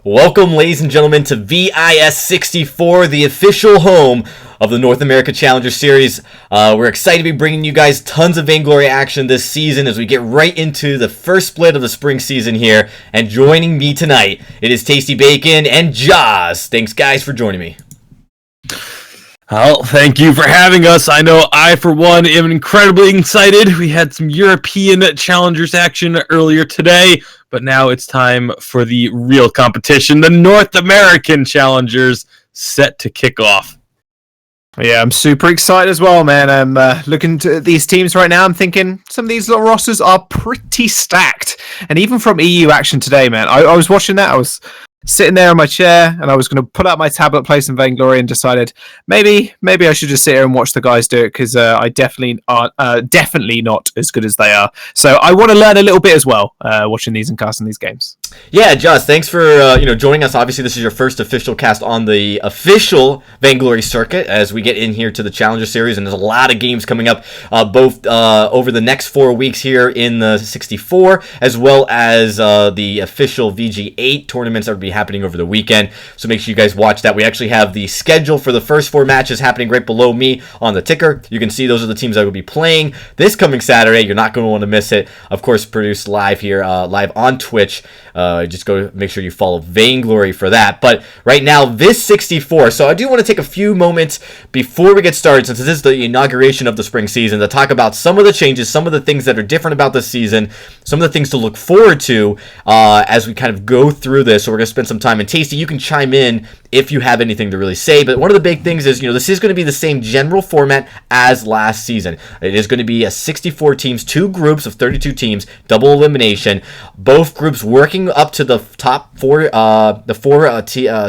Welcome, ladies and gentlemen, to VIS64, the official home of the North America Challenger Series. We're excited to be bringing you guys tons of Vainglory action this season as we get right into the first split of the spring season here. And joining me tonight, it is Tasty Bacon and Jaws. Thanks, guys, for joining me. Well, thank you for having us. I know I, for one, am incredibly excited. We had some European Challengers action earlier today, but now it's time for the real competition. The North American Challengers set to kick off. Yeah, I'm super excited as well, man. I'm looking at these teams right now. I'm thinking some of these little rosters are pretty stacked. And even from EU action today, man, I was watching that. I was sitting there in my chair and I was going to pull out my tablet, play some Vainglory, and decided maybe I should just sit here and watch the guys do it because I definitely not as good as they are. So I want to learn a little bit as well watching these and casting these games. Yeah, Josh, thanks for joining us. Obviously, this is your first official cast on the official Vainglory circuit as we get in here to the Challenger Series, and there's a lot of games coming up both over the next 4 weeks here in the 64, as well as the official VG8 tournaments that will be happening over the weekend. So make sure you guys watch that. We actually have the schedule for the first 4 matches happening right below me on the ticker. You can see those are the teams that will be playing this coming Saturday. You're not going to want to miss it. Of course, produced live here, live on Twitch. Just go make sure you follow Vainglory for that. But right now, VIS64. So I do want to take a few moments before we get started, since this is the inauguration of the spring season, to talk about some of the changes, some of the things that are different about this season, some of the things to look forward to as we kind of go through this. So we're going to spend some time. And Tasty, you can chime in if you have anything to really say. But one of the big things is, this is going to be the same general format as last season. It is going to be a 64 teams, 2 groups of 32 teams, double elimination. Both groups working up to the top 4,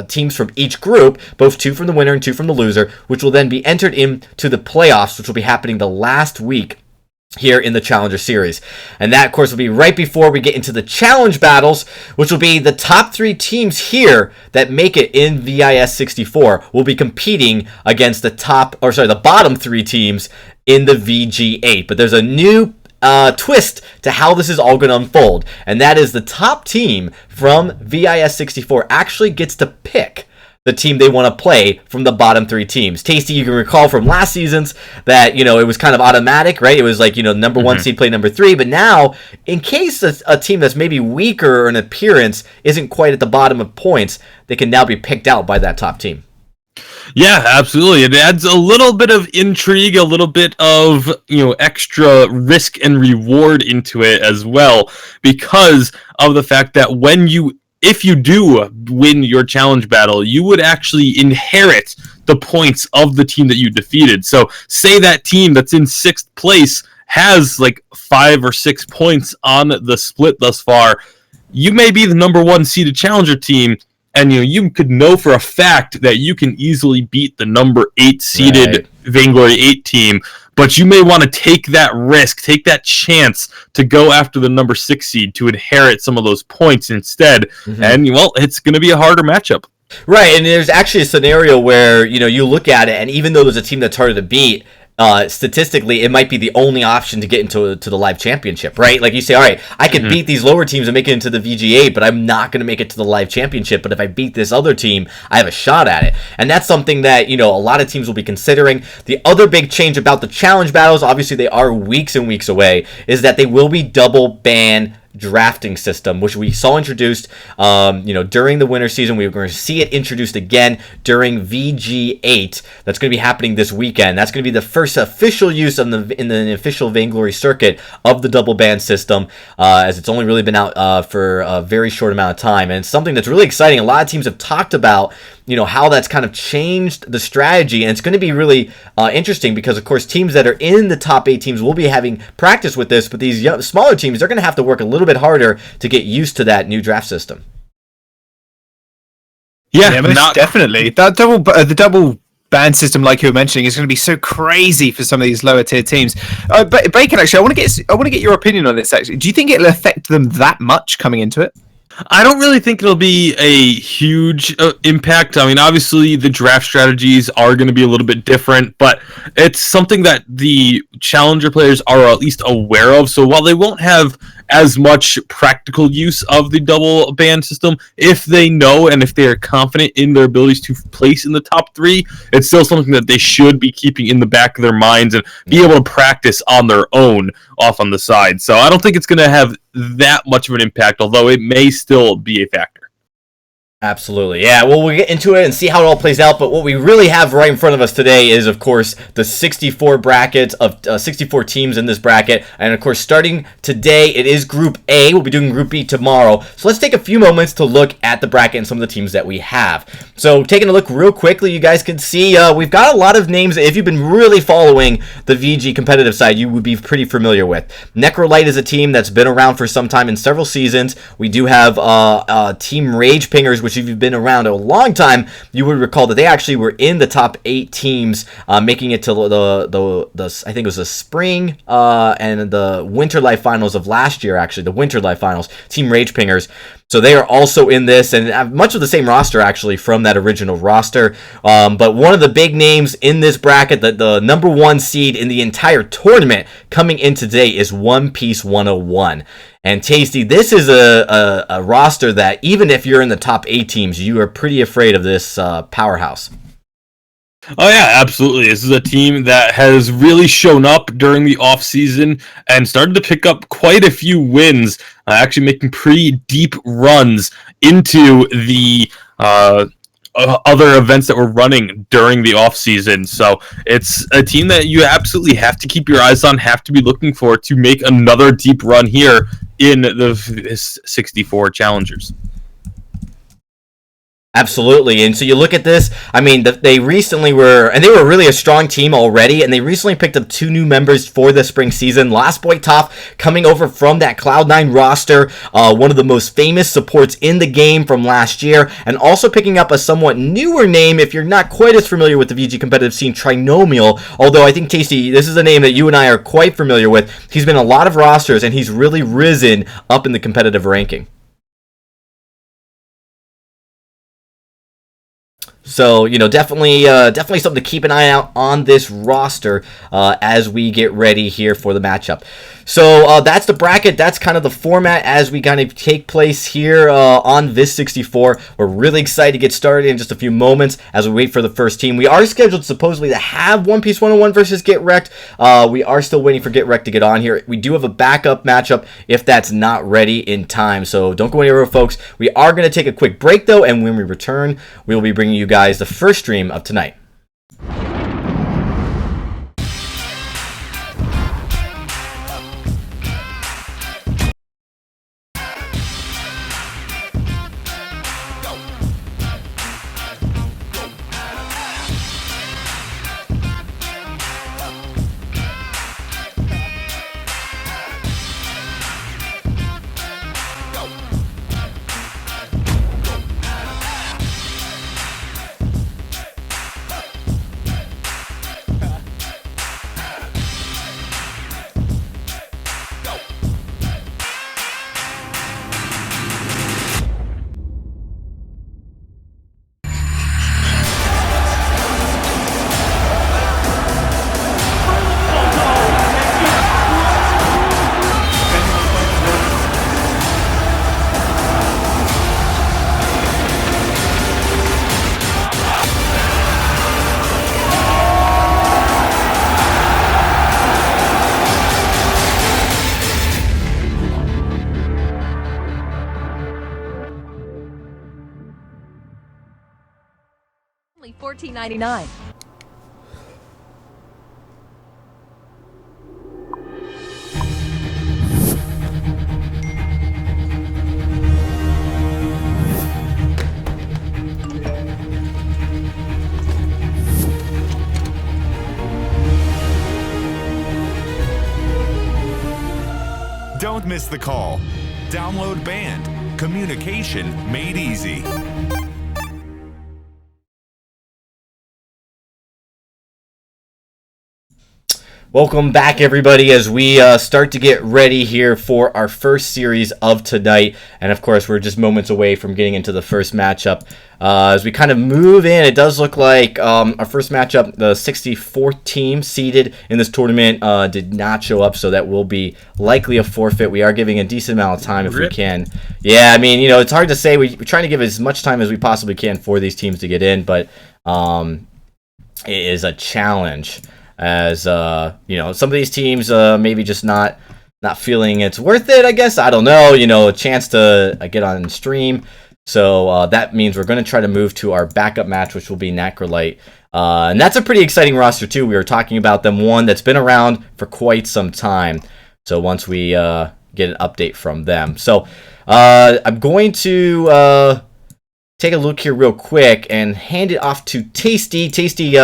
teams from each group, both 2 from the winner and 2 from the loser, which will then be entered into the playoffs, which will be happening the last week here in the Challenger Series. And that, of course, will be right before we get into the challenge battles, which will be the top 3 teams here that make it in VIS64 will be competing against the bottom 3 teams in the VG8. But there's a new twist to how this is all going to unfold, and that is the top team from VIS64 actually gets to pick the team they want to play from the bottom 3 teams. Tasty, you can recall from last seasons that, it was kind of automatic, right? It was like, number 1 seed play number 3, but now, in case a team that's maybe weaker in appearance isn't quite at the bottom of points, they can now be picked out by that top team. Yeah, absolutely. It adds a little bit of intrigue, a little bit of, extra risk and reward into it as well, because of the fact that if you do win your challenge battle, you would actually inherit the points of the team that you defeated. So say that team that's in 6th place has like 5 or 6 points on the split thus far. You may be the number 1 seeded challenger team, and you could know for a fact that you can easily beat the number 8 seeded Vainglory 8 team, but you may want to take that risk, take that chance to go after the number 6 seed to inherit some of those points instead. And, it's going to be a harder matchup. Right, and there's actually a scenario where, you look at it, and even though there's a team that's harder to beat, statistically, it might be the only option to get into the live championship, right? Like you say, all right, I could beat these lower teams and make it into the VG8, but I'm not going to make it to the live championship. But if I beat this other team, I have a shot at it. And that's something that, a lot of teams will be considering. The other big change about the challenge battles, obviously they are weeks and weeks away, is that they will be double ban drafting system, which we saw introduced during the winter season. We were going to see it introduced again during VG8. That's going to be happening this weekend. That's going to be the first official use in the official Vainglory circuit of the double ban system, as it's only really been out for a very short amount of time, and it's something that's really exciting. A lot of teams have talked about how that's kind of changed the strategy, and it's going to be really interesting because, of course, teams that are in the top 8 teams will be having practice with this, but these smaller teams, they're going to have to work a little bit harder to get used to that new draft system. Yeah, most definitely. The double ban system, like you were mentioning, is going to be so crazy for some of these lower tier teams. But Bacon, actually, I want to get your opinion on this. Actually, do you think it'll affect them that much coming into it? I don't really think it'll be a huge impact. I mean, obviously, the draft strategies are going to be a little bit different, but it's something that the challenger players are at least aware of. So while they won't have as much practical use of the double ban system. If they know and if they are confident in their abilities to place in the top 3, it's still something that they should be keeping in the back of their minds and be able to practice on their own off on the side. So I don't think it's going to have that much of an impact, although it may still be a factor. Absolutely. Yeah, well, we'll get into it and see how it all plays out, but what we really have right in front of us today is, of course, the 64 brackets of 64 teams in this bracket, and of course, starting today, it is Group A. We'll be doing Group B tomorrow, so let's take a few moments to look at the bracket and some of the teams that we have. So, taking a look real quickly, you guys can see we've got a lot of names. If you've been really following the VG competitive side, you would be pretty familiar with. Necrolite is a team that's been around for some time in several seasons. We do have Team Rage Pingers, which if you've been around a long time, you would recall that they actually were in the top 8 teams, making it to the I think it was the spring and the Winter Life Finals of last year, actually, the Winter Life Finals, Team Rage Pingers. So they are also in this, and have much of the same roster, actually, from that original roster. But one of the big names in this bracket, the number 1 seed in the entire tournament coming in today is One Piece 101. And Tasty, this is a roster that even if you're in the top 8 teams, you are pretty afraid of this powerhouse. Oh yeah, absolutely. This is a team that has really shown up during the offseason and started to pick up quite a few wins, actually making pretty deep runs into the other events that were running during the offseason. So it's a team that you absolutely have to keep your eyes on, have to be looking for to make another deep run here in the 64 Challengers. Absolutely, and so you look at this, I mean, they recently were, and they were really a strong team already, and they recently picked up 2 new members for the spring season. Last Boy Toph coming over from that Cloud9 roster, one of the most famous supports in the game from last year, and also picking up a somewhat newer name, if you're not quite as familiar with the VG competitive scene, Trinomial, although I think, Tasty, this is a name that you and I are quite familiar with. He's been in a lot of rosters, and he's really risen up in the competitive ranking. So, you know, definitely something to keep an eye out on this roster as we get ready here for the matchup. So that's the bracket. That's kind of the format as we kind of take place here on VIS64. We're really excited to get started in just a few moments as we wait for the first team. We are scheduled supposedly to have One Piece 101 versus Get Wrecked. We are still waiting for Get Wrecked to get on here. We do have a backup matchup if that's not ready in time. So don't go anywhere, folks. We are going to take a quick break, though, and when we return, we will be bringing you guys the first stream of tonight. Only $14.99. Don't miss the call. Download Band. Communication made easy. Welcome back, everybody, as we start to get ready here for our first series of tonight. And, of course, we're just moments away from getting into the first matchup. As we kind of move in, it does look like our first matchup, the 64th team seeded in this tournament, did not show up, so that will be likely a forfeit. We are giving a decent amount of time if we can. Yeah, I mean, it's hard to say. We're trying to give as much time as we possibly can for these teams to get in, but it is a challenge. As some of these teams maybe just not feeling it's worth it, I guess. I don't know. A chance to get on stream. So that means we're going to try to move to our backup match, which will be Necrolite. And that's a pretty exciting roster, too. We were talking about them, one that's been around for quite some time. So once we get an update from them. So I'm going to take a look here real quick and hand it off to Tasty. Tasty,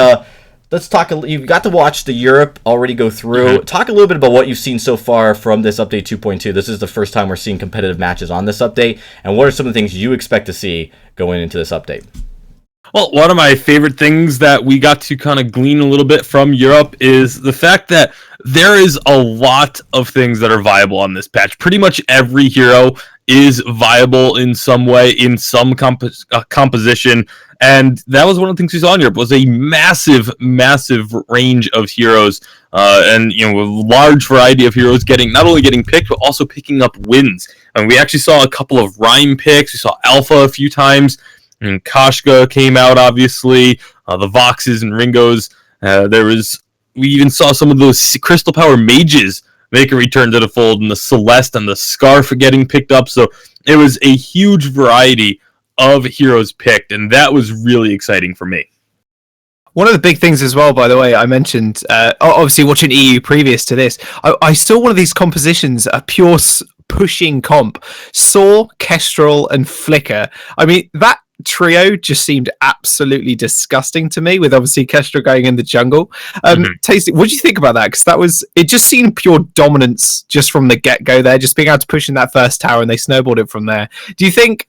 let's talk. You've got to watch the Europe already go through. Mm-hmm. Talk a little bit about what you've seen so far from this update 2.2. This is the first time we're seeing competitive matches on this update. And what are some of the things you expect to see going into this update? Well, one of my favorite things that we got to kind of glean a little bit from Europe is the fact that there is a lot of things that are viable on this patch. Pretty much every hero is viable in some way, in some composition. And that was one of the things we saw in Europe, was a massive, massive range of heroes, and a large variety of heroes not only getting picked, but also picking up wins. And we actually saw a couple of Rhyme picks. We saw Alpha a few times, and Kashka came out, obviously. The Voxes and Ringos. We even saw some of those Crystal Power mages make a return to the fold, and the Celeste and the Scarf getting picked up. So it was a huge variety of heroes picked, and that was really exciting for me. One of the big things as well, by the way, I mentioned, obviously watching EU previous to this, I saw one of these compositions, a pure pushing comp, Saw, Kestrel, and Flicker. I mean, that trio just seemed absolutely disgusting to me, with obviously Kestrel going in the jungle. Tasty, what do you think about that? Because it just seemed pure dominance just from the get-go there, just being able to push in that first tower, and they snowballed it from there. Do you think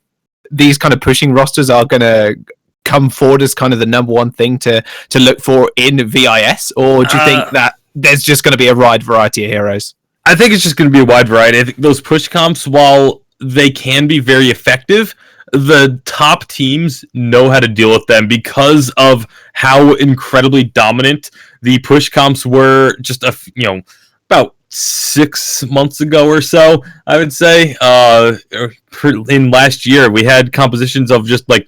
these kind of pushing rosters are going to come forward as kind of the number one thing to look for in VIS, or do you think that there's just going to be a wide variety of heroes? I think it's just going to be a wide variety. I think those push comps, while they can be very effective, the top teams know how to deal with them because of how incredibly dominant the push comps were just about 6 months ago or so, I would say. In last year, we had compositions of just like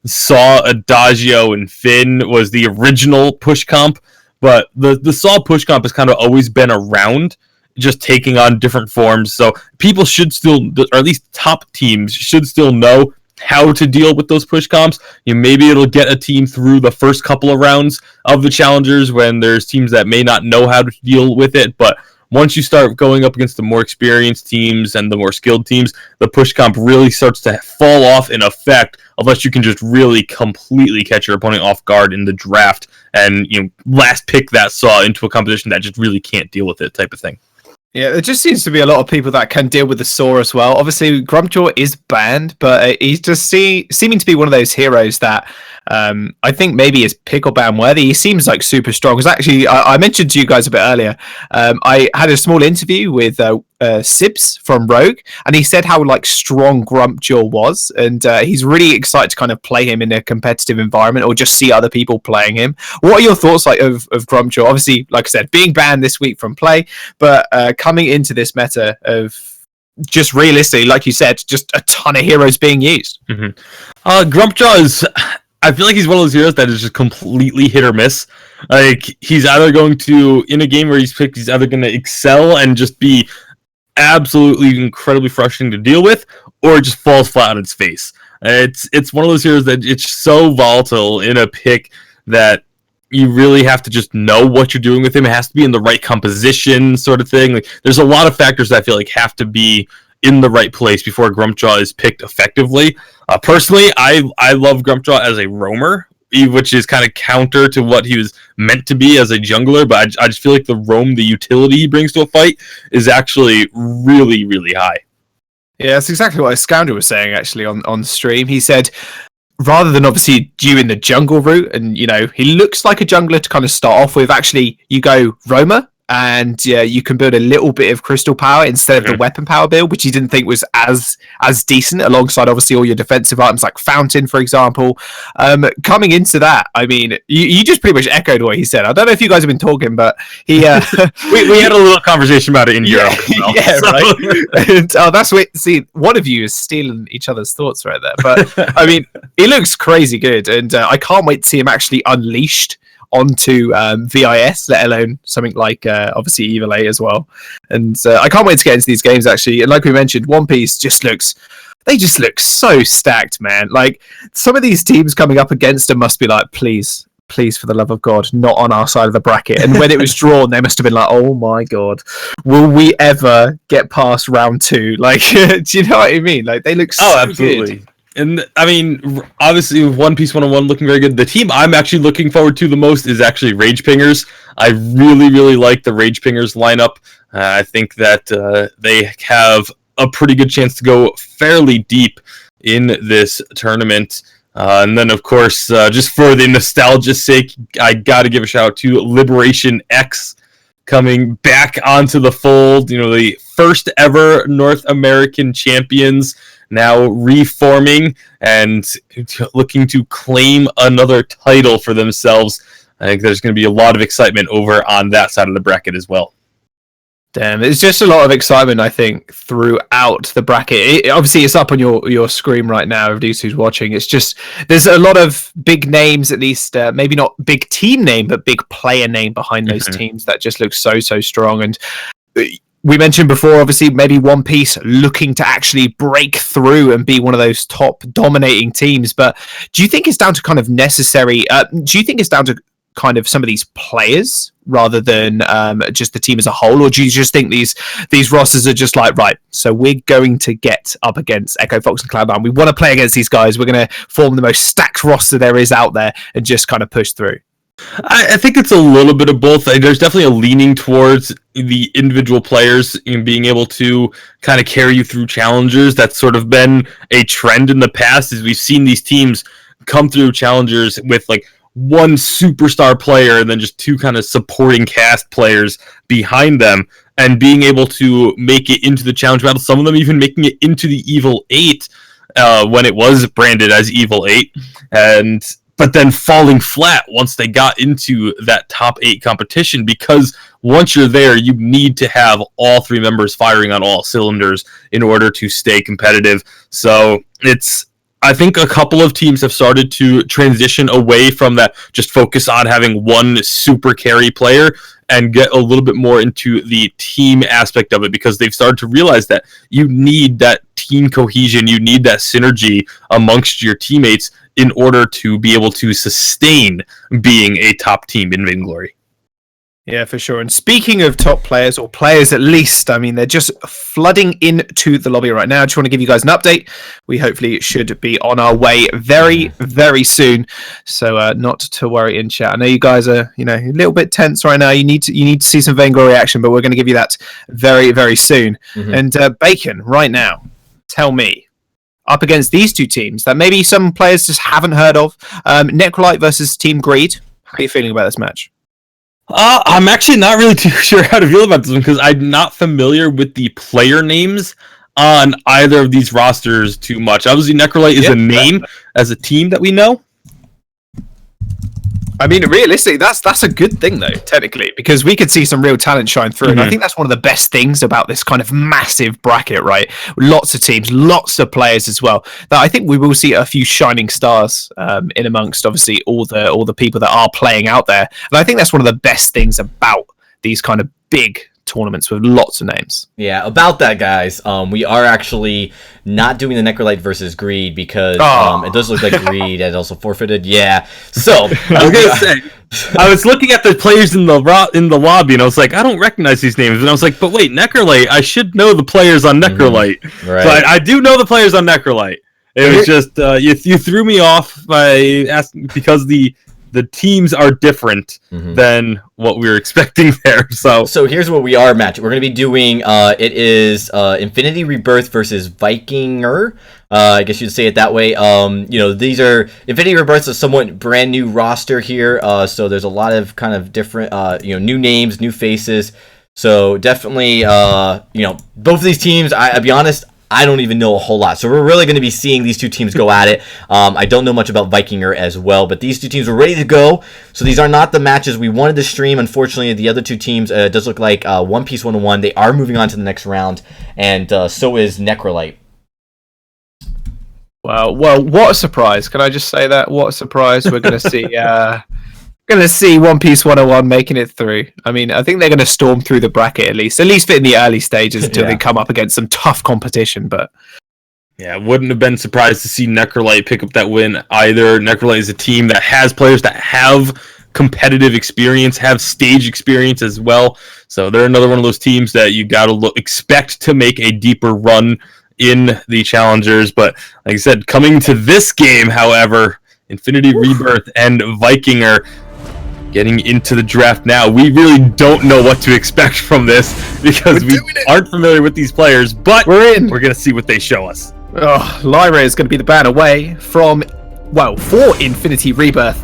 Saw, Adagio, and Finn was the original push comp, but the Saw push comp has kind of always been around, just taking on different forms. So people should still, or at least top teams should still know how to deal with those push comps. Maybe it'll get a team through the first couple of rounds of the challengers when there's teams that may not know how to deal with it, but once you start going up against the more experienced teams and the more skilled teams, the push comp really starts to fall off in effect, unless you can just really completely catch your opponent off guard in the draft and last pick that Saw into a composition that just really can't deal with it, type of thing. Yeah, there just seems to be a lot of people that can deal with the Saw as well. Obviously, Grumpjaw is banned, but he's just seeming to be one of those heroes that I think maybe is pick or ban worthy. He seems like super strong. Because actually, I mentioned to you guys a bit earlier, I had a small interview with Sibs from Rogue, and he said how strong Grumpjaw was, and he's really excited to kind of play him in a competitive environment or just see other people playing him. What are your thoughts of Grumpjaw? Obviously, like I said, being banned this week from play, but coming into this meta of just realistically, like you said, just a ton of heroes being used. Grumpjaw is, I feel like he's one of those heroes that is just completely hit or miss. Like, he's either going to, in a game where he's picked, he's either going to excel and just be absolutely incredibly frustrating to deal with, or it just falls flat on its face. It's one of those heroes that it's so volatile in a pick that you really have to just know what you're doing with him. It has to be in the right composition, sort of thing. Like, there's a lot of factors that I feel like have to be in the right place before Grumpjaw is picked effectively. Personally, I love Grumpjaw as a roamer, which is kind of counter to what he was meant to be as a jungler, but I just feel like the roam, the utility he brings to a fight, is actually really, really high. Yeah, that's exactly what Scoundrel was saying, actually, on stream. He said, rather than obviously doing the jungle route, and, he looks like a jungler to kind of start off with, actually, you go roamer, and you can build a little bit of crystal power instead of the weapon power build, which you didn't think was as decent, alongside obviously all your defensive items like Fountain, for example. Coming into that, I mean, you just pretty much echoed what he said. I don't know if you guys have been talking, but he we had a little conversation about it in Europe. Yeah, right. And, that's what. See, one of you is stealing each other's thoughts right there. But I mean, he looks crazy good, and I can't wait to see him actually unleashed onto VIS, let alone something like obviously Evil 8 as well. And I can't wait to get into these games actually. And like we mentioned, One Piece just look so stacked, man. Like, some of these teams coming up against them must be like, please for the love of God, not on our side of the bracket. And when it was drawn, they must have been like, oh my God, will we ever get past round 2? Like, do you know what I mean? Like, they look so absolutely good. And I mean, obviously, with One Piece 101 looking very good. The team I'm actually looking forward to the most is actually Rage Pingers. I really, really like the Rage Pingers lineup. I think that they have a pretty good chance to go fairly deep in this tournament. And then, of course, just for the nostalgia's sake, I got to give a shout out to Liberation X coming back onto the fold. You know, the first ever North American champions, now reforming and looking to claim another title for themselves. I think there's going to be a lot of excitement over on that side of the bracket as well. Damn, it's just a lot of excitement, I think, throughout the bracket. Obviously, it's up on your screen right now, everybody who's watching. It's just, there's a lot of big names, at least, maybe not big team name, but big player name behind those teams that just look so strong. And we mentioned before, obviously, maybe One Piece looking to actually break through and be one of those top dominating teams. But do you think it's down to kind of do you think it's down to kind of some of these players rather than just the team as a whole? Or do you just think these rosters are just like, right, so we're going to get up against Echo Fox and Cloud9. We want to play against these guys. We're going to form the most stacked roster there is out there and just kind of push through? I think it's a little bit of both. There's definitely a leaning towards the individual players in being able to kind of carry you through challengers. That's sort of been a trend in the past, as we've seen these teams come through challengers with like one superstar player and then just two kind of supporting cast players behind them, and being able to make it into the challenge battle. Some of them even making it into the Evil 8 when it was branded as Evil 8, but then falling flat once they got into that top 8 competition, because once you're there, you need to have all 3 members firing on all cylinders in order to stay competitive. So I think a couple of teams have started to transition away from that, just focus on having one super carry player, and get a little bit more into the team aspect of it, because they've started to realize that you need that team cohesion, you need that synergy amongst your teammates in order to be able to sustain being a top team in Vainglory. Yeah, for sure. And speaking of top players, or players at least, I mean, they're just flooding into the lobby right now. I just want to give you guys an update. We hopefully should be on our way very, very soon. So not to worry in chat. I know you guys are, a little bit tense right now. You need to see some Vainglory action, but we're going to give you that very, very soon. And Bacon, right now, tell me, up against these two teams that maybe some players just haven't heard of, Necrolite versus Team Greed. How are you feeling about this match? I'm actually not really too sure how to feel about this one, because I'm not familiar with the player names on either of these rosters too much. Obviously, Necrolite is a name as a team that we know. I mean, realistically, that's a good thing, though, technically, because we could see some real talent shine through. And I think that's one of the best things about this kind of massive bracket, right? Lots of teams, lots of players as well. That I think we will see a few shining stars in amongst, obviously, all the people that are playing out there. And I think that's one of the best things about these kind of big tournaments with lots of names. Yeah, about that, guys, we are actually not doing the Necrolite versus Greed, because it does look like Greed had also forfeited. Yeah, so I was gonna say, I was looking at the players in the lobby, and I was like, I don't recognize these names, and I was like, but wait, Necrolite, I should know the players on Necrolite. Right. But I do know the players on Necrolite. It was just you threw me off by asking, because the teams are different than what we were expecting there. So here's what we are matching. We're going to be doing, it is Infinity Rebirth versus Vikinger. I guess you'd say it that way. These are Infinity Rebirth's a somewhat brand new roster here, so there's a lot of kind of different, new names, new faces. So definitely, both of these teams, I'll be honest, I don't even know a whole lot. So we're really going to be seeing these two teams go at it. I don't know much about Vikinger as well, but these two teams are ready to go. So these are not the matches we wanted to stream. Unfortunately, the other two teams, it does look like One Piece 101. They are moving on to the next round, and so is Necrolite. Well, what a surprise! Can I just say that? What a surprise! We're going to see. Going to see One Piece 101 making it through. I mean, I think they're going to storm through the bracket at least in the early stages until they come up against some tough competition. But yeah, wouldn't have been surprised to see Necrolite pick up that win either. Necrolite is a team that has players that have competitive experience, have stage experience as well. So they're another one of those teams that you got to expect to make a deeper run in the challengers. But like I said, coming to this game, however, Infinity Rebirth and Vikinger getting into the draft now. We really don't know what to expect from this because we aren't familiar with these players, but we're going to see what they show us. Lyra is going to be the ban away for Infinity Rebirth.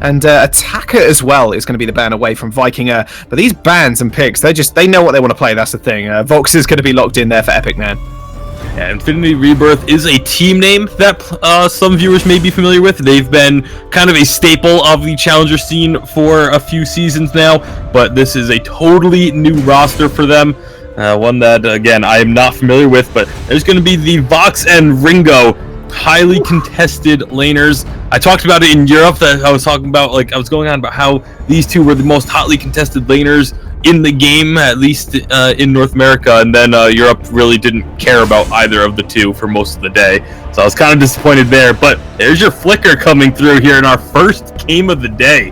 And Attacker as well is going to be the ban away from Vikinger. But these bans and picks, they know what they want to play. That's the thing. Vox is going to be locked in there for Epic Man. Yeah, Infinity Rebirth is a team name that some viewers may be familiar with. They've been kind of a staple of the challenger scene for a few seasons now, but this is a totally new roster for them. One that, again, I am not familiar with, but there's going to be the Vox and Ringo, highly contested laners. I talked about it in Europe, that I was talking about, I was going on about how these two were the most hotly contested laners in the game, at least in North America, and then Europe really didn't care about either of the two for most of the day. So I was kind of disappointed there, but there's your Flicker coming through here in our first game of the day.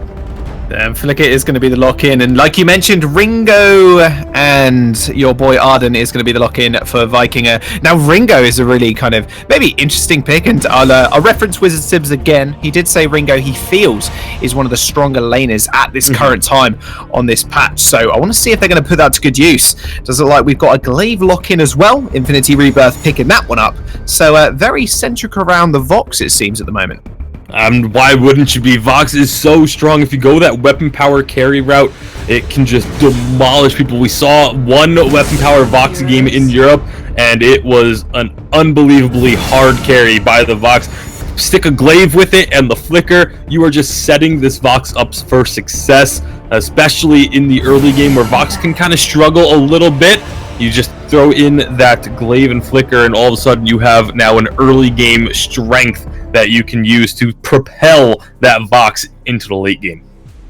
Flicker is going to be the lock-in, and like you mentioned, Ringo and your boy Arden is going to be the lock-in for Vikinger. Now, Ringo is a really kind of maybe interesting pick, and I'll reference Wizard Sibs again. He did say Ringo, he feels, is one of the stronger laners at this current time on this patch, so I want to see if they're going to put that to good use. Does it look like we've got a Glaive lock-in as well? Infinity Rebirth picking that one up, so very centric around the Vox, it seems, at the moment. Why wouldn't you be? Vox is so strong. If you go that weapon power carry route, it can just demolish people. We saw one weapon power Vox game in Europe, and it was an unbelievably hard carry by the Vox. Stick a Glaive with it and the Flicker, you are just setting this Vox up for success, especially in the early game where Vox can kind of struggle a little bit. You just throw in that Glaive and Flicker, and all of a sudden you have now an early game strength that you can use to propel that Vox into the late game.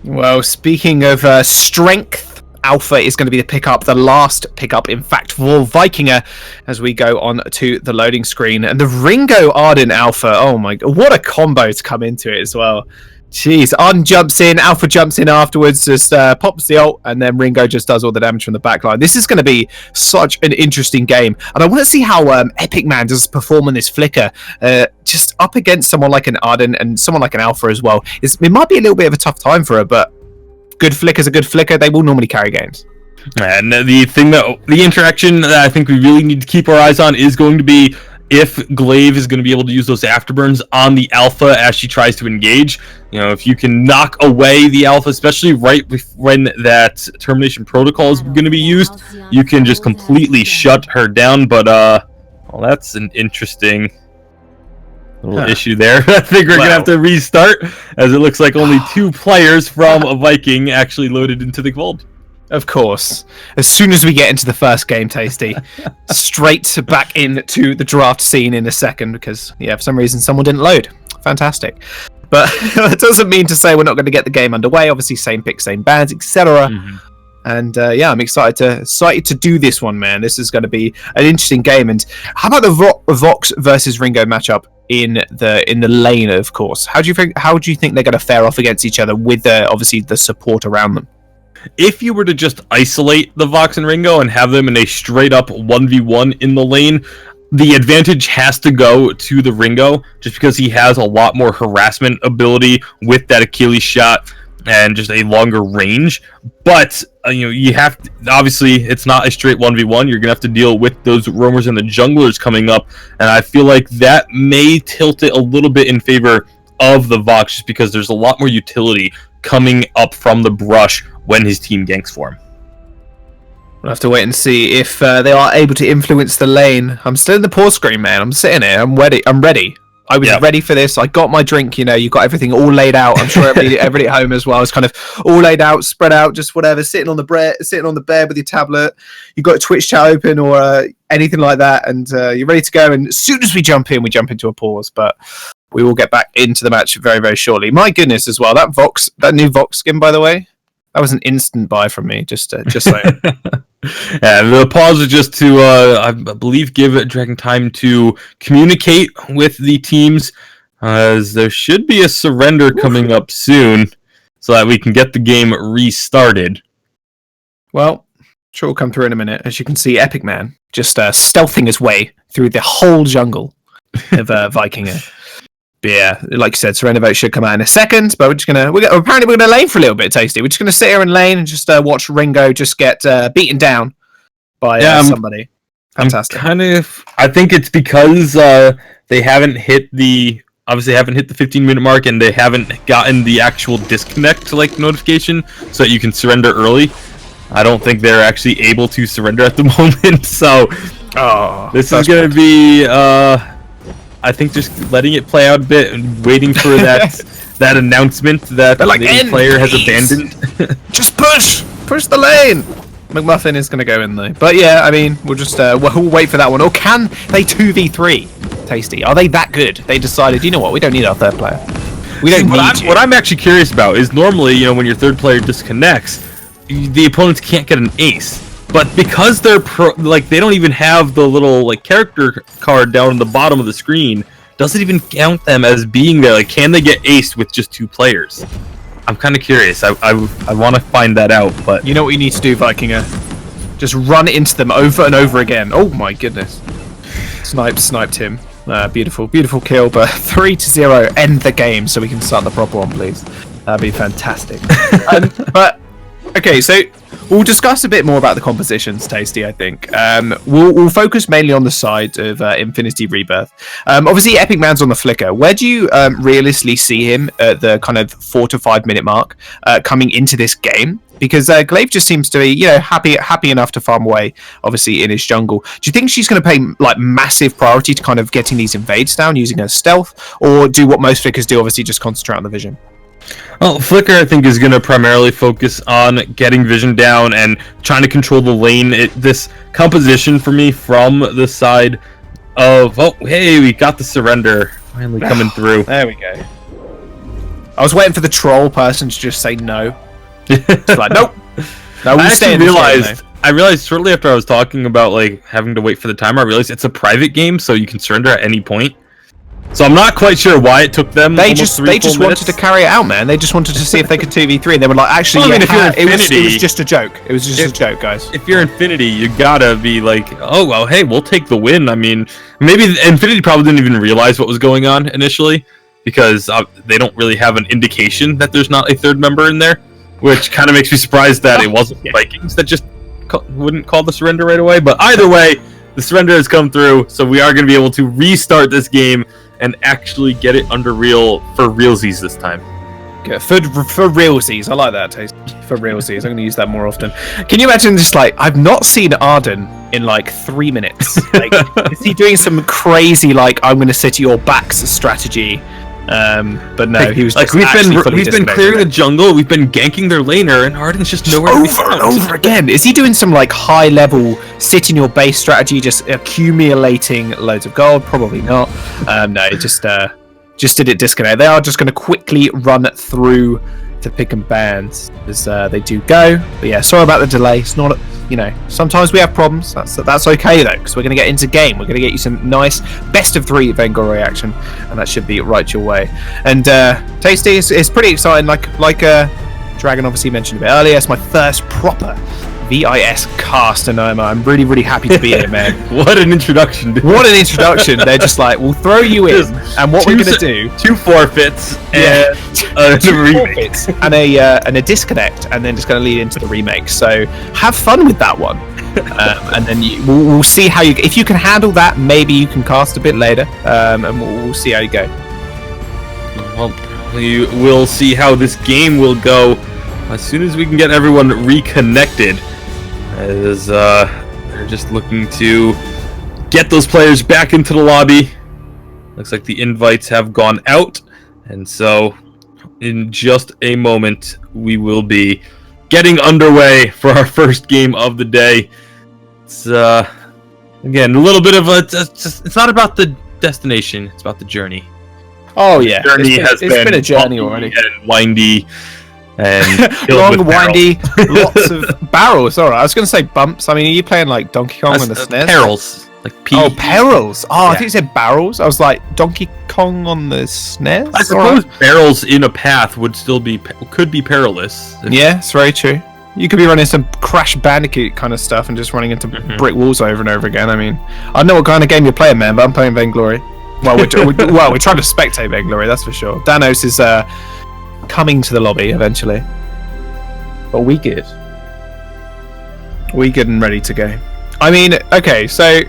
Well, speaking of strength, Alpha is going to be the last pickup, in fact, for Vikinger, as we go on to the loading screen. And the Ringo Arden Alpha, oh my god, what a combo to come into it as well. Jeez, Arden jumps in, Alpha jumps in afterwards, just pops the ult, and then Ringo just does all the damage from the backline. This is going to be such an interesting game, and I want to see how Epic Man does perform on this Flicker, just up against someone like an Arden and someone like an Alpha as well. It might be a little bit of a tough time for her, but good Flicker's a good Flicker. They will normally carry games. And the interaction that I think we really need to keep our eyes on is going to be if Glaive is going to be able to use those afterburns on the Alpha as she tries to engage. If you can knock away the Alpha, especially right when that Termination Protocol is going to be used, you can just completely shut her down. But, well, that's an interesting little issue there. I think we're going to have to restart, as it looks like only 2 players from a Viking actually loaded into the vault. Of course. As soon as we get into the first game, Tasty, straight back into the draft scene in a second, because, yeah, for some reason someone didn't load. Fantastic. But that doesn't mean to say we're not going to get the game underway. Obviously, same picks, same bands, etc. And yeah, I'm excited to do this one, man. This is going to be an interesting game. And how about the Vox versus Ringo matchup in the lane? Of course. How do you think they're going to fare off against each other with obviously the support around them? If you were to just isolate the Vox and Ringo and have them in a straight up 1v1 in the lane, the advantage has to go to the Ringo, just because he has a lot more harassment ability with that Achilles shot. and just a longer range. But you have to, obviously it's not a straight 1v1. You're gonna have to deal with those roamers and the junglers coming up, and I feel like that may tilt it a little bit in favor of the Vox, just because there's a lot more utility coming up from the brush when his team ganks for him. We'll have to wait and see if they are able to influence the lane. I'm still in the pause screen, man. I'm sitting here. I'm ready. I was ready for this. I got my drink. You got everything all laid out. I'm sure everybody at home as well is kind of all laid out, spread out, just whatever. Sitting on the bed with your tablet. You got a Twitch chat open or anything like that, and you're ready to go. And as soon as we jump into a pause. But we will get back into the match very, very shortly. My goodness, as well. That new Vox skin, by the way, that was an instant buy from me. Just saying. Yeah, the pause is just to, I believe, give Dragon time to communicate with the teams, as there should be a surrender coming up soon, so that we can get the game restarted. Well, sure will come through in a minute. As you can see, Epic Man just stealthing his way through the whole jungle of Vikinger. But yeah, like you said, surrender vote should come out in a second. But we're gonna lane for a little bit, Tasty. We're just gonna sit here and lane and just watch Ringo just get beaten down by somebody. Fantastic. I think it's because they haven't hit the 15-minute mark, and they haven't gotten the actual disconnect notification so that you can surrender early. I don't think they're actually able to surrender at the moment. So this is gonna be. I think just letting it play out a bit and waiting for that announcement that the player has abandoned. Just push the lane. McMuffin is going to go in though, but yeah, I mean, we'll just we'll wait for that one. Or can they 2v3? Tasty, are they that good? They decided, you know what, we don't need our third player. We don't need you. What I'm actually curious about is normally, when your third player disconnects, the opponents can't get an ace. But because they're they don't even have the little character card down on the bottom of the screen, doesn't even count them as being there. Can they get aced with just 2 players? I'm kind of curious. I want to find that out. But you know what you need to do, Vikinger? Just run into them over and over again. Oh my goodness! Sniped him. Beautiful kill. But 3-0, end the game so we can start the proper one, please. That'd be fantastic. But okay, so we'll discuss a bit more about the compositions, Tasty, I think. We'll focus mainly on the side of Infinity Rebirth. Obviously, Epic Man's on the flicker. Where do you realistically see him at the kind of 4 to 5 minute mark coming into this game? Because Glaive just seems to be, happy enough to farm away, obviously, in his jungle. Do you think she's going to pay massive priority to kind of getting these invades down using her stealth, or do what most flickers do, obviously, just concentrate on the vision? Well, Flicker, I think, is going to primarily focus on getting vision down and trying to control the lane. This composition for me from the side of, hey, we got the surrender finally coming through. There we go. I was waiting for the troll person to just say no. It's like, nope. No, I realized shortly after I was talking about having to wait for the timer, I realized it's a private game, so you can surrender at any point. So I'm not quite sure why it took them. They just wanted to carry it out, man. They just wanted to see if they could 2v3, and they were like, actually, it was just a joke. It was just a joke, guys. If you're Infinity, you gotta be oh well, hey, we'll take the win. I mean, maybe Infinity probably didn't even realize what was going on initially, because they don't really have an indication that there's not a third member in there, which kind of makes me surprised that it wasn't Vikings that just wouldn't call the surrender right away. But either way, the surrender has come through, so we are going to be able to restart this game and actually get it under for realsies this time. Good. For realsies. I like that taste. For realsies. I'm going to use that more often. Can you imagine just I've not seen Arden in 3 minutes. Is he doing some crazy I'm going to sit at your backs strategy? But no, he was just we've been clearing the jungle, we've been ganking their laner, and Arden's just nowhere to be found. Over again. Is he doing some high level sit in your base strategy, just accumulating loads of gold? Probably not. No, just did it disconnect. They are just going to quickly run through to pick and bans as they do go. But yeah, sorry about the delay. It's not, sometimes we have problems. That's okay though, because we're going to get into game. We're going to get you some nice best of 3 Vainglory action, and that should be right your way. And Tasty, it's pretty exciting. Like Dragon obviously mentioned a bit earlier, it's my first proper VIS Carcinoma. I'm really, really happy to be here, man. What an introduction, dude. What an introduction. They're just like, we'll throw you in, and what we're going to do... 2 forfeits, and 2 forfeits, and a disconnect, and then just going to lead into the remake. So have fun with that one. And then we'll see how you... If you can handle that, maybe you can cast a bit later, and we'll see how you go. Well, we will see how this game will go as soon as we can get everyone reconnected, as they're just looking to get those players back into the lobby. Looks like the invites have gone out, and so in just a moment we will be getting underway for our first game of the day. It's again a little bit of it's not about the destination, it's about the journey. Oh yeah, the journey has been a journey already, and windy and long, windy, lots of barrels. All right, I was going to say bumps. I mean, are you playing like Donkey Kong on the SNES? Perils, like perils. Oh, yeah. I think you said barrels. I was like Donkey Kong on the SNES. I suppose barrels in a path could be perilous. Yeah, it's very true. You could be running some Crash Bandicoot kind of stuff and just running into brick walls over and over again. I mean, I don't know what kind of game you're playing, man, but I'm playing Vainglory. Well, we're trying to spectate Vainglory, that's for sure. Danos is coming to the lobby eventually, but we good and ready to go. I mean, okay, so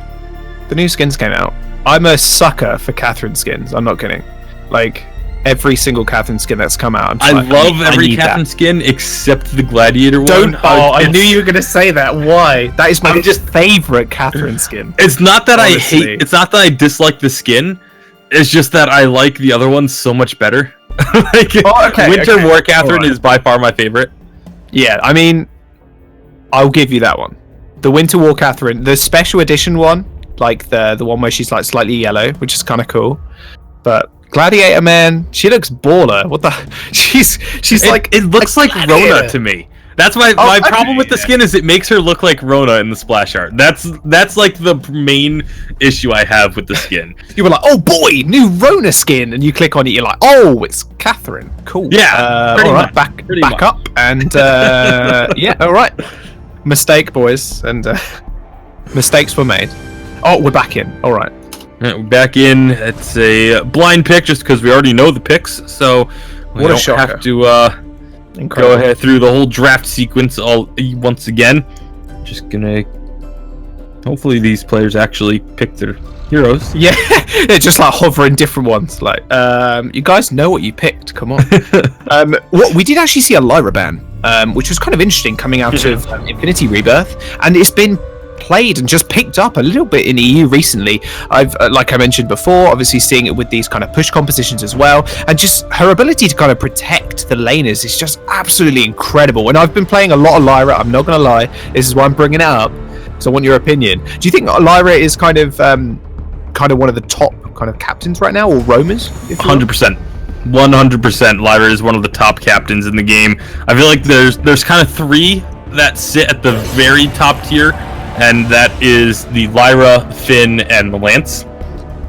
the new skins came out. I'm a sucker for Catherine skins. I'm not kidding. Like every single Catherine skin that's come out, I love every Catherine skin except the Gladiator one. I knew you were gonna say that. Why? That is my favorite Catherine skin. It's not that honestly. I hate. It's not that I dislike the skin. It's just that I like the other ones so much better. Winter War Catherine is by far my favorite. Yeah, I mean, I'll give you that one. The Winter War Catherine, the special edition one, like the one where she's like slightly yellow, which is kind of cool. But Gladiator, man, she looks baller. What the? She's like it looks like Rona to me. That's my problem with the skin is it makes her look like Rona in the splash art. That's like the main issue I have with the skin. You were like, oh boy, new Rona skin, and you click on it, you're like, oh, it's Catherine. Cool. Yeah. All right, back up, and yeah, all right. Mistake, boys, and mistakes were made. Oh, we're back in. All right. Yeah, we're back in. It's a blind pick just because we already know the picks, so we don't have to go ahead through the whole draft sequence once again. Just gonna hopefully these players actually pick their heroes. Yeah, they're just like hovering different ones. Like, you guys know what you picked. Come on. What we did actually see a Lyra ban, which was kind of interesting coming out of Infinity Rebirth, and it's been played and just picked up a little bit in EU recently. I've like I mentioned before, obviously seeing it with these kind of push compositions as well, and just her ability to kind of protect the laners is just absolutely incredible. And I've been playing a lot of Lyra, I'm not gonna lie, this is why I'm bringing it up, so I want your opinion. Do you think Lyra is kind of one of the top kind of captains right now, or roamers? 100%. Lyra is one of the top captains in the game. I feel like there's kind of 3 that sit at the very top tier, and that is the Lyra, Finn, and the Lance.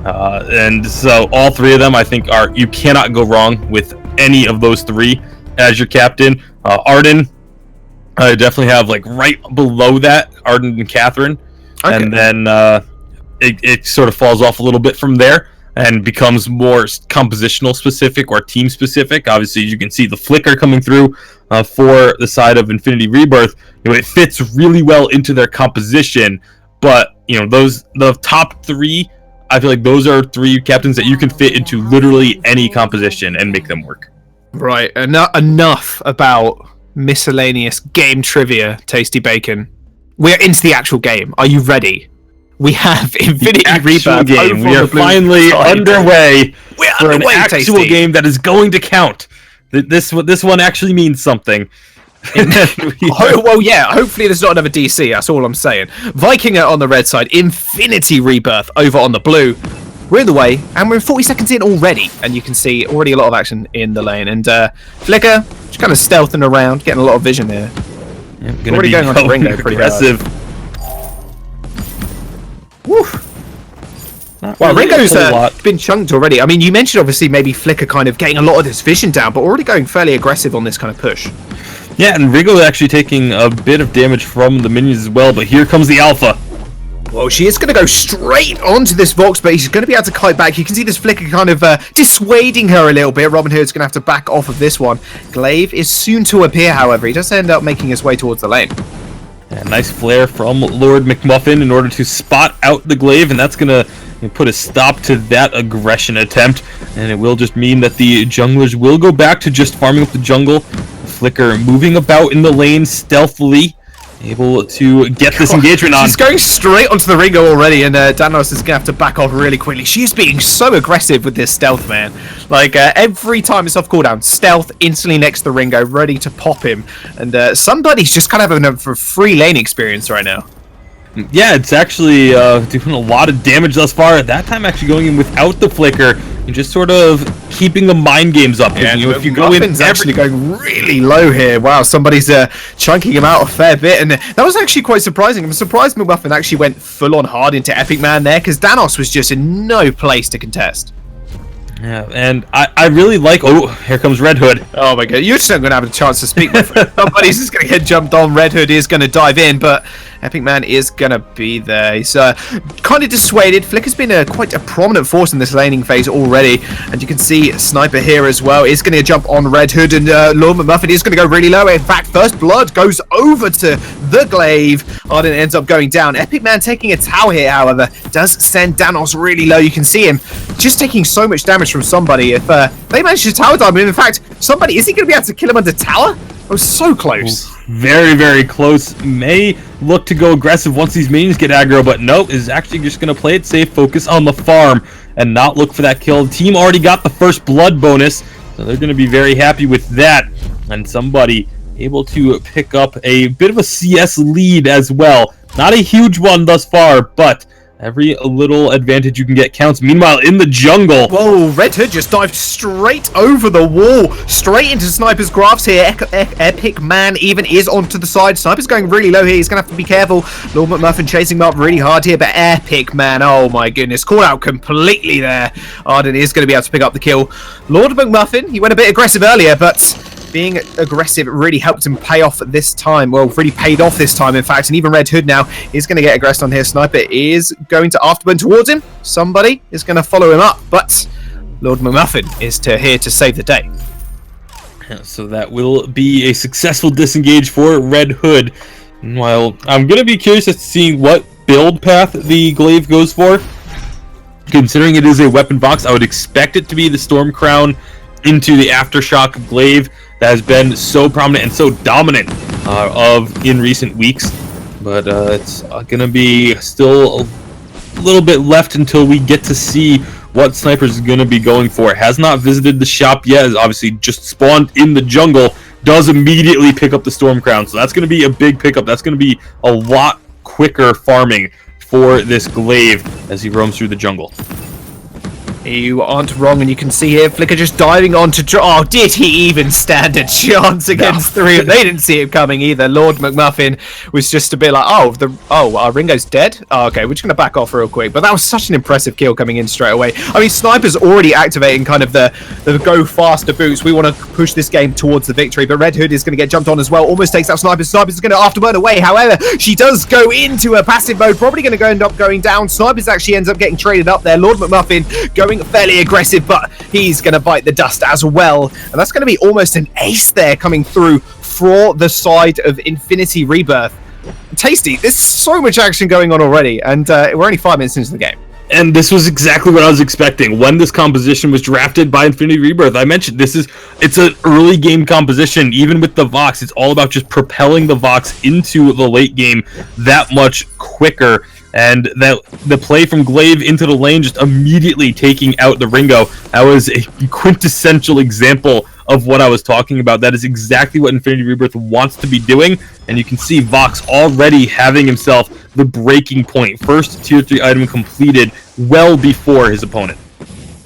And so all 3 of them, I think, you cannot go wrong with any of those 3 as your captain. Arden, I definitely have like right below that, Arden and Catherine. Okay. And then it sort of falls off a little bit from there and becomes more compositional specific or team specific. Obviously, you can see the flicker coming through for the side of Infinity Rebirth. It fits really well into their composition, but the top 3, I feel like those are 3 captains that you can fit into literally any composition and make them work. Right. Enough about miscellaneous game trivia, Tasty Bacon. We're into the actual game. Are you ready? We have Infinity Rebirth game. We are finally underway for an actual game that is going to count. This one actually means something. Well, yeah, hopefully there's not another DC, that's all I'm saying. Vikinger on the red side, Infinity Rebirth over on the blue. We're in the way, and we're 40 seconds in already, and you can see already a lot of action in the lane. And Flicker, just kind of stealthing around, getting a lot of vision here. Yeah, already going on to Ringo pretty aggressive. Woo. Well, Ringo's been chunked already. I mean, you mentioned obviously maybe Flicker kind of getting a lot of this vision down, but already going fairly aggressive on this kind of push. Yeah, and Ringo actually taking a bit of damage from the minions as well, but here comes the Alpha. Well, she is going to go straight onto this Vox, but she's going to be able to kite back. You can see this flicker kind of dissuading her a little bit. Robin Hood's going to have to back off of this one. Glaive is soon to appear, however. He does end up making his way towards the lane. Yeah, nice flare from Lord McMuffin in order to spot out the Glaive, and that's going to put a stop to that aggression attempt. And it will just mean that the junglers will go back to just farming up the jungle. Flicker moving about in the lane stealthily, able to get this engagement on. She's going straight onto the Ringo already, and Danos is going to have to back off really quickly. She's being so aggressive with this stealth, man. Like, every time it's off cooldown, stealth instantly next to the Ringo, ready to pop him. And somebody's just kind of having a free lane experience right now. Yeah, it's actually doing a lot of damage thus far. At that time, actually going in without the flicker and just sort of keeping the mind games up. Yeah, if you go in, actually going really low here. Wow, somebody's chunking him out a fair bit, and that was actually quite surprising. I'm surprised McMuffin actually went full on hard into Epic Man there, because Danos was just in no place to contest. Yeah, and I really like... Oh, here comes Red Hood. Oh my god, you're just not going to have a chance to speak, my friend. Somebody's just going to get jumped on. Red Hood is going to dive in, but Epic Man is going to be there. He's kind of dissuaded. Flicker's been quite a prominent force in this laning phase already, and you can see Sniper here as well is going to jump on Red Hood, and Lord McMuffin is going to go really low. In fact, First Blood goes over to the Glaive. Arden ends up going down. Epic Man taking a tower here, however, does send Danos really low. You can see him just taking so much damage from somebody. If they manage to tower dive him, in fact, somebody, is he going to be able to kill him under tower? That was so close. Very, very close. May look to go aggressive once these minions get aggro, but nope, is actually just going to play it safe, focus on the farm, and not look for that kill. The team already got the first blood bonus, so they're going to be very happy with that. And somebody able to pick up a bit of a CS lead as well. Not a huge one thus far, but every little advantage you can get counts. Meanwhile, in the jungle... Whoa, Red Hood just dived straight over the wall, straight into Sniper's grasp here. Epic Man even is onto the side. Sniper's going really low here. He's going to have to be careful. Lord McMuffin chasing him up really hard here, but Epic Man, oh my goodness, caught out completely there. Arden is going to be able to pick up the kill. Lord McMuffin, he went a bit aggressive earlier, but being aggressive really helped him pay off this time. Well, really paid off this time, in fact. And even Red Hood now is going to get aggressed on here. Sniper is going to afterburn towards him. Somebody is going to follow him up, but Lord McMuffin is here to save the day. So that will be a successful disengage for Red Hood. Meanwhile, I'm going to be curious as to seeing what build path the Glaive goes for. Considering it is a weapon box, I would expect it to be the Storm Crown into the Aftershock Glaive that has been so prominent and so dominant in recent weeks. But it's going to be still a little bit left until we get to see what Sniper's going to be going for. Has not visited the shop yet, has obviously just spawned in the jungle, does immediately pick up the Storm Crown. So that's going to be a big pickup. That's going to be a lot quicker farming for this Glaive as he roams through the jungle. You aren't wrong, and you can see here Flicker just diving onto... Oh, did he even stand a chance against three? They didn't see it coming either. Lord McMuffin was just a bit like, Ringo's dead? Oh, okay, we're just going to back off real quick. But that was such an impressive kill coming in straight away. I mean, Sniper's already activating kind of the go faster boots. We want to push this game towards the victory, but Red Hood is going to get jumped on as well. Almost takes out Sniper. Sniper's going to afterburn away. However, she does go into a passive mode, probably going to end up going down. Sniper's actually ends up getting traded up there. Lord McMuffin going fairly aggressive, but he's going to bite the dust as well, and that's going to be almost an ace there coming through for the side of Infinity Rebirth. Tasty, there's so much action going on already, and we're only 5 minutes into the game. And this was exactly what I was expecting when this composition was drafted by Infinity Rebirth. I mentioned it's an early game composition. Even with the Vox, it's all about just propelling the Vox into the late game that much quicker. And that the play from Glaive into the lane, just immediately taking out the Ringo, that was a quintessential example of what I was talking about. That is exactly what Infinity Rebirth wants to be doing, and you can see Vox already having himself the breaking point. First tier 3 item completed well before his opponent.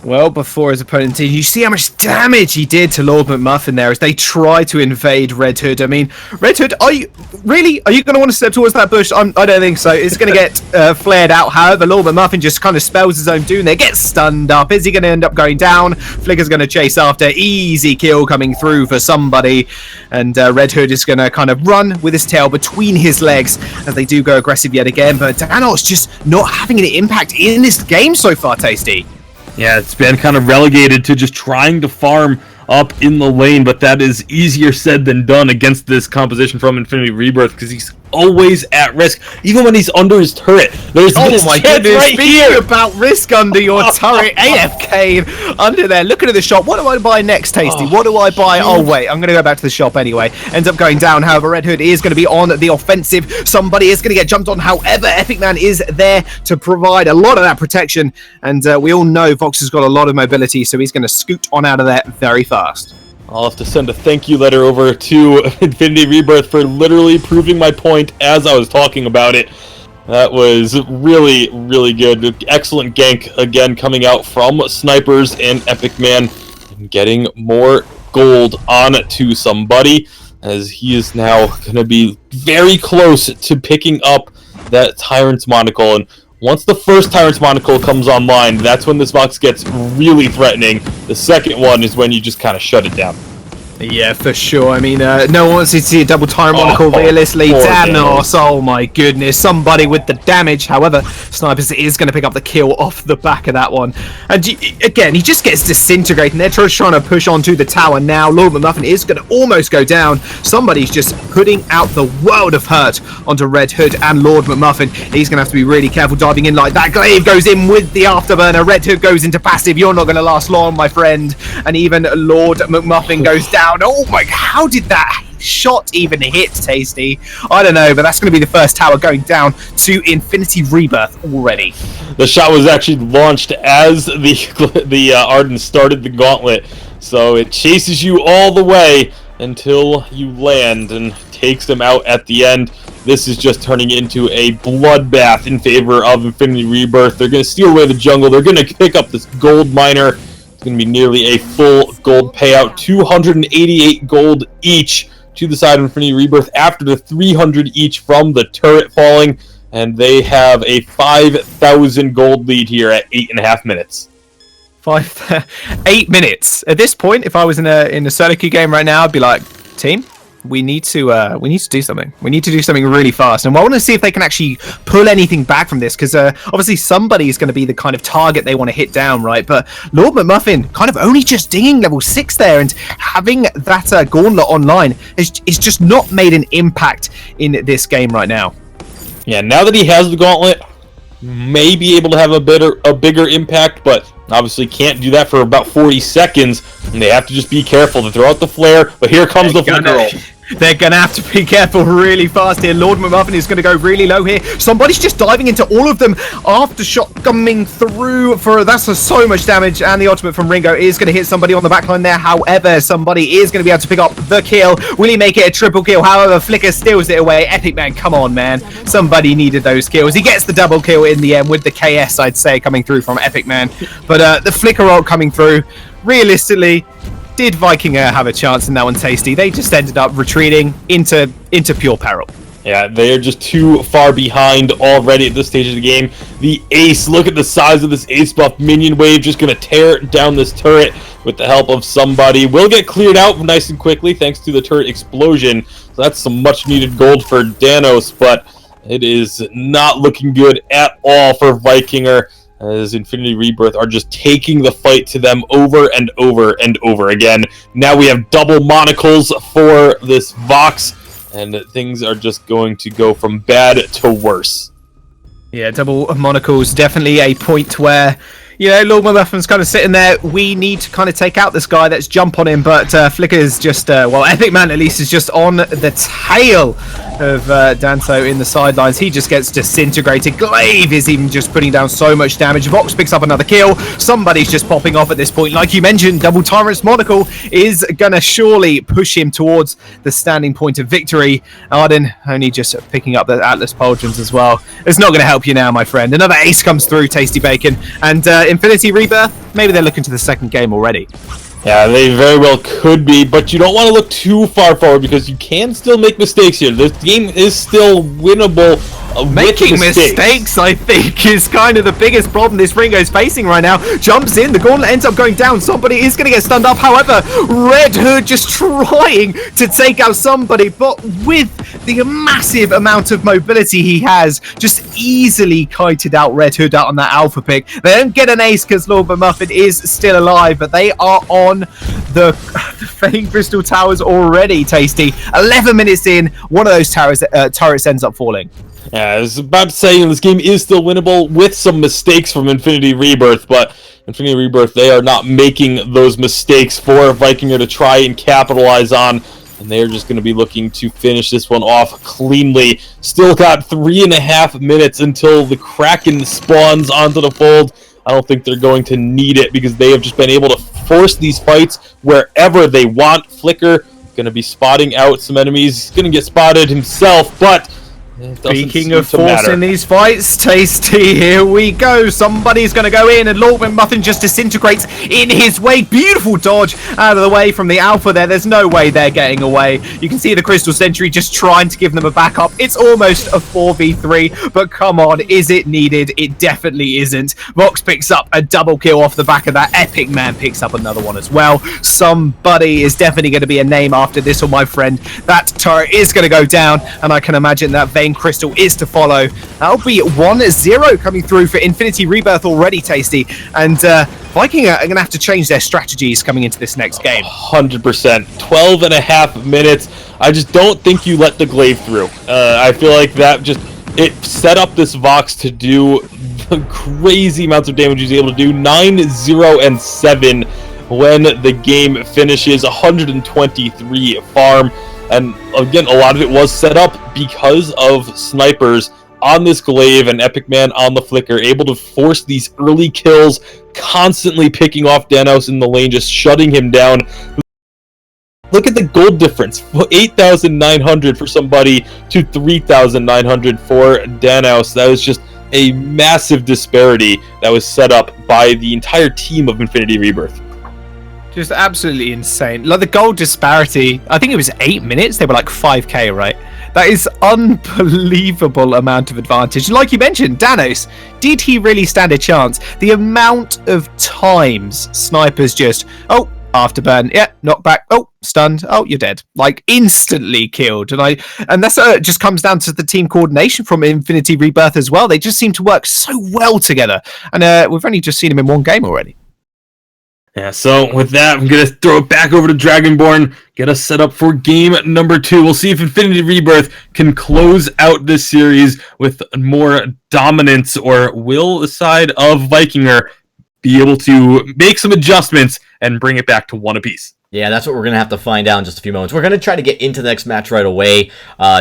Well, before his opponent did, you see how much damage he did to Lord McMuffin there as they try to invade Red Hood. I mean, Red Hood, are you going to want to step towards that bush? I don't think so. It's going to get flared out. However, Lord McMuffin just kind of spells his own doom there, gets stunned up. Is he going to end up going down? Flicker's going to chase after. Easy kill coming through for somebody. And Red Hood is going to kind of run with his tail between his legs as they do go aggressive yet again. But Danos just not having an impact in this game so far, Tasty. Yeah, it's been kind of relegated to just trying to farm up in the lane, but that is easier said than done against this composition from Infinity Rebirth because he's always at risk, even when he's under his turret. There's this my chance goodness, right speaking here about risk under your turret, AFK under there, looking at the shop. What do I buy next, Tasty? What do I buy? Oh wait, I'm going to go back to the shop anyway. Ends up going down, however, Red Hood is going to be on the offensive. Somebody is going to get jumped on, however, Epic Man is there to provide a lot of that protection, and we all know Vox has got a lot of mobility, so he's going to scoot on out of there very fast. I'll have to send a thank you letter over to Infinity Rebirth for literally proving my point as I was talking about it. That was really, really good. Excellent gank again coming out from Snipers and Epic Man. Getting more gold on to somebody as he is now going to be very close to picking up that Tyrant's Monocle. And once the first Tyrant's Monocle comes online, that's when this box gets really threatening. The second one is when you just kind of shut it down. Yeah, for sure. I mean, no one wants to see a double Tyrant Monocle realistically. Danos, oh my goodness. Somebody with the damage. However, Snipers is going to pick up the kill off the back of that one. And again, he just gets disintegrated. They're trying to push onto the tower now. Lord McMuffin is going to almost go down. Somebody's just putting out the world of hurt onto Red Hood and Lord McMuffin. He's going to have to be really careful diving in like that. Glaive goes in with the afterburner. Red Hood goes into passive. You're not going to last long, my friend. And even Lord McMuffin goes down. Oh my, how did that shot even hit, Tasty? I don't know, but that's going to be the first tower going down to Infinity Rebirth already. The shot was actually launched as the Arden started the gauntlet, so it chases you all the way until you land and takes them out at the end. This is just turning into a bloodbath in favor of Infinity Rebirth. They're going to steal away the jungle. They're going to pick up this gold miner. Going to be nearly a full gold payout, 288 gold each to the side of Infinity Rebirth after the 300 each from the turret falling, and they have a 5,000 gold lead here at 8.5 minutes. 8 minutes. At this point, if I was in a solo queue game right now, I'd be like, team, we need to do something. We need to do something really fast, and I want to see if they can actually pull anything back from this, because obviously somebody is going to be the kind of target they want to hit down, right? But Lord McMuffin kind of only just dinging level 6 there, and having that gauntlet online is just not made an impact in this game right now. Yeah, now that he has the gauntlet, may be able to have a bigger impact, but obviously can't do that for about 40 seconds, and they have to just be careful to throw out the flare, but here comes the flicker roll. They're going to have to be careful really fast here. Lord McMuffin is going to go really low here. Somebody's just diving into all of them. Aftershock coming through for that's so much damage, and the ultimate from Ringo is going to hit somebody on the backline there. However, somebody is going to be able to pick up the kill. Will he make it a triple kill? However, Flicker steals it away. Epic Man, come on, man. Somebody needed those kills. He gets the double kill in the end with the KS, I'd say, coming through from Epic Man. But the Flicker ult coming through, realistically, did Viking have a chance in that one, Tasty? They just ended up retreating into pure peril. Yeah, they're just too far behind already at this stage of the game. The Ace, look at the size of this Ace buff minion wave, just going to tear down this turret with the help of somebody. Will get cleared out nice and quickly thanks to the turret explosion. So that's some much needed gold for Danos, but it is not looking good at all for Vikinger, as Infinity Rebirth are just taking the fight to them over and over and over again. Now we have double monocles for this Vox, and things are just going to go from bad to worse. Yeah, double monocles, definitely a point where, you know, Lord McMuffin's kind of sitting there. We need to kind of take out this guy. Let's jump on him. But Flicker's just, well, Epic Man at least is just on the tail of Danto in the sidelines. He just gets disintegrated. Glaive is even just putting down so much damage. Vox picks up another kill. Somebody's just popping off at this point. Like you mentioned, Double Tyrant's Monocle is going to surely push him towards the standing point of victory. Arden only just picking up the Atlas Pauldrons as well. It's not going to help you now, my friend. Another ace comes through, Tasty Bacon. And Infinity Rebirth, maybe they're looking to the second game already. Yeah, they very well could be, but you don't want to look too far forward because you can still make mistakes here. This game is still winnable. Making mistakes, I think, is kind of the biggest problem this Ringo is facing right now. Jumps in, the gauntlet ends up going down. Somebody is going to get stunned up. However, Red Hood just trying to take out somebody, but with the massive amount of mobility he has, just easily kited out Red Hood out on that alpha pick. They don't get an ace because Lord Muffin is still alive, but they are on the Fane Crystal Towers already, Tasty. 11 minutes in, one of those turrets ends up falling. Yeah, I was about to say this game is still winnable with some mistakes from Infinity Rebirth, but Infinity Rebirth, they are not making those mistakes for Vikinger to try and capitalize on, and they're just going to be looking to finish this one off cleanly. Still got 3.5 minutes until the Kraken spawns onto the fold. I don't think they're going to need it because they have just been able to force these fights wherever they want. Flicker going to be spotting out some enemies. He's going to get spotted himself, but speaking of forcing these fights, Tasty, here we go. Somebody's going to go in, and Lord Muffin just disintegrates in his way. Beautiful dodge out of the way from the Alpha there. There's no way they're getting away. You can see the Crystal Sentry just trying to give them a backup. It's almost a 4v3, but come on, is it needed? It definitely isn't. Vox picks up a double kill off the back of that. Epic Man picks up another one as well. Somebody is definitely going to be a name after this one, my friend. That turret is going to go down, and I can imagine that Vayne Crystal is to follow. That'll be 1-0 coming through for Infinity Rebirth already, Tasty. And Viking are going to have to change their strategies coming into this next game. 100%. 12.5 minutes. I just don't think you let the glaive through. I feel like that just, it set up this Vox to do the crazy amounts of damage he's able to do. 9-0-7 when the game finishes. 123 farm. And again, a lot of it was set up because of snipers on this glaive and Epic Man on the Flicker, able to force these early kills, constantly picking off Danos in the lane, just shutting him down. Look at the gold difference, 8,900 for somebody to 3,900 for Danos. That was just a massive disparity that was set up by the entire team of Infinity Rebirth. Just absolutely insane. Like the gold disparity, I think it was 8 minutes. They were like 5k, right? That is unbelievable amount of advantage. Like you mentioned, Danos, did he really stand a chance? The amount of times snipers just, oh, afterburn, yeah, knockback, oh, stunned, oh, you're dead. Like instantly killed. And that's just comes down to the team coordination from Infinity Rebirth as well. They just seem to work so well together. And we've only just seen them in one game already. Yeah, so with that, I'm going to throw it back over to Dragonborn, get us set up for game number 2. We'll see if Infinity Rebirth can close out this series with more dominance, or will the side of Vikinger be able to make some adjustments and bring it back to one apiece. Yeah, that's what we're going to have to find out in just a few moments. We're going to try to get into the next match right away.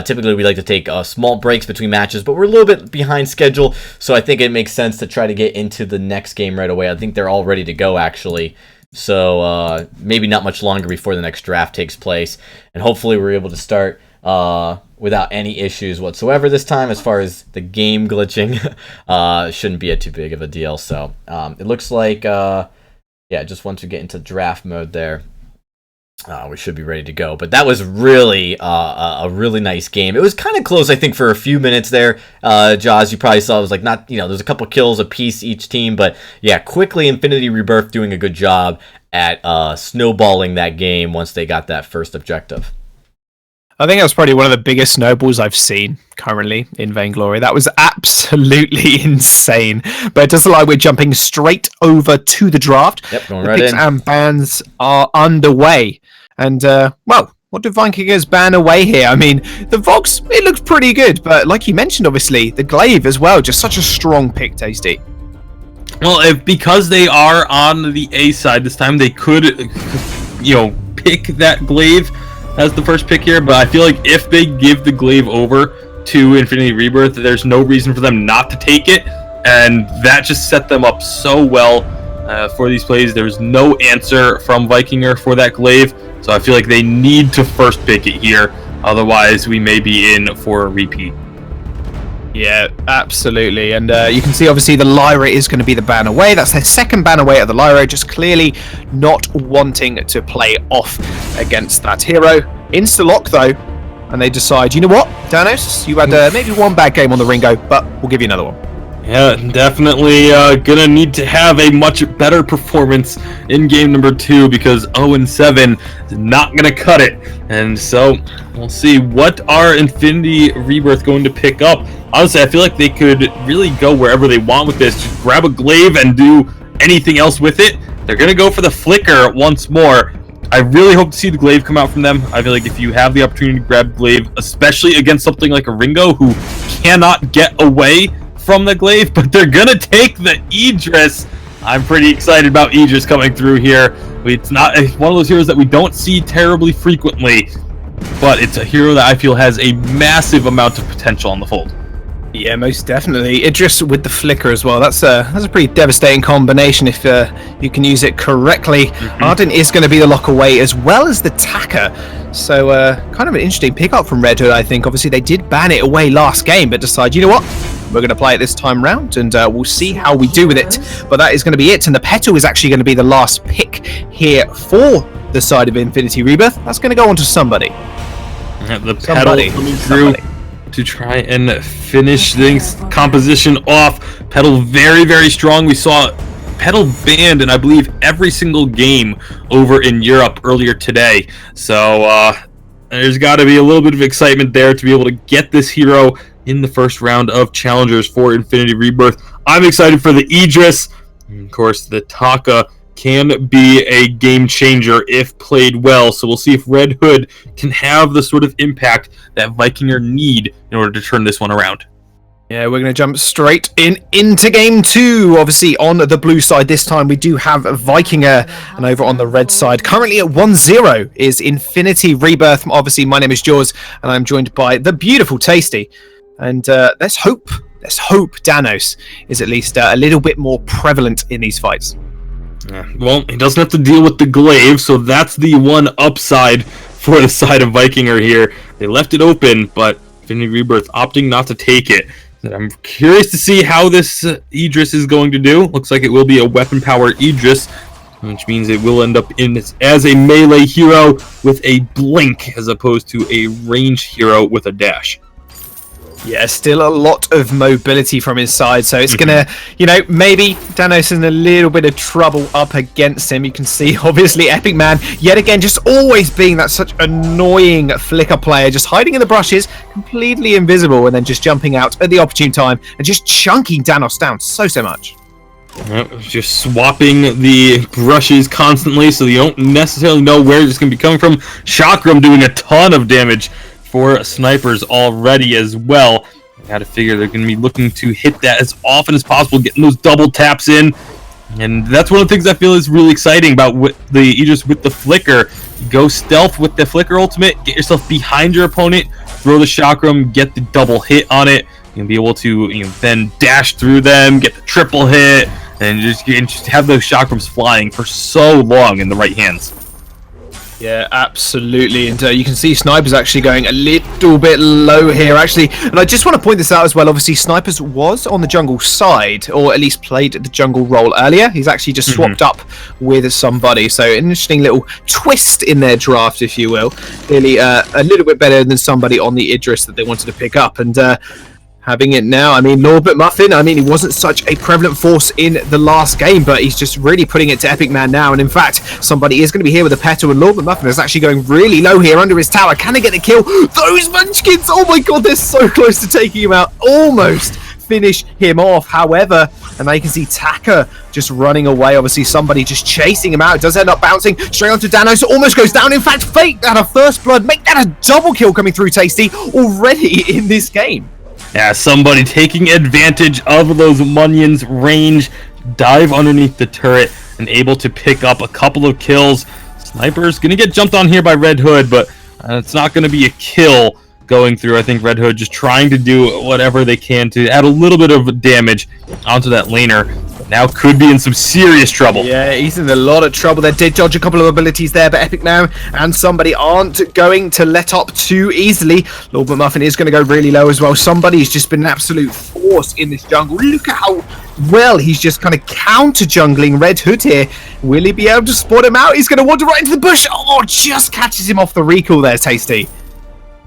Typically, we like to take small breaks between matches, but we're a little bit behind schedule, so I think it makes sense to try to get into the next game right away. I think they're all ready to go, actually. So maybe not much longer before the next draft takes place. And hopefully we're able to start without any issues whatsoever this time, as far as the game glitching. Shouldn't be too big of a deal. So it looks like, just once we get into draft mode there, we should be ready to go. But that was really a really nice game. It was kind of close, I think, for a few minutes there. Jaws, you probably saw, it was like not, there's a couple kills a piece each team. But yeah, quickly Infinity Rebirth doing a good job at snowballing that game once they got that first objective. I think that's probably one of the biggest snowballs I've seen currently in Vainglory. That was absolutely insane. But it doesn't look like we're jumping straight over to the draft. Yep, going the right picks in. and bans are underway. And, what do Vikingers ban away here? I mean, the Vox, it looks pretty good. But like you mentioned, obviously, the Glaive as well. Just such a strong pick, Tasty. Well, because they are on the A side this time, they could, pick that Glaive. as the first pick here, but I feel like if they give the glaive over to Infinity Rebirth, there's no reason for them not to take it, and that just set them up so well for these plays. There's no answer from Vikinger for that glaive, so I feel like they need to first pick it here, otherwise we may be in for a repeat. Yeah, absolutely. And you can see, obviously, the Lyra is going to be the ban away. That's their second ban away at the Lyra, just clearly not wanting to play off against that hero. Insta-lock, though, and they decide, you know what, Danos, you had maybe one bad game on the Ringo, but we'll give you another one. Yeah, definitely gonna need to have a much better performance in game number 2, because 0-7 is not gonna cut it. And so we'll see what are Infinity Rebirth going to pick up. Honestly, I feel like they could really go wherever they want with this. Just grab a glaive and do anything else with it. They're gonna go for the flicker once more. I really hope to see the glaive come out from them. I feel like if you have the opportunity to grab glaive, especially against something like a Ringo who cannot get away from the glaive, but they're gonna take the Idris. I'm pretty excited about Idris coming through here. It's one of those heroes that we don't see terribly frequently, but it's a hero that I feel has a massive amount of potential on the fold. Yeah, most definitely. Idris with the flicker as well. That's a pretty devastating combination if you can use it correctly. Arden is going to be the lock away as well as the tacker. So kind of an interesting pickup from Red Hood, I think. Obviously, they did ban it away last game, but decide, you know what? We're going to play it this time round, and we'll see how we do with it. But that is going to be it. And the Petal is actually going to be the last pick here for the side of Infinity Rebirth. That's going to go on to somebody. The Petal coming through to try and finish things composition off. Petal very, very strong. We saw Petal banned in, I believe, every single game over in Europe earlier today. So there's got to be a little bit of excitement there to be able to get this hero in the first round of challengers for Infinity Rebirth. I'm excited for the Idris. And of course, the Taka can be a game changer if played well. So we'll see if Red Hood can have the sort of impact that Vikinger need in order to turn this one around. Yeah, we're going to jump straight into game 2. Obviously, on the blue side this time, we do have Vikinger, and over on the red side, currently at 1-0, is Infinity Rebirth. Obviously, my name is Jaws, and I'm joined by the beautiful Tasty. And let's hope Danos is at least a little bit more prevalent in these fights. Well, he doesn't have to deal with the glaive, so that's the one upside for the side of Vikinger here. They left it open, but Infinity Rebirth opting not to take it. I'm curious to see how this Idris is going to do. Looks like it will be a weapon-powered Idris, which means it will end up in as a melee hero with a blink as opposed to a ranged hero with a dash. Yeah, still a lot of mobility from his side, so it's gonna, maybe Danos is in a little bit of trouble up against him. You can see, obviously, Epic Man, yet again, just always being that such annoying flicker player, just hiding in the brushes, completely invisible, and then just jumping out at the opportune time, and just chunking Danos down so much. Just swapping the brushes constantly, so you don't necessarily know where it's going to be coming from. Chakram doing a ton of damage for snipers already as well. I gotta figure they're gonna be looking to hit that as often as possible, getting those double taps in, and that's one of the things I feel is really exciting about the Idris with the flicker. Go stealth with the flicker ultimate, get yourself behind your opponent, throw the chakram, get the double hit on it. You'll be able to then dash through them, get the triple hit, and just have those chakrams flying for so long in the right hands. Yeah, absolutely. And you can see Snipers actually going a little bit low here, actually. And I just want to point this out as well. Obviously, Snipers was on the jungle side, or at least played the jungle role earlier. He's actually just swapped up with somebody. So an interesting little twist in their draft, if you will. Clearly a little bit better than somebody on the Idris that they wanted to pick up. And having it now, I mean, Lord McMuffin, he wasn't such a prevalent force in the last game, but he's just really putting it to Epic Man now. And in fact, somebody is going to be here with a Petal, and Lord McMuffin is actually going really low here under his tower. Can they get the kill? Those Munchkins, oh my god, they're so close to taking him out. Almost finish him off. However, and now you can see Taka just running away. Obviously, somebody just chasing him out. It does end up bouncing straight onto Danos. Almost goes down. In fact, Fate out of first blood. Make that a double kill coming through, Tasty, already in this game. Yeah, somebody taking advantage of those Munions' range, dive underneath the turret, and able to pick up a couple of kills. Sniper's gonna get jumped on here by Red Hood, but And it's not going to be a kill going through. I think Red Hood just trying to do whatever they can to add a little bit of damage onto that laner. Now could be in some serious trouble. Yeah, he's in a lot of trouble. They did dodge a couple of abilities there, but Epic Man and somebody aren't going to let up too easily. Lord McMuffin is going to go really low as well. Somebody's just been an absolute force in this jungle. Look at how well he's just kind of counter-jungling Red Hood here. Will he be able to spot him out? He's going to wander right into the bush. Oh, just catches him off the recall there, Tasty.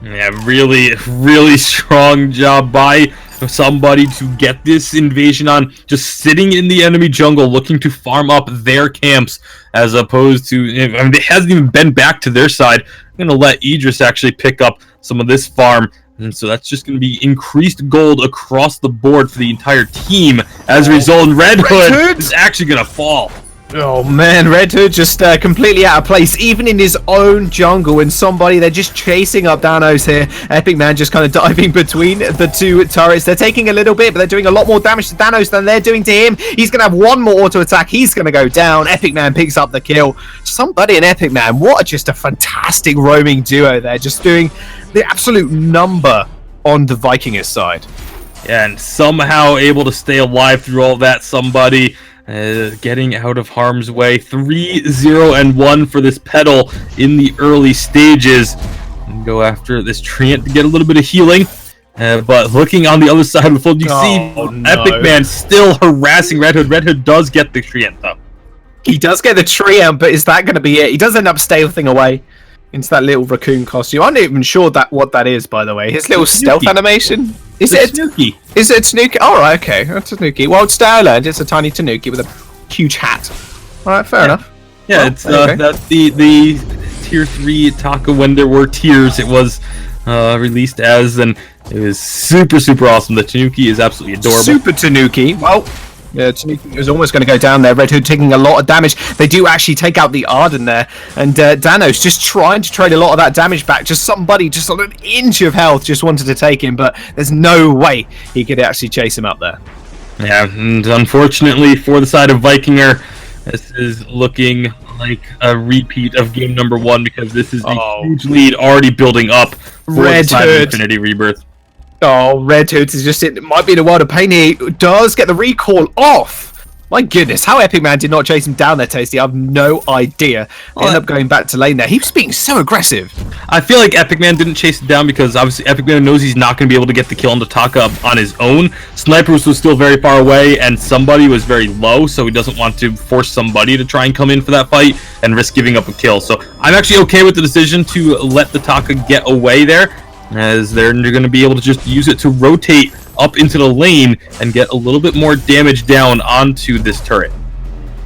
Yeah, really strong job by somebody to get this invasion on, just sitting in the enemy jungle looking to farm up their camps, as opposed to, I mean, it hasn't even been back to their side. I'm going to let Idris actually pick up some of this farm, and so that's just going to be increased gold across the board for the entire team. As a result, Red Hood is actually going to fall. Oh man, Red Hood just completely out of place, even in his own jungle. And they're just chasing up Danos here. Epic Man just kind of diving between the two turrets. They're taking a little bit, but they're doing a lot more damage to Danos than they're doing to him. He's going to have one more auto attack. He's going to go down. Epic Man picks up the kill. Somebody and Epic Man, just a fantastic roaming duo there, just doing the absolute number on the Vikingist side. Yeah, and somehow able to stay alive through all that. Somebody getting out of harm's way. 3-0-1 for this Petal in the early stages. And go after this Treant to get a little bit of healing. But looking on the other side of the field, you see Epic Man still harassing Red Hood. Red Hood does get the Treant, though. He does get the Treant, but is that going to be it? He does end up stealthing away into that little raccoon costume. I'm not even sure what that is, by the way. His little stealth animation. Is it a Tanuki? Is it a Tanuki? All right, okay, that's a Tanuki. Well, today I learned it's a tiny Tanuki with a huge hat. All right, fair enough. Yeah, well, it's that's the tier 3 Taka when there were tiers. It was released as, and it was super awesome. The Tanuki is absolutely adorable. Super Tanuki. Well, yeah, Tanuki was almost going to go down there. Red Hood taking a lot of damage. They do actually take out the Arden there. And Danos just trying to trade a lot of that damage back. Just somebody just on an inch of health just wanted to take him. But there's no way he could actually chase him up there. Yeah, and unfortunately for the side of Vikinger, this is looking like a repeat of game number 1, because this is a huge lead already building up for the side of Infinity Rebirth. Oh, Red Hood is just it might be in a world of pain. He does get the recall off. My goodness, how Epic Man did not chase him down there, Tasty, I have no idea. They end up going back to lane there. He was being so aggressive. I feel like Epic Man didn't chase it down because obviously Epic Man knows he's not going to be able to get the kill on the Taka up on his own. Snipers was still very far away, and somebody was very low, so he doesn't want to force somebody to try and come in for that fight and risk giving up a kill. So I'm actually okay with the decision to let the Taka get away there, as they're going to be able to just use it to rotate up into the lane and get a little bit more damage down onto this turret.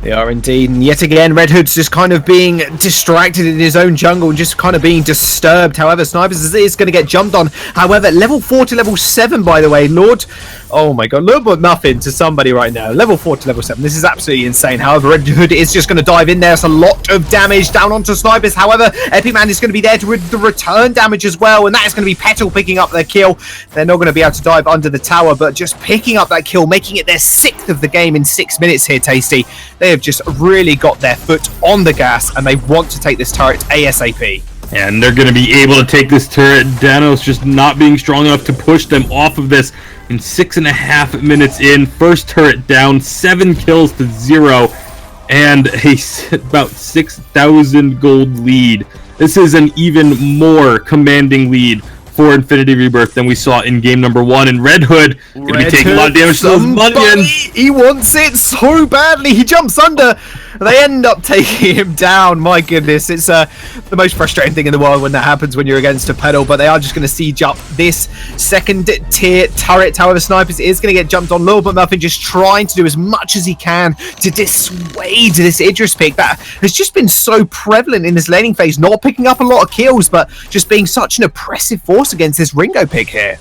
They are indeed, and yet again, Red Hood's just kind of being distracted in his own jungle and just kind of being disturbed. However, Snipers is going to get jumped on. However, level 4 to level 7, by the way, Lord McMuffin to somebody right now. Level 4 to level 7. This is absolutely insane. However, Red Hood is just going to dive in there. It's a lot of damage down onto Snipers. However, Epic Man is going to be there to the return damage as well, and that is going to be Petal picking up their kill. They're not going to be able to dive under the tower, but just picking up that kill, making it their 6th of the game in 6 minutes here, Tasty. They have just really got their foot on the gas, and they want to take this turret ASAP. And they're going to be able to take this turret. Danos just not being strong enough to push them off of this in 6.5 minutes in. First turret down, 7 kills to 0, and about 6,000 gold lead. This is an even more commanding lead for Infinity Rebirth than we saw in game number 1. And Red Hood going to be taking a lot of damage to those minions. He wants it so badly. He jumps under. They end up taking him down. My goodness, it's the most frustrating thing in the world when that happens when you're against a Petal. But they are just going to siege up this second tier turret. However, Snipers is going to get jumped on. Lord McMuffin just trying to do as much as he can to dissuade this Idris pick that has just been so prevalent in this laning phase. Not picking up a lot of kills, but just being such an oppressive force against this Ringo pick here.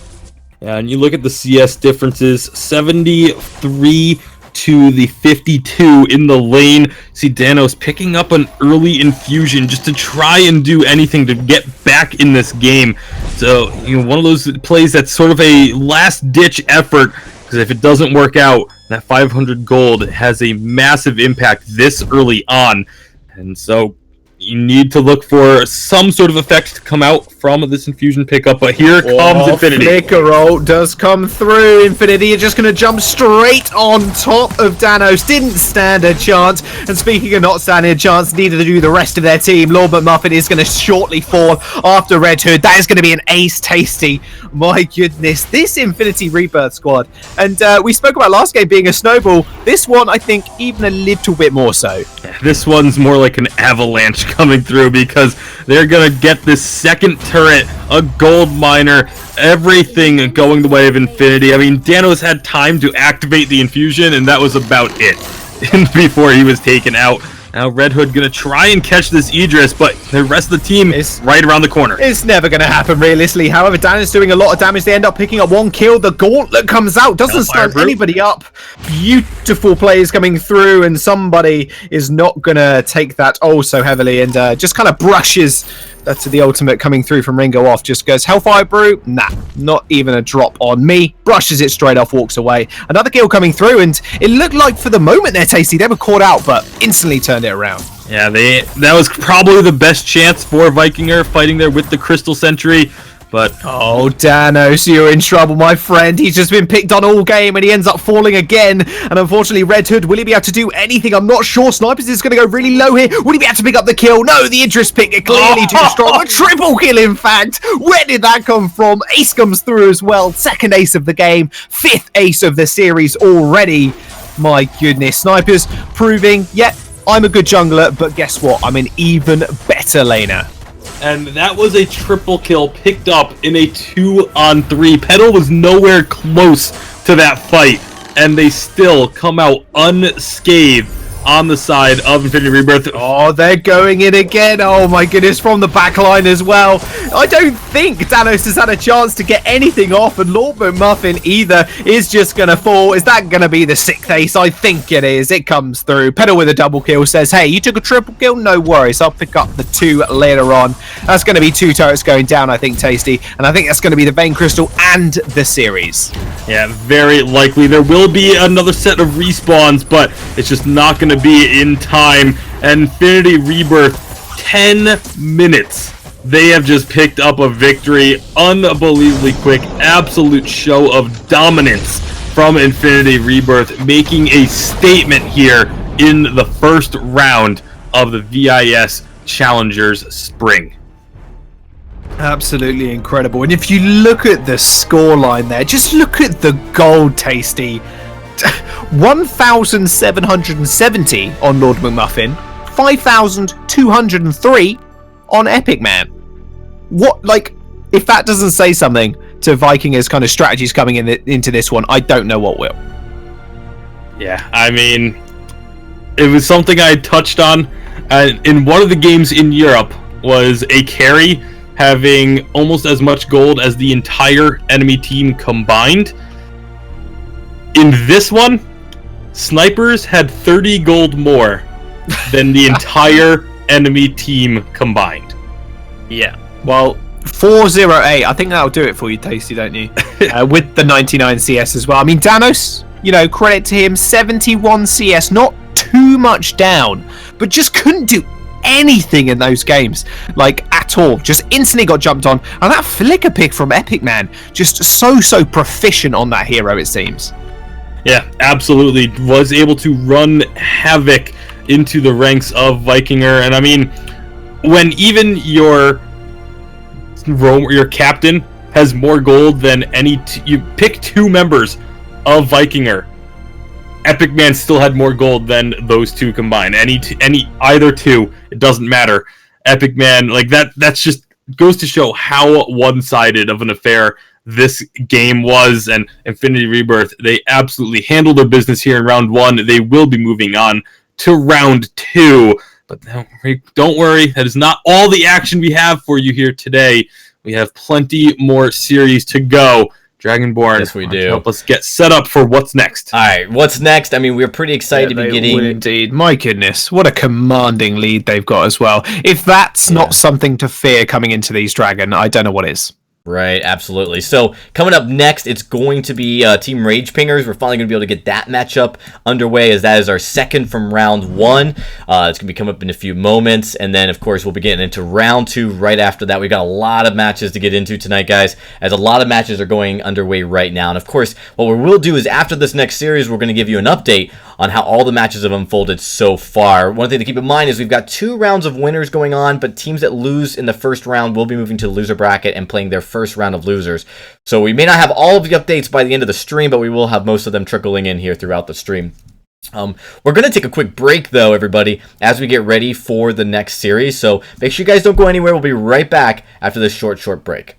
Yeah, and you look at the CS differences, 73 to the 52 in the lane. See Danos picking up an early infusion just to try and do anything to get back in this game. So, one of those plays that's sort of a last-ditch effort, because if it doesn't work out, that 500 gold has a massive impact this early on. And so you need to look for some sort of effect to come out from this Infusion pickup, but here comes Infinity. Flicker ult does come through. Infinity are just going to jump straight on top of Danos. Didn't stand a chance. And speaking of not standing a chance, neither do the rest of their team. Lord McMuffin is going to shortly fall after Red Hood. That is going to be an ace tasty. My goodness, this Infinity Rebirth squad. And we spoke about last game being a snowball. This one, I think, even a little bit more so. This one's more like an avalanche coming through because they're going to get this second turret, a gold miner, everything going the way of Infinity. I mean, Danos had time to activate the Infusion, and that was about it before he was taken out. Now Red Hood going to try and catch this Idris, but the rest of the team is right around the corner. It's never going to happen, realistically. However, Danos doing a lot of damage. They end up picking up one kill. The gauntlet comes out. Doesn't stun anybody up. Beautiful plays coming through, and somebody is not going to take that so heavily and just kind of brushes to the ultimate coming through from Ringo off. Just goes, Hellfire Brew? Nah, not even a drop on me. Brushes it straight off, walks away. Another kill coming through, and it looked like for the moment there, Tasty, they were caught out, but instantly turned it around. Yeah, that was probably the best chance for Vikinger fighting there with the Crystal Sentry. But Danos, you're in trouble, my friend. He's just been picked on all game, and he ends up falling again. And unfortunately, Red Hood, will he be able to do anything? I'm not sure. Snipers is going to go really low here. Will he be able to pick up the kill? No, the Idris pick is clearly too strong. A triple kill, in fact. Where did that come from? Ace comes through as well. Second ace of the game. Fifth ace of the series already. My goodness. Snipers proving, I'm a good jungler, but guess what? I'm an even better laner. And that was a triple kill picked up in a 2-on-3. Petal was nowhere close to that fight, and they still come out unscathed on the side of Infinity Rebirth. Oh, they're going in again. Oh my goodness, from the back line as well. I don't think Danos has had a chance to get anything off, and Lord McMuffin either is just going to fall. Is that going to be the sixth ace? I think it is. It comes through. Petal with a double kill says, hey, you took a triple kill? No worries. I'll pick up the two later on. That's going to be two turrets going down, I think, Tasty. And I think that's going to be the Vein Crystal and the series. Yeah, very likely. There will be another set of respawns, but it's just not going to be in time. Infinity Rebirth, 10 minutes. They have just picked up a victory. Unbelievably quick. Absolute show of dominance from Infinity Rebirth, making a statement here in the first round of the VIS Challengers Spring. Absolutely incredible. And if you look at the scoreline there, just look at the gold, Tasty. 1,770 on Lord McMuffin, 5,203 on Epic Man. What, if that doesn't say something to Vikingers' kind of strategies coming into this one, I don't know what will. Yeah, I mean, it was something I touched on in one of the games in Europe. Was a carry having almost as much gold as the entire enemy team combined. In this one, snipers had 30 gold more than the entire enemy team combined. Yeah. Well, 408. I think that'll do it for you, Tasty, don't you? With the 99 CS as well. I mean, Danos, credit to him, 71 CS, not too much down, but just couldn't do anything in those games, at all. Just instantly got jumped on. And that flicker pick from Epic Man, just so proficient on that hero, it seems. Yeah, absolutely. Was able to run havoc into the ranks of Vikinger. And I mean, when even your captain has more gold than you pick two members of Vikinger, Epic Man still had more gold than those two combined. Either two, it doesn't matter. Epic Man, that's just goes to show how one-sided of an affair this game was. And Infinity Rebirth, they absolutely handled their business here in round one. They will be moving on to round two. But don't worry, that is not all the action we have for you here today. We have plenty more series to go. Dragonborn, yes, we do. Help us get set up for what's next. All right, what's next? I mean, we're pretty excited to be getting. Indeed, my goodness, what a commanding lead they've got as well. If that's not something to fear coming into these Dragon, I don't know what is. Right, absolutely. So coming up next, it's going to be Team Rage Pingers. We're finally going to be able to get that matchup underway, as that is our second from round 1. It's going to be coming up in a few moments, and then of course we'll be getting into round 2 right after that. We got a lot of matches to get into tonight, guys, as a lot of matches are going underway right now. And of course, what we will do is after this next series, we're going to give you an update on how all the matches have unfolded so far. One thing to keep in mind is we've got 2 rounds of winners going on, but teams that lose in the first round will be moving to the loser bracket and playing their first round of losers. So we may not have all of the updates by the end of the stream, but we will have most of them trickling in here throughout the stream. We're going to take a quick break, though, everybody, as we get ready for the next series. So make sure you guys don't go anywhere. We'll be right back after this short break.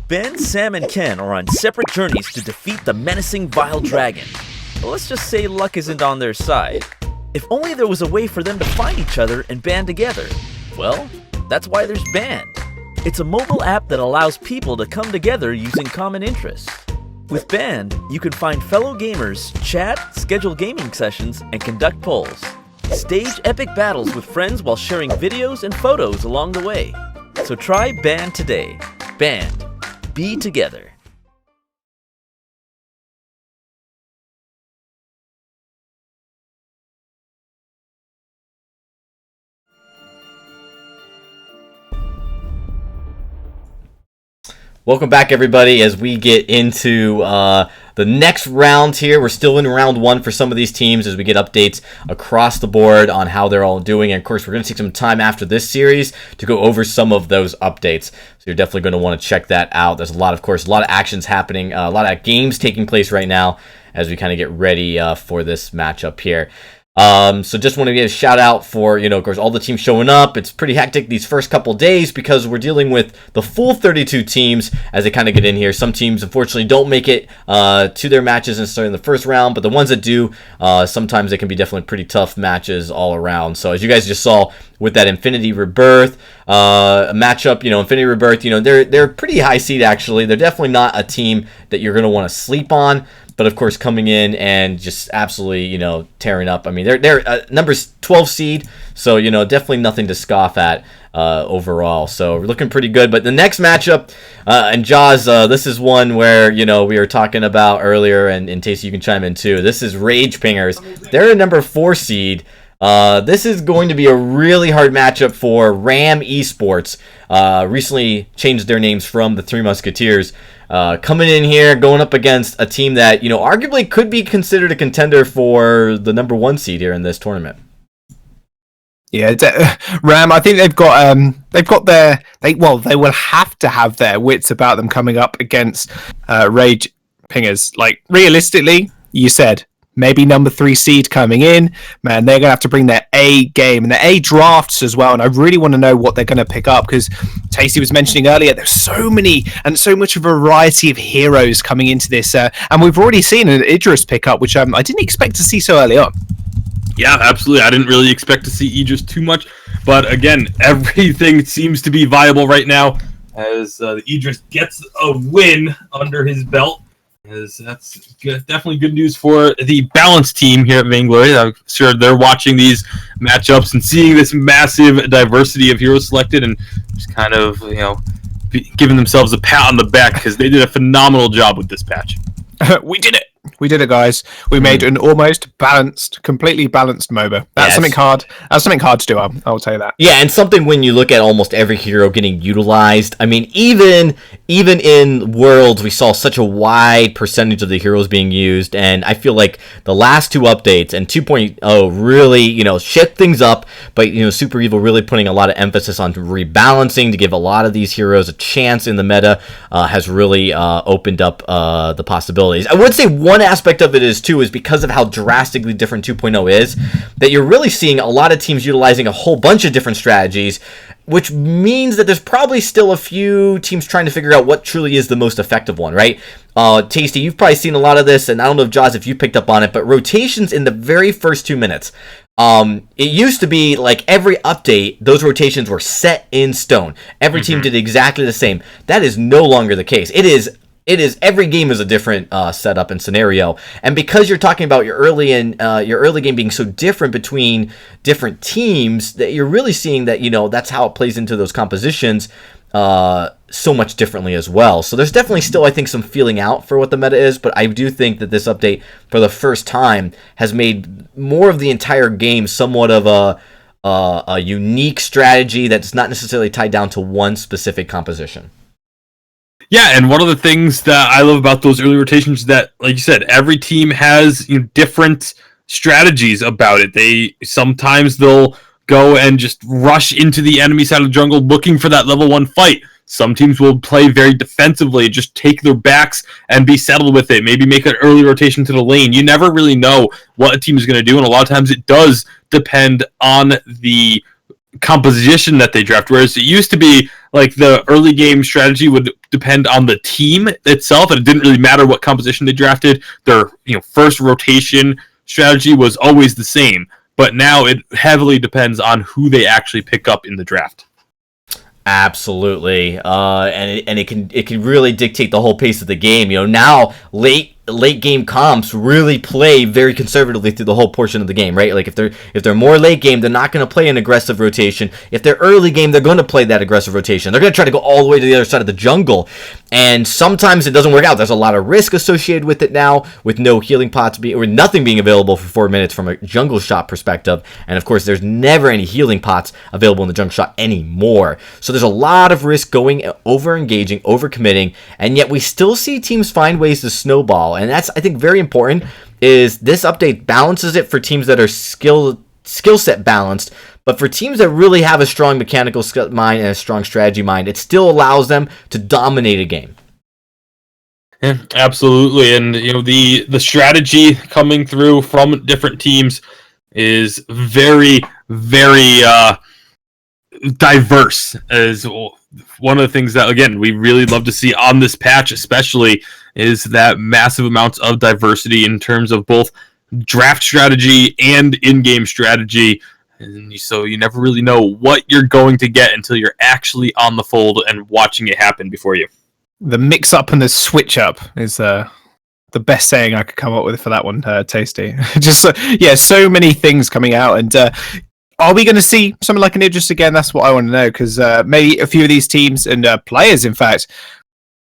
Ben, Sam, and Ken are on separate journeys to defeat the menacing Vile Dragon. But let's just say luck isn't on their side. If only there was a way for them to find each other and band together. Well, that's why there's Band. It's a mobile app that allows people to come together using common interests. With Band, you can find fellow gamers, chat, schedule gaming sessions, and conduct polls. Stage epic battles with friends while sharing videos and photos along the way. So try Band today. Band. Be together. Welcome back, everybody, as we get into the next round here. We're still in round 1 for some of these teams as we get updates across the board on how they're all doing. And of course, we're going to take some time after this series to go over some of those updates. So you're definitely going to want to check that out. There's a lot of actions happening, a lot of games taking place right now as we kind of get ready for this matchup here. So just want to give a shout out for, of course, all the teams showing up. It's pretty hectic these first couple days because we're dealing with the full 32 teams as they kind of get in here. Some teams, unfortunately, don't make it to their matches necessarily in the first round, but the ones that do, sometimes they can be definitely pretty tough matches all around. So as you guys just saw with that Infinity Rebirth matchup, Infinity Rebirth, they're pretty high seed, actually. They're definitely not a team that you're going to want to sleep on. But of course, coming in and just absolutely, tearing up. I mean, they're numbers 12 seed, so definitely nothing to scoff at overall. So we're looking pretty good. But the next matchup, and Jaws, this is one where we were talking about earlier, and Tacey, you can chime in too. This is Rage Pingers. They're a number 4 seed. This is going to be a really hard matchup for Ram Esports. Recently changed their names from the Three Musketeers. Coming in here, going up against a team that, arguably could be considered a contender for the number 1 seed here in this tournament. Yeah, Ram. I think they will have to have their wits about them coming up against Rage Pingers. Like, realistically, you said maybe number 3 seed coming in. Man, they're gonna have to bring their A game and their A drafts as well. And I really want to know what they're gonna pick up, because Tasty was mentioning earlier, there's so many and so much of a variety of heroes coming into this, and we've already seen an Idris pick up, which I didn't expect to see so early on. Yeah, absolutely. I didn't really expect to see Idris too much, but again, everything seems to be viable right now as Idris gets a win under his belt. That's good, definitely good news for the Balance team here at Vainglory. I'm sure they're watching these matchups and seeing this massive diversity of heroes selected and just kind of, giving themselves a pat on the back because they did a phenomenal job with this patch. We did it. We did it, guys. We made an almost balanced, completely balanced MOBA. That's something hard. That's something hard to do. I'll tell you that. Yeah, and something when you look at almost every hero getting utilized. I mean, even in Worlds, we saw such a wide percentage of the heroes being used, and I feel like the last two updates and 2.0 really, shift things up. But Super Evil really putting a lot of emphasis on rebalancing to give a lot of these heroes a chance in the meta has really opened up the possibilities. I would say one aspect of it is because of how drastically different 2.0 is, that you're really seeing a lot of teams utilizing a whole bunch of different strategies, which means that there's probably still a few teams trying to figure out what truly is the most effective one, right? Tasty, you've probably seen a lot of this, and I don't know if Jaws, if you picked up on it, but rotations in the very first 2 minutes. It used to be like every update, those rotations were set in stone. Every team did exactly the same. That is no longer the case. It is every game is a different setup and scenario, and because you're talking about your early game being so different between different teams, that you're really seeing that that's how it plays into those compositions so much differently as well. So there's definitely still, I think, some feeling out for what the meta is, but I do think that this update for the first time has made more of the entire game somewhat of a unique strategy that's not necessarily tied down to one specific composition. Yeah, and one of the things that I love about those early rotations is that, like you said, every team has different strategies about it. Sometimes they'll go and just rush into the enemy side of the jungle looking for that level 1 fight. Some teams will play very defensively, just take their backs and be settled with it. Maybe make an early rotation to the lane. You never really know what a team is going to do, and a lot of times it does depend on the composition that they draft, whereas it used to be like the early game strategy would depend on the team itself, and it didn't really matter what composition they drafted. Their first rotation strategy was always the same, but now it heavily depends on who they actually pick up in the draft. Absolutely, and it can really dictate the whole pace of the game. Now late game comps really play very conservatively through the whole portion of the game, right? Like if they're more late game, they're not going to play an aggressive rotation. If they're early game, they're going to play that aggressive rotation. They're going to try to go all the way to the other side of the jungle, and sometimes it doesn't work out. There's a lot of risk associated with it now, with no healing pots or nothing being available for 4 minutes from a jungle shot perspective, and of course there's never any healing pots available in the jungle shot anymore. So there's a lot of risk going over engaging, over committing, and yet we still see teams find ways to snowball. And that's, I think, very important, is this update balances it for teams that are skill set balanced, but for teams that really have a strong mechanical skill mind and a strong strategy mind, it still allows them to dominate a game. Yeah, absolutely. And the strategy coming through from different teams is very, very diverse. As one of the things that, again, we really love to see on this patch especially is that massive amounts of diversity in terms of both draft strategy and in-game strategy. And so you never really know what you're going to get until you're actually on the fold and watching it happen before you. The mix-up and the switch-up is the best saying I could come up with for that one, Tasty. Just, so many things coming out, and are we going to see something like an Idris again? That's what I want to know, because maybe a few of these teams and players, in fact,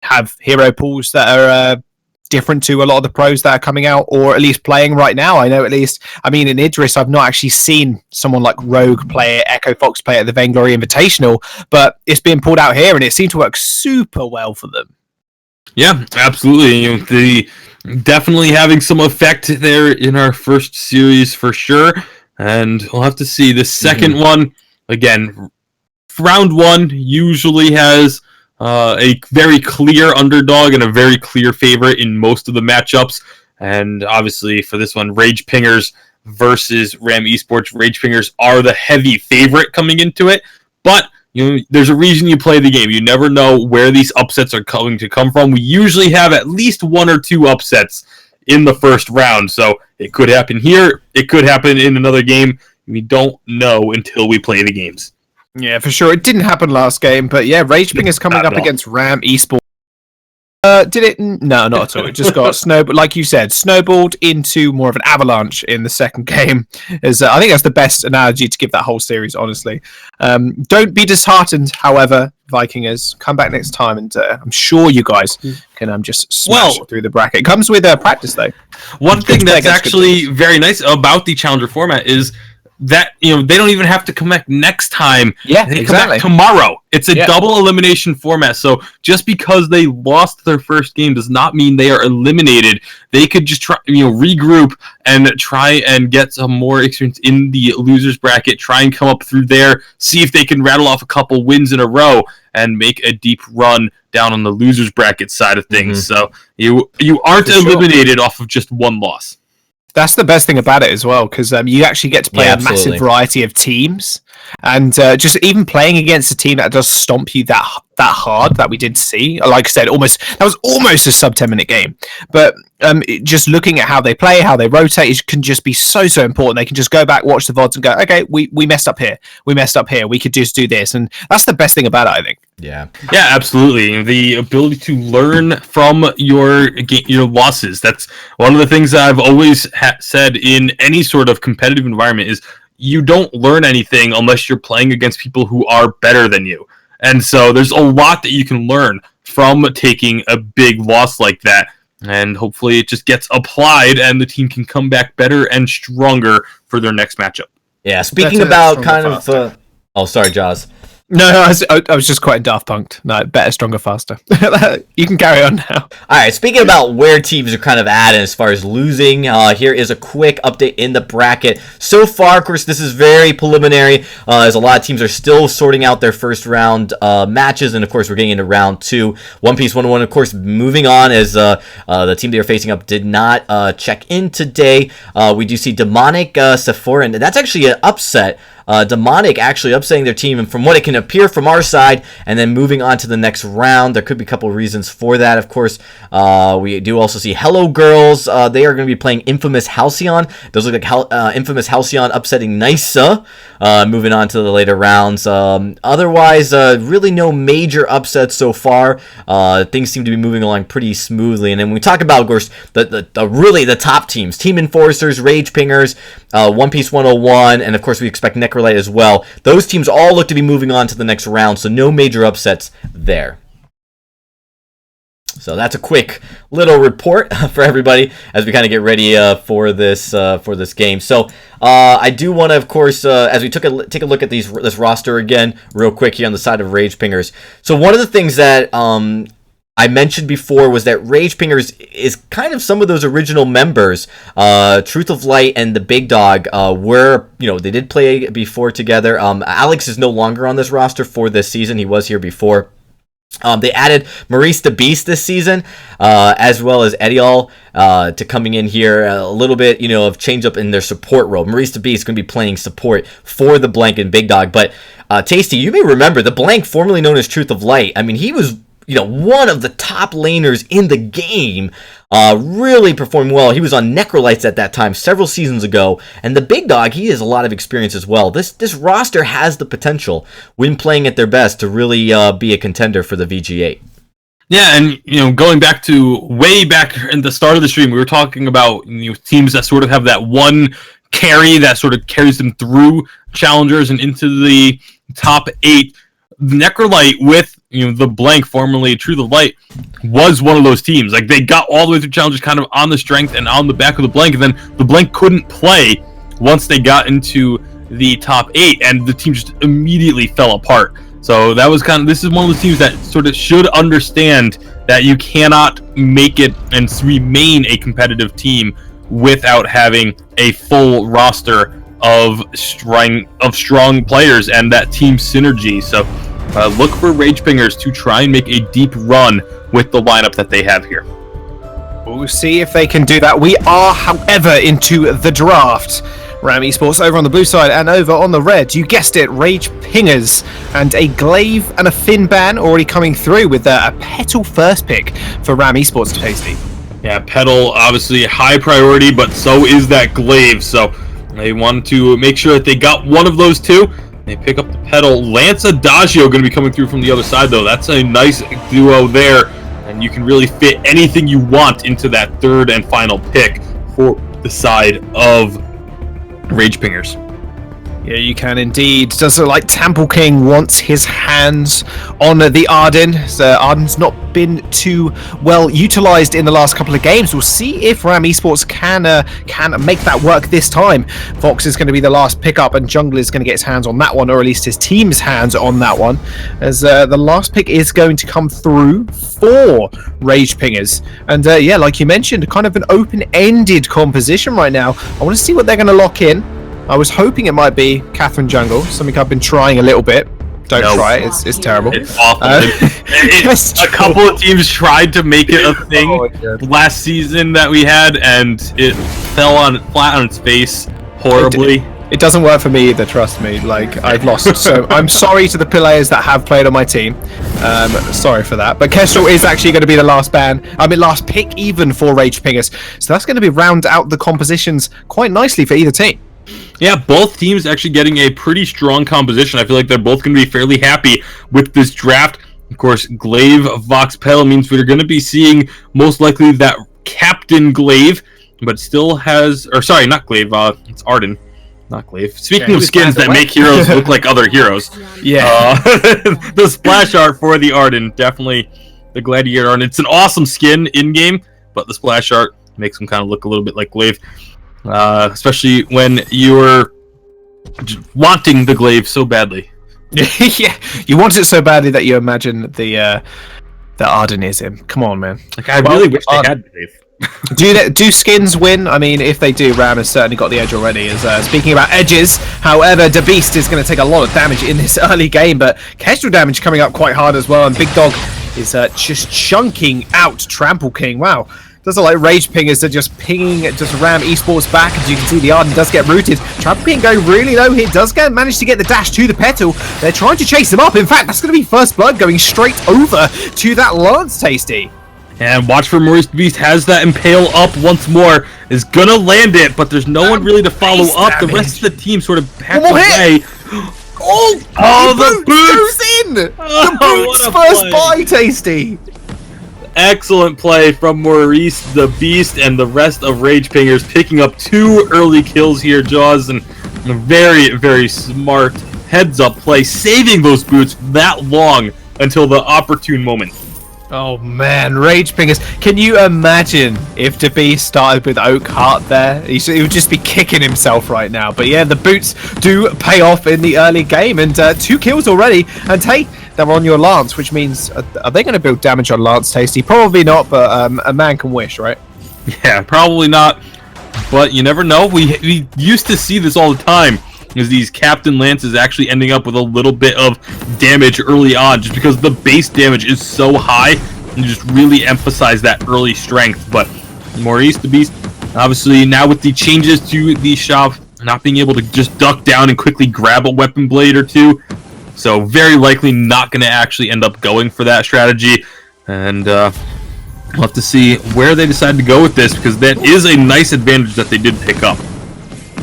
have hero pools that are different to a lot of the pros that are coming out, or at least playing right now. I know at least, in Idris, I've not actually seen someone like Rogue play it, Echo Fox play it at the Vainglory Invitational, but it's being pulled out here, and it seemed to work super well for them. Yeah, absolutely. Definitely having some effect there in our first series for sure. And we'll have to see the second one. Again, round one usually has a very clear underdog and a very clear favorite in most of the matchups. And obviously for this one, Rage Pingers versus Ram Esports. Rage Pingers are the heavy favorite coming into it. But there's a reason you play the game. You never know where these upsets are going to come from. We usually have at least one or two upsets in the first round. So it could happen here. It could happen in another game. We don't know until we play the games. Yeah, for sure. It didn't happen last game, but yeah, Rage Ping is coming up against Ram Esports. Did it? No, not at all. It just got like you said, snowballed into more of an avalanche in the second game. I think that's the best analogy to give that whole series, honestly. Don't be disheartened, however, Vikingers. Come back next time, and I'm sure you guys can just smash through the bracket. It comes with practice, though. One thing that's actually very nice about the Challenger format is that they don't even have to come back next time. Yeah, they exactly. come back tomorrow. It's a double elimination format, so just because they lost their first game does not mean they are eliminated. They could just try, regroup and try and get some more experience in the losers bracket. Try and come up through there, see if they can rattle off a couple wins in a row and make a deep run down on the losers bracket side of things. So you aren't eliminated off of just one loss. That's the best thing about it as well, because you actually get to play a massive variety of teams, and just even playing against a team that does stomp you that hard that we did see. Like I said, that was almost a sub 10-minute game, but just looking at how they play, how they rotate, it can just be so important. They can just go back, watch the VODs, and go, okay, we messed up here. We could just do this, and that's the best thing about it, I think. Yeah, absolutely. The ability to learn from your losses. That's one of the things that I've always said in any sort of competitive environment is you don't learn anything unless you're playing against people who are better than you. And so there's a lot that you can learn from taking a big loss like that. And hopefully it just gets applied and the team can come back better and stronger for their next matchup. Yeah, speaking about kind of... oh, sorry, Jaws. No, I was just quite Daft Punked. No, better, stronger, faster. You can carry on now. All right, speaking about where teams are kind of at as far as losing, here is a quick update in the bracket. So far, of course, this is very preliminary, as a lot of teams are still sorting out their first round matches, and of course, we're getting into round 2. One Piece 101, of course, moving on as the team they are facing up did not check in today. We do see Demonic Sephora, and that's actually an upset. Demonic actually upsetting their team, and from what it can appear from our side, and then moving on to the next round. There could be a couple of reasons for that, of course. We do also see Hello Girls. They are going to be playing Infamous Halcyon. Those look like Infamous Halcyon upsetting Nysa, moving on to the later rounds. Otherwise, really no major upsets so far. Things seem to be moving along pretty smoothly. And then when we talk about, of course, the top teams, Team Enforcers, Rage Pingers, One Piece 101, and of course we expect Necrolite as well. Those teams all look to be moving on to the next round, so no major upsets there. So that's a quick little report for everybody as we kind of get ready for this game. So I do want to, of course, as we take a look at this roster again, real quick here on the side of Rage Pingers. So one of the things that I mentioned before was that Rage Pingers is kind of some of those original members. Truth of Light and the Big Dog were, they did play before together. Alex is no longer on this roster for this season. He was here before. They added Maurice the Beast this season, as well as Edial to coming in here a little bit, of change up in their support role. Maurice the Beast is going to be playing support for the Blank and Big Dog. But Tasty, you may remember the Blank, formerly known as Truth of Light. I mean, he was one of the top laners in the game, really performed well. He was on Necrolites at that time several seasons ago, and the Big Dog, he has a lot of experience as well. This roster has the potential, when playing at their best, to really be a contender for the VG8. Yeah, and going back to way back in the start of the stream, we were talking about teams that sort of have that one carry that sort of carries them through challengers and into the top 8. Necrolite with the Blank, formerly Truth of Light, was one of those teams. Like, they got all the way through challenges kind of on the strength and on the back of the Blank, and then the Blank couldn't play once they got into the top 8, and the team just immediately fell apart. So that was this is one of the teams that sort of should understand that you cannot make it and remain a competitive team without having a full roster of strong players and that team synergy. So look for Rage Pingers to try and make a deep run with the lineup that they have here. We'll see if they can do that. We are, however, into the draft. Ram Esports over on the blue side and over on the red. You guessed it, Rage Pingers and a Glaive and a Finban already coming through with a Petal first pick for Ram Esports. Tasty. Yeah, Petal obviously a high priority, but so is that Glaive. So they wanted to make sure that they got one of those two. They pick up the Petal. Lance Adagio going to be coming through from the other side, though. That's a nice duo there. And and you can really fit anything you want into that third and final pick for the side of Rage Pingers. Yeah, you can indeed. Does look like Temple King wants his hands on the Arden. So Arden's not been too well utilized in the last couple of games. We'll see if Ram Esports can make that work this time. Fox is going to be the last pickup, and Jungle is going to get his hands on that one, or at least his team's hands on that one, as the last pick is going to come through for Rage Pingers. And yeah, like you mentioned, kind of an open-ended composition right now. I want to see what they're going to lock in. I was hoping it might be Catherine Jungle, something I've been trying a little bit. Don't try it, it's terrible. It's awful. A couple of teams tried to make it a thing last season that we had, and it fell flat on its face horribly. It doesn't work for me either, trust me. Like, I've lost. So I'm sorry to the players that have played on my team. Sorry for that. But Kestrel is actually going to be the last last pick even for Rage Pingers. So that's going to be round out the compositions quite nicely for either team. Yeah, both teams actually getting a pretty strong composition. I feel like they're both going to be fairly happy with this draft. Of course, Glaive Vox Pell means we're going to be seeing most likely that Captain Glaive, but still has, or sorry, not Glaive, it's Arden, not Glaive. Speaking of skins that make heroes look like other heroes. Yeah. The splash art for the Arden, definitely the Gladiator Arden. It's an awesome skin in-game, but the splash art makes him kind of look a little bit like Glaive. Especially when you're wanting the Glaive so badly. Yeah, you want it so badly that you imagine the Arden is him. Come on, man. Like, I really wish they had Glaive. Do skins win? I mean, if they do, Ram has certainly got the edge already. Speaking about edges, however, the Beast is going to take a lot of damage in this early game, but Kestrel damage coming up quite hard as well, and Big Dog is just chunking out Trample King. Wow. Does look like Rage Pingers are just pinging just Ram Esports back. As you can see, the Arden does get rooted. Trample King going really low here. Does manage to get the dash to the Petal. They're trying to chase him up. In fact, that's going to be First Blood going straight over to that Lance Tasty. And watch for Maurice the Beast has that Impale up once more. Is going to land it, but there's no one really to follow up. The rest of the team sort of backs away. The boots goes in! The boots first buy, Tasty! Excellent play from Maurice the Beast and the rest of Rage Pingers, picking up 2 early kills here, Jaws, and a very, very smart heads-up play, saving those boots that long until the opportune moment. Oh man, Rage Pingers. Can you imagine if the Beast started with Oak Heart there? He would just be kicking himself right now. But yeah, the boots do pay off in the early game, and 2 kills already. And hey, they're on your Lance, which means, are they going to build damage on Lance, Tasty? Probably not, but a man can wish, right? Yeah, probably not. But you never know. We used to see this all the time. Is these Captain Lances actually ending up with a little bit of damage early on, just because the base damage is so high, and just really emphasize that early strength. But Maurice the Beast, obviously now with the changes to the shop, not being able to just duck down and quickly grab a weapon blade or two, so very likely not going to actually end up going for that strategy. And we'll have to see where they decide to go with this, because that is a nice advantage that they did pick up.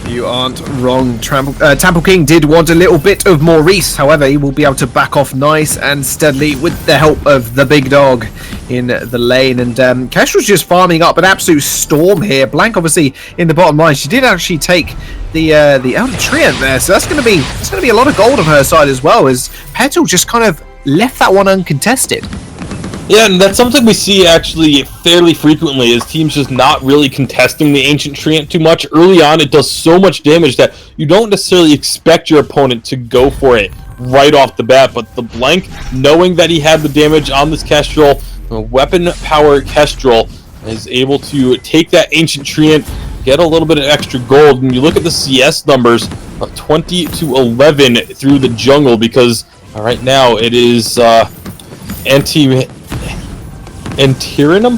You aren't wrong. Temple King did want a little bit of Maurice. However, he will be able to back off nice and steadily with the help of the Big Dog in the lane. And Kestrel's just farming up an absolute storm here. Blank, obviously, in the bottom line. She did actually take the Elder Treant there, so that's going to be a lot of gold on her side as well, as Petal just kind of left that one uncontested. Yeah, and that's something we see actually fairly frequently, is teams just not really contesting the Ancient Treant too much. Early on, it does so much damage that you don't necessarily expect your opponent to go for it right off the bat, but the Blank, knowing that he had the damage on this Kestrel, the weapon power Kestrel, is able to take that Ancient Treant, get a little bit of extra gold, and you look at the CS numbers, 20 to 11 through the jungle, because right now it is Antirinum?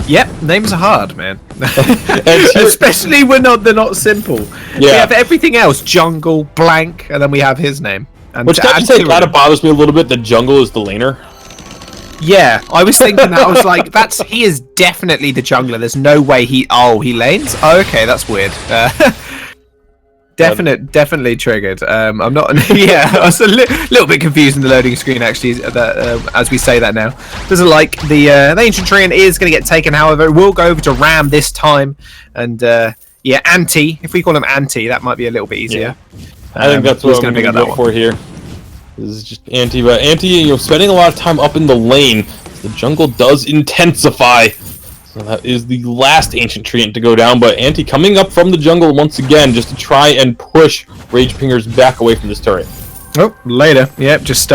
Yep, names are hard, man. Especially when they're not simple. Yeah. We have everything else, Jungle, Blank, and then we have his name. And which kind of bothers me a little bit, that Jungle is the laner. Yeah, I was thinking that. I was like, he is definitely the jungler. There's no way he lanes? Oh, okay, that's weird. Definitely triggered. I'm not. Yeah, I was a little bit confused in the loading screen actually. That as we say that now, doesn't like the ancient treant is going to get taken. However, it will go over to Ram this time, and yeah, Anti. If we call him Anti, that might be a little bit easier. Yeah. I think that's what I'm going to go for here. This is just Anti, but Anti, spending a lot of time up in the lane. The jungle does intensify. So that is the last ancient treant to go down, but Anti coming up from the jungle once again just to try and push Ragepingers back away from this turret. Oh, later. Yep, just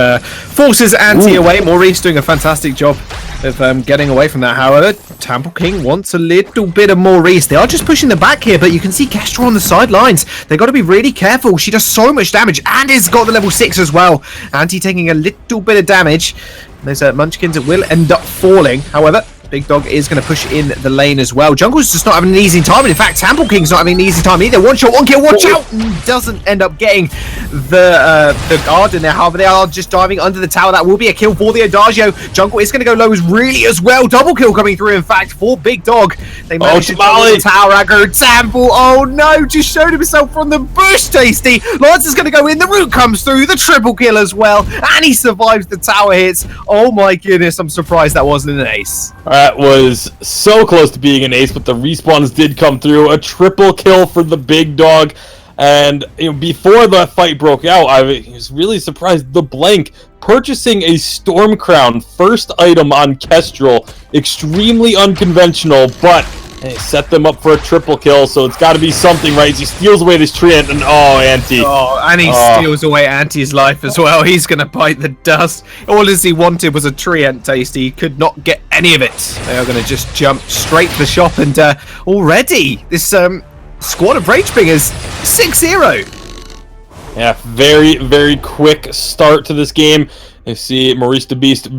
forces Anti away. Maurice doing a fantastic job of getting away from that. However, Temple King wants a little bit of Maurice. They are just pushing the back here, but you can see Kestrel on the sidelines. They've got to be really careful. She does so much damage and has got the level 6 as well. Anti taking a little bit of damage. Those Munchkins will end up falling. However, Big Dog is going to push in the lane as well. Jungle's just not having an easy time. And in fact, Temple King's not having an easy time either. One shot, one kill, watch out! Doesn't end up getting the guard in there. However, they are just diving under the tower. That will be a kill for the Adagio. Jungle is going to go low really as well. Double kill coming through, in fact, for Big Dog. They managed to double the tower aggro. Temple, oh no, just showed himself from the bush, Tasty. Lance is going to go in. The root comes through. The triple kill as well. And he survives the tower hits. Oh my goodness, I'm surprised that wasn't an ace. That was so close to being an ace, but the respawns did come through. A triple kill for the Big Dog. And before the fight broke out, I was really surprised. The Blank purchasing a Storm Crown, first item on Kestrel. Extremely unconventional, but hey, set them up for a triple kill, so it's got to be something, right? He steals away this treant, and Anti. Oh, and he steals away Anti's life as well. He's going to bite the dust. All as he wanted was a treant, Tasty. He could not get any of it. They are going to just jump straight to the shop, and already this squad of Ragepingers 6-0. Yeah, very, very quick start to this game. You see Maurice the Beast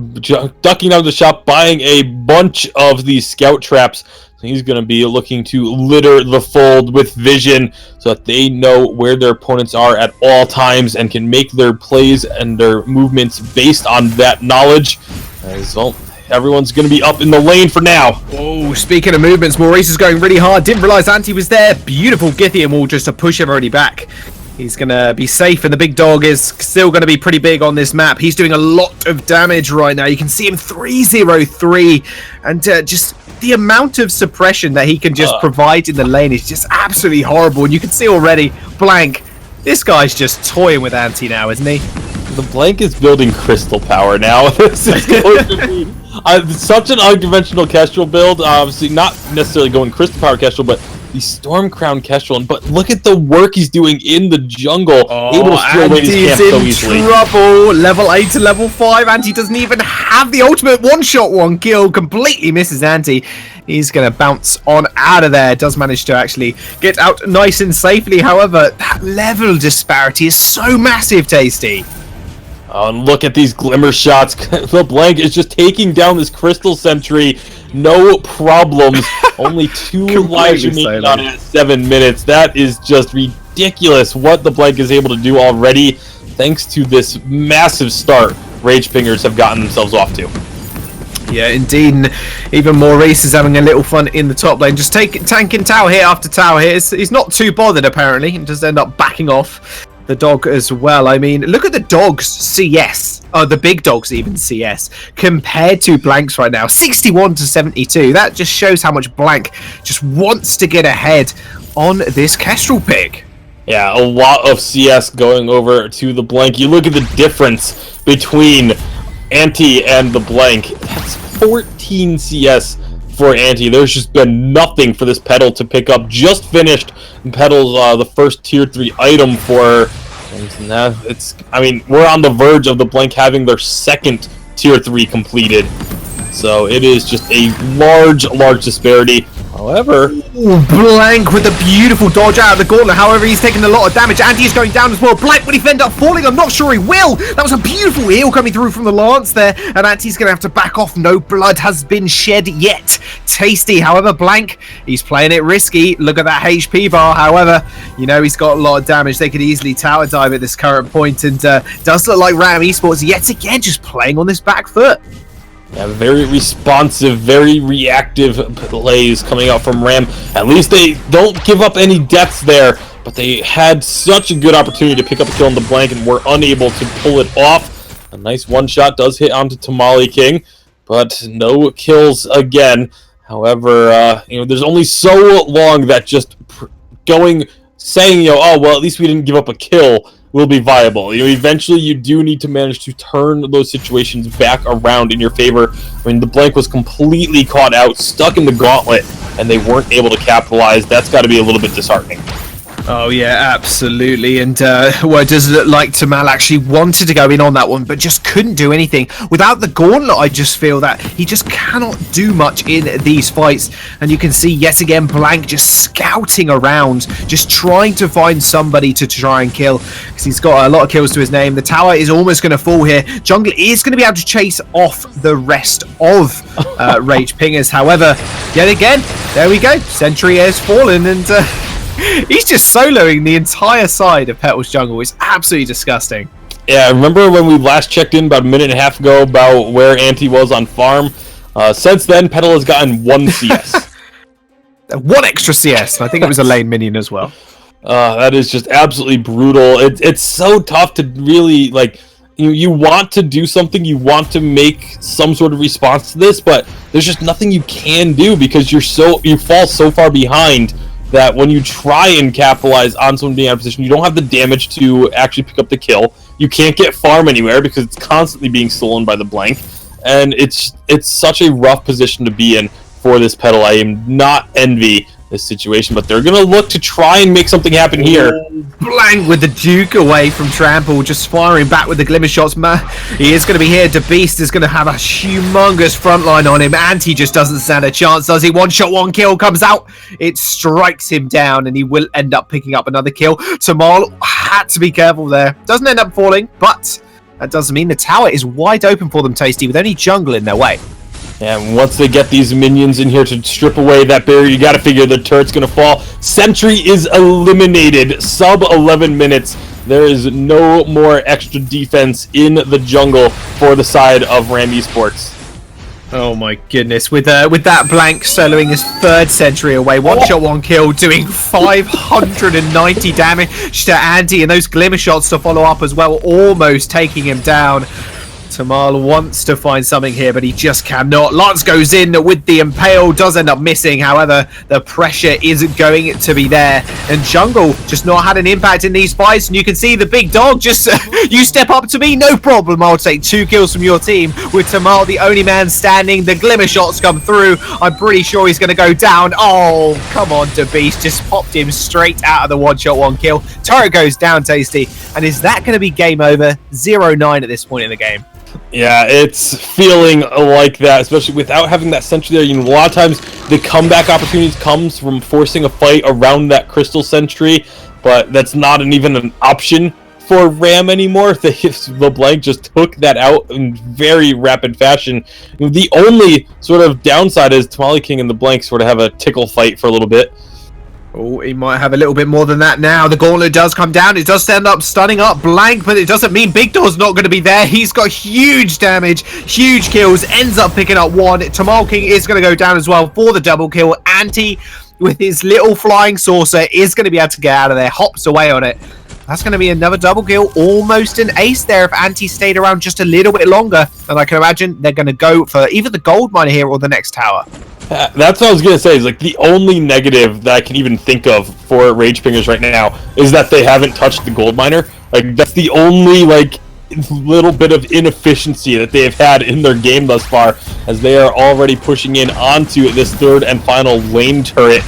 ducking out of the shop, buying a bunch of these scout traps. So he's going to be looking to litter the fold with vision so that they know where their opponents are at all times and can make their plays and their movements based on that knowledge. As well, everyone's going to be up in the lane for now. Oh, speaking of movements, Maurice is going really hard. Didn't realize Anti was there. Beautiful Githian wall just to push everybody back. He's going to be safe, and the Big Dog is still going to be pretty big on this map. He's doing a lot of damage right now. You can see him 3-0-3, and just the amount of suppression that he can just provide in the lane is just absolutely horrible. And you can see already, Blank, this guy's just toying with Anti now, isn't he? The Blank is building crystal power now. This is going to be such an unconventional Kestrel build. Obviously, not necessarily going crystal power Kestrel, but the Storm Crown Kestrel. But look at the work he's doing in the jungle. Able to steal away his camp so easily. Trouble. Level 8 to level 5. Anti doesn't even have the ultimate one-shot, one kill. Completely misses Anti. He's going to bounce on out of there. Does manage to actually get out nice and safely. However, that level disparity is so massive, Tasty. And look at these glimmer shots. The Blank is just taking down this Crystal Sentry. No problems. Only 2 lives remaining on it at 7 minutes. That is just ridiculous what the Blank is able to do already. Thanks to this massive start Ragepingers have gotten themselves off to. Yeah, indeed. And even Maurice is having a little fun in the top lane. Just tanking tower hit after tower hit. He's not too bothered, apparently. And just end up backing off. The dog as well. I mean, look at the dog's CS. Oh, the Big Dog's even CS compared to Blank's right now. 61 to 72. That just shows how much Blank just wants to get ahead on this Kestrel pick. Yeah, a lot of CS going over to the Blank. You look at the difference between Anti and the Blank. That's 14 CS for Anti. There's just been nothing for this Petal to pick up. Just finished Petal's the first tier 3 item for. I mean, we're on the verge of the Blank having their second tier 3 completed. So it is just a large disparity. However, Blank with a beautiful dodge out of the gauntlet. However, he's taking a lot of damage. Anti is going down as well. Blank, will he end up falling? I'm not sure he will. That was a beautiful heal coming through from the Lance there. And Anti's going to have to back off. No blood has been shed yet. Tasty. However, Blank, he's playing it risky. Look at that HP bar. However, he's got a lot of damage. They could easily tower dive at this current point. And does look like Ram Esports yet again just playing on this back foot. Yeah, very responsive, very reactive plays coming out from Ram. At least they don't give up any deaths there. but they had such a good opportunity to pick up a kill on the Blank and were unable to pull it off. A nice one shot does hit onto Tamale King, but no kills again. However, there's only so long that just saying, oh, well, at least we didn't give up a kill will be viable. Eventually you do need to manage to turn those situations back around in your favor. I mean, the Blank was completely caught out, stuck in the gauntlet, and they weren't able to capitalize. That's got to be a little bit disheartening. Oh yeah, absolutely. And it does look like Tamal actually wanted to go in on that one, but just couldn't do anything. Without the gauntlet, I just feel that he just cannot do much in these fights. And you can see yet again Blank just scouting around, just trying to find somebody to try and kill, because he's got a lot of kills to his name. The tower is almost going to fall here. Jungle is going to be able to chase off the rest of Rage Pingers. However, yet again, there we go. Sentry has fallen, and he's just soloing the entire side of Petal's jungle. It's absolutely disgusting. Yeah, remember when we last checked in about a minute and a half ago about where Anti was on farm? Since then, Petal has gotten 1 CS. 1 extra CS. I think it was a lane minion as well. That is just absolutely brutal. It's so tough to really, you want to do something, you want to make some sort of response to this, but there's just nothing you can do because you fall so far behind that when you try and capitalize on someone being out of position, you don't have the damage to actually pick up the kill. You can't get farm anywhere because it's constantly being stolen by the Blank, and it's such a rough position to be in for this Petal. I am not envy this situation, but they're gonna look to try and make something happen here. Blank with the Duke away from Trample, just firing back with the Glimmer shots. He is going to be here. The Beast is going to have a humongous front line on him. Anti just doesn't stand a chance, does he? 1 shot, 1 kill comes out. It strikes him down, and he will end up picking up another kill. Tamal had to be careful there. Doesn't end up falling, but that doesn't mean the tower is wide open for them, Tasty, with only jungle in their way. And once they get these minions in here to strip away that barrier, you got to figure the turret's going to fall. Sentry is eliminated. Sub 11 minutes. There is no more extra defense in the jungle for the side of Ram Esports. Oh my goodness, with that Blank soloing his 3rd Sentry away, 1 shot, 1 kill, doing 590 damage to Anti, and those Glimmer shots to follow up as well, almost taking him down. Tamal wants to find something here, but he just cannot. Lance goes in with the Impale, does end up missing. However, the pressure isn't going to be there. And Jungle just not had an impact in these fights. And you can see the big dog just, you step up to me, no problem. I'll take 2 kills from your team. With Tamal the only man standing, the Glimmer shots come through. I'm pretty sure he's going to go down. Oh, come on, the Beast just popped him straight out of the 1 shot, 1 kill. Turret goes down, Tasty. And is that going to be game over? 0-9 at this point in the game. Yeah, it's feeling like that, especially without having that sentry there. A lot of times the comeback opportunities comes from forcing a fight around that crystal sentry, but that's not even an option for Ram anymore. The Blank just took that out in very rapid fashion. The only sort of downside is Tamale King and the Blank sort of have a tickle fight for a little bit. Oh, he might have a little bit more than that now. The gauntlet does come down. It does stand up, stunning up Blank, but it doesn't mean Big Door's not going to be there. He's got huge damage, huge kills, ends up picking up 1. Tamal King is going to go down as well for the double kill. Anti, with his little flying saucer, is going to be able to get out of there, hops away on it. That's going to be another double kill, almost an ace there if Anti stayed around just a little bit longer. And I can imagine they're going to go for either the gold miner here or the next tower. That's what I was going to say, is the only negative that I can even think of for Rage Pingers right now is that they haven't touched the gold miner. That's the only, little bit of inefficiency that they have had in their game thus far, as they are already pushing in onto this 3rd and final lane turret.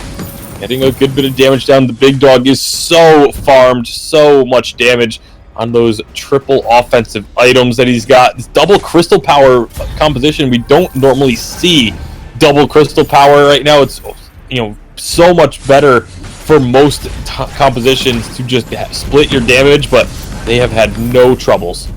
Getting a good bit of damage down. The big dog is so farmed, so much damage on those triple offensive items that he's got. This double crystal power composition, we don't normally see double crystal power right now. It's so much better for most compositions to just split your damage, but they have had no troubles.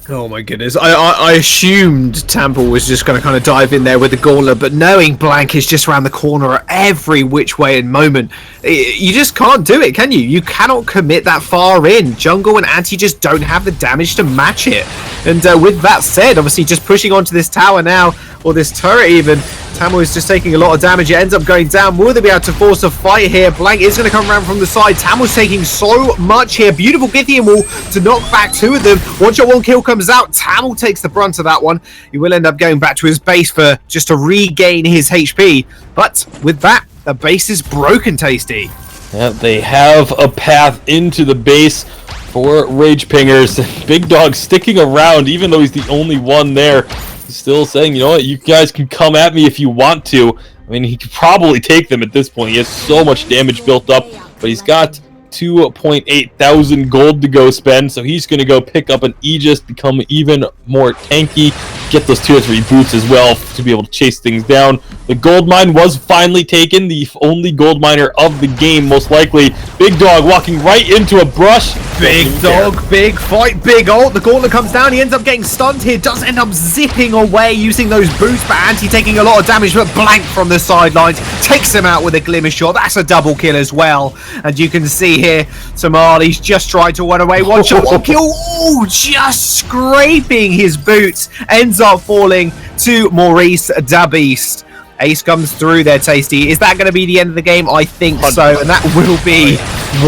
Oh my goodness, I assumed Temple was just going to kind of dive in there with the gauntlet, but knowing Blank is just around the corner every which way and moment, you just can't do it, can you? You cannot commit that far in. Jungle and Anti just don't have the damage to match it. And with that said, obviously just pushing onto this tower now, or this turret even, Tamil is just taking a lot of damage. It ends up going down. Will they be able to force a fight here? Blank is going to come around from the side. Tamil's taking so much here. Beautiful Githian wall to knock back two of them. One shot, one kill comes out. Tamil takes the brunt of that one. He will end up going back to his base for just to regain his HP. But with that, the base is broken, Tasty. Yeah, they have a path into the base for Rage Pingers. Big Dog sticking around, even though he's the only one there. He's still saying, you know what, you guys can come at me if you want to. I mean, he could probably take them at this point. He has so much damage built up, but he's got 2.8 thousand gold to go spend, so he's going to go pick up an Aegis, become even more tanky, get those 2 or 3 boots as well to be able to chase things down. The gold mine was finally taken, the only gold miner of the game, most likely. Big Dog walking right into a brush. Big Dog, big fight, big ult. The gauntlet comes down. He ends up getting stunned here. Does end up zipping away using those boots, but Anti taking a lot of damage, but Blank from the sidelines takes him out with a glimmer shot. That's a double kill as well. And you can see here, Somali's just tried to run away. One shot, one kill. Ooh, just scraping his boots. Ends up falling to Maurice Dabiste. Ace comes through there, Tasty. Is that going to be the end of the game? I think so, and that will be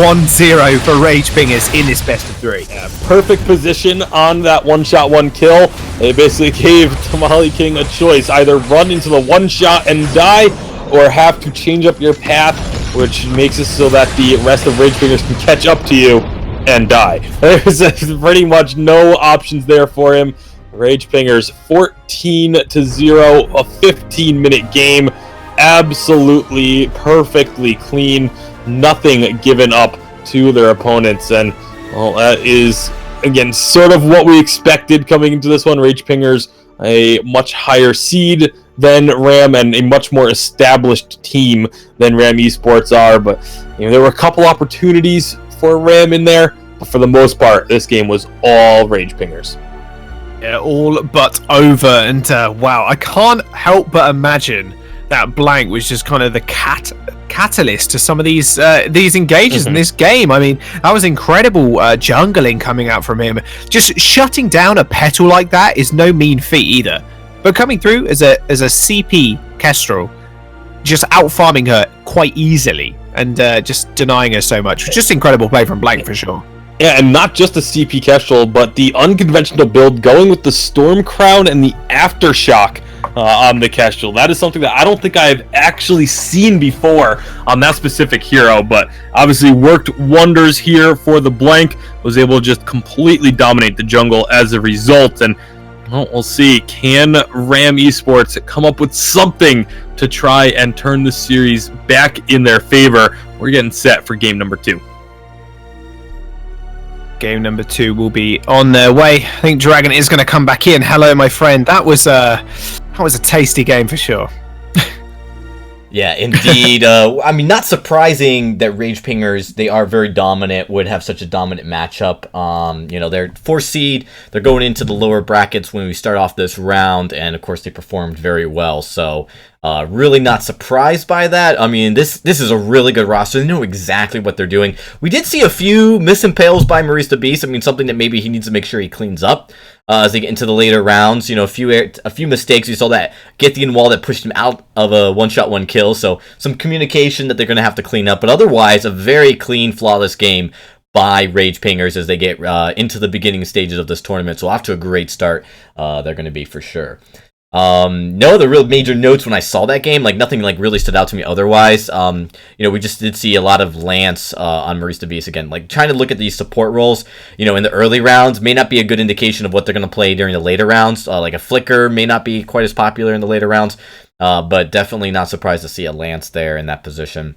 1-0 for Rage Pingers in this best of 3. Yeah, perfect position on that one-shot, one-kill. They basically gave Tamale King a choice. Either run into the one-shot and die, or have to change up your path, which makes it so that the rest of Rage Pingers can catch up to you and die. There's pretty much no options there for him. Rage Pingers 14-0, a 15-minute game. Absolutely perfectly clean. Nothing given up to their opponents. And, well, that is, again, sort of what we expected coming into this one. Rage Pingers, a much higher seed than RAM and a much more established team than RAM Esports are. But, you know, there were a couple opportunities for RAM in there. But for the most part, this game was all Rage Pingers. Yeah, all but over, and wow, I can't help but imagine that Blank was just kind of the catalyst to some of these engages in this game. I mean, that was incredible jungling coming out from him. Just shutting down a Petal like that is no mean feat either. But coming through as a CP Kestrel, just out farming her quite easily and just denying her so much. Just incredible play from Blank for sure. Yeah, and not just the CP Kestrel, but the unconventional build going with the Storm Crown and the Aftershock on the Kestrel. That is something that I don't think I've actually seen before on that specific hero, but obviously worked wonders here for the Blank. Was able to just completely dominate the jungle as a result, and well, we'll see. Can RAM Esports come up with something to try and turn the series back in their favor? We're getting set for game number 2. Game number 2 will be on their way. I think Dragon is going to come back in. Hello, my friend. That was a tasty game for sure. Yeah, indeed. I mean, not surprising that Rage Pingers, they are very dominant, would have such a dominant matchup. You know, they're 4 seed. They're going into the lower brackets when we start off this round, and of course they performed very well. So really not surprised by that. I mean, this is a really good roster. They know exactly what they're doing. We did see a few misimpales by Maurice the Beast. I mean, something that maybe he needs to make sure he cleans up as they get into the later rounds. You know, a few mistakes. You saw that Githian wall that pushed him out of a one-shot, one-kill. So some communication that they're going to have to clean up. But otherwise, a very clean, flawless game by Rage Pingers as they get into the beginning stages of this tournament. So off to a great start they're going to be for sure. No other real major notes when I saw that game, like nothing like really stood out to me otherwise. You know, we just did see a lot of Lance on Maurice the Beast again, like trying to look at these support roles, you know, in the early rounds may not be a good indication of what they're going to play during the later rounds. Like a Flicker may not be quite as popular in the later rounds, but definitely not surprised to see a Lance there in that position.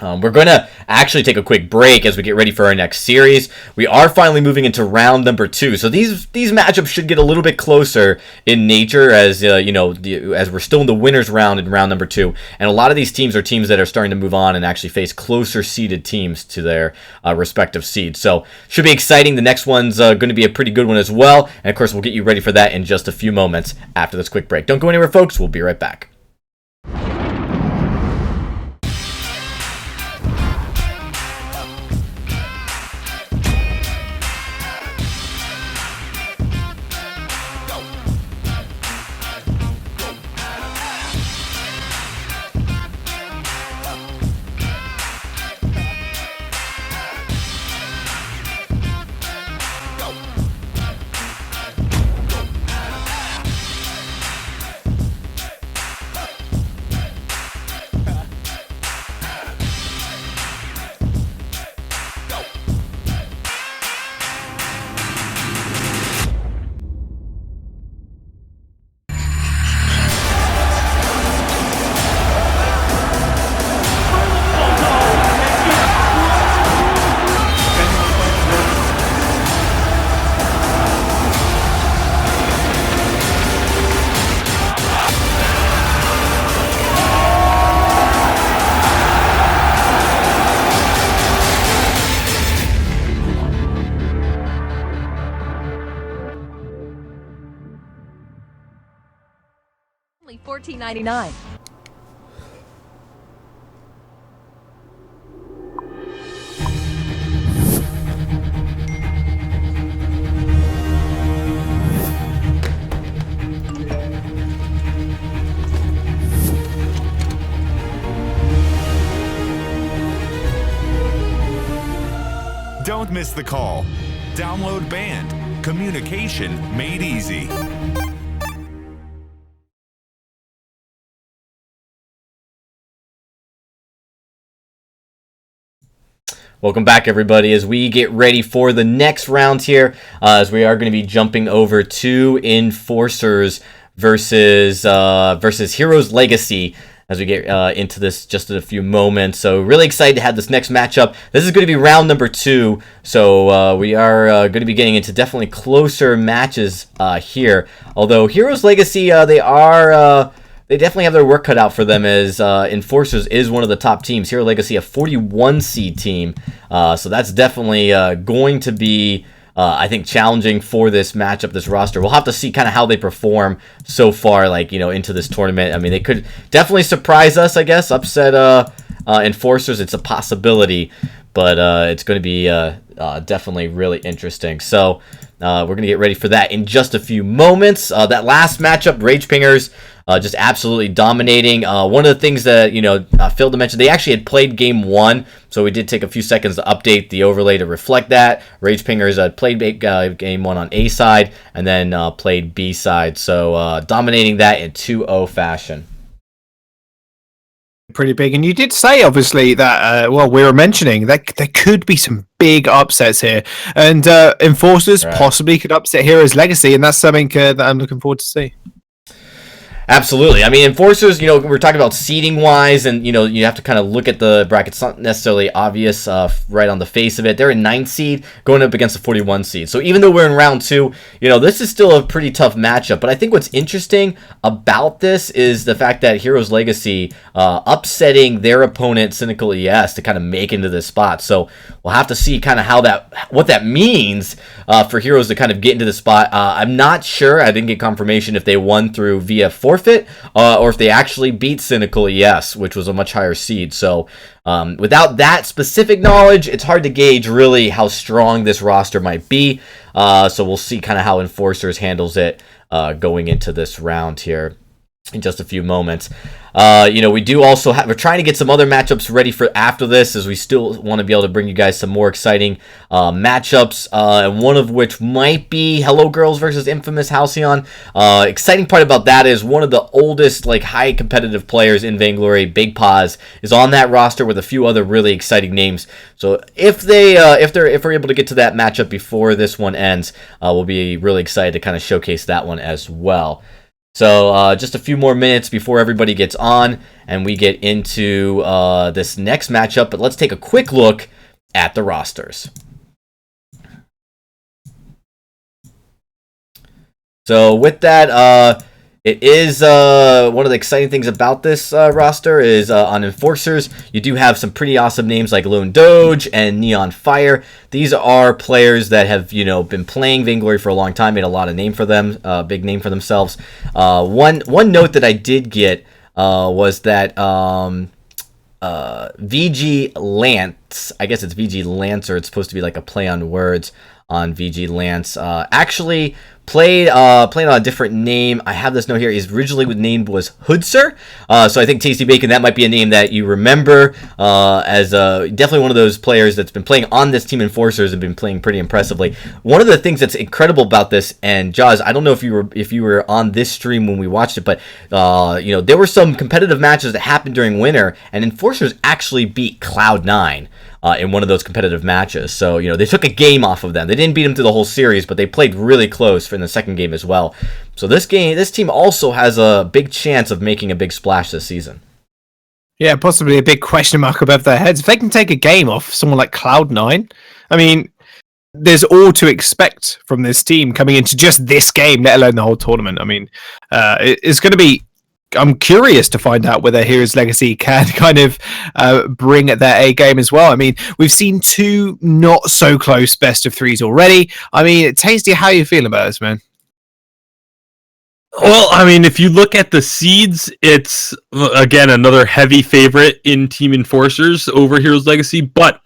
We're going to actually take a quick break as we get ready for our next series. We are finally moving into round number 2. So these matchups should get a little bit closer in nature as, you know, as we're still in the winner's round in round number 2. And a lot of these teams are teams that are starting to move on and actually face closer seeded teams to their respective seeds. So should be exciting. The next one's going to be a pretty good one as well. And of course, we'll get you ready for that in just a few moments after this quick break. Don't go anywhere, folks. We'll be right back. $14.99. Don't miss the call. Download Band. Communication made easy. Welcome back, everybody, as we get ready for the next round here, as we are going to be jumping over to Enforcers versus Heroes Legacy as we get into this just in a few moments. So really excited to have this next matchup. This is going to be round number 2, so we are going to be getting into definitely closer matches here. Although Heroes Legacy, they definitely have their work cut out for them, as Enforcers is one of the top teams. Hero Legacy, a 41 seed team, so that's definitely going to be, I think, challenging for this matchup, this roster. We'll have to see kind of how they perform so far, like, into this tournament. I mean, they could definitely surprise us, I guess, upset Enforcers. It's a possibility, but it's going to be definitely really interesting. So we're going to get ready for that in just a few moments. That last matchup, Rage Pingers, just absolutely dominating. One of the things that, failed to mention, they actually had played game 1, so we did take a few seconds to update the overlay to reflect that. Rage Pingers played game 1 on A side, and then played B side, so dominating that in 2-0 fashion. Pretty big. And you did say, obviously, that, we were mentioning that there could be some big upsets here. And Enforcers possibly could upset Heroes Legacy, and that's something that I'm looking forward to see. Absolutely. I mean, Enforcers, we're talking about seeding wise, and, you have to kind of look at the brackets. It's not necessarily obvious right on the face of it. They're in 9th seed going up against a 41 seed. So even though we're in round 2, this is still a pretty tough matchup. But I think what's interesting about this is the fact that Heroes Legacy upsetting their opponent, Cynical ES, to kind of make into this spot. So we'll have to see kind of what that means for Heroes to kind of get into the spot. I'm not sure. I didn't get confirmation if they won through via forfeit or if they actually beat Cynical ES, which was a much higher seed. So without that specific knowledge, it's hard to gauge really how strong this roster might be. So we'll see kind of how Enforcers handles it going into this round here in just a few moments. We do also we're trying to get some other matchups ready for after this, as we still want to be able to bring you guys some more exciting matchups, and one of which might be Hello Girls versus Infamous Halcyon. Exciting part about that is one of the oldest, high competitive players in Vainglory, Big Paws, is on that roster with a few other really exciting names. So if we're able to get to that matchup before this one ends, we'll be really excited to kind of showcase that one as well. So just a few more minutes before everybody gets on and we get into this next matchup, but let's take a quick look at the rosters. So with that, it is one of the exciting things about this roster is on Enforcers, you do have some pretty awesome names like Lone Doge and Neon Fire. These are players that have, been playing Vainglory for a long time, made a lot of name for them, big name for themselves. One note that I did get was that VG Lance, I guess it's VG Lancer, it's supposed to be like a play on words on VG Lance, actually played on a different name. I have this note here. His originally named was Hoodser. So I think Tasty Bacon, that might be a name that you remember as definitely one of those players that's been playing on this team. Enforcers have been playing pretty impressively. One of the things that's incredible about this, and Jaws, I don't know if you were on this stream when we watched it, but there were some competitive matches that happened during winter, and Enforcers actually beat Cloud9 in one of those competitive matches. So, they took a game off of them. They didn't beat them through the whole series, but they played really close in the second game as well. So this team also has a big chance of making a big splash this season. Yeah, possibly a big question mark above their heads. If they can take a game off someone like Cloud9, I mean, there's all to expect from this team coming into just this game, let alone the whole tournament. I mean, it's going to be... I'm curious to find out whether Heroes Legacy can kind of bring their A game as well. I mean, we've seen 2 not so close best of 3s already. I mean, Tasty, how are you feeling about this, man? Well, I mean, if you look at the seeds, it's again another heavy favorite in Team Enforcers over Heroes Legacy, but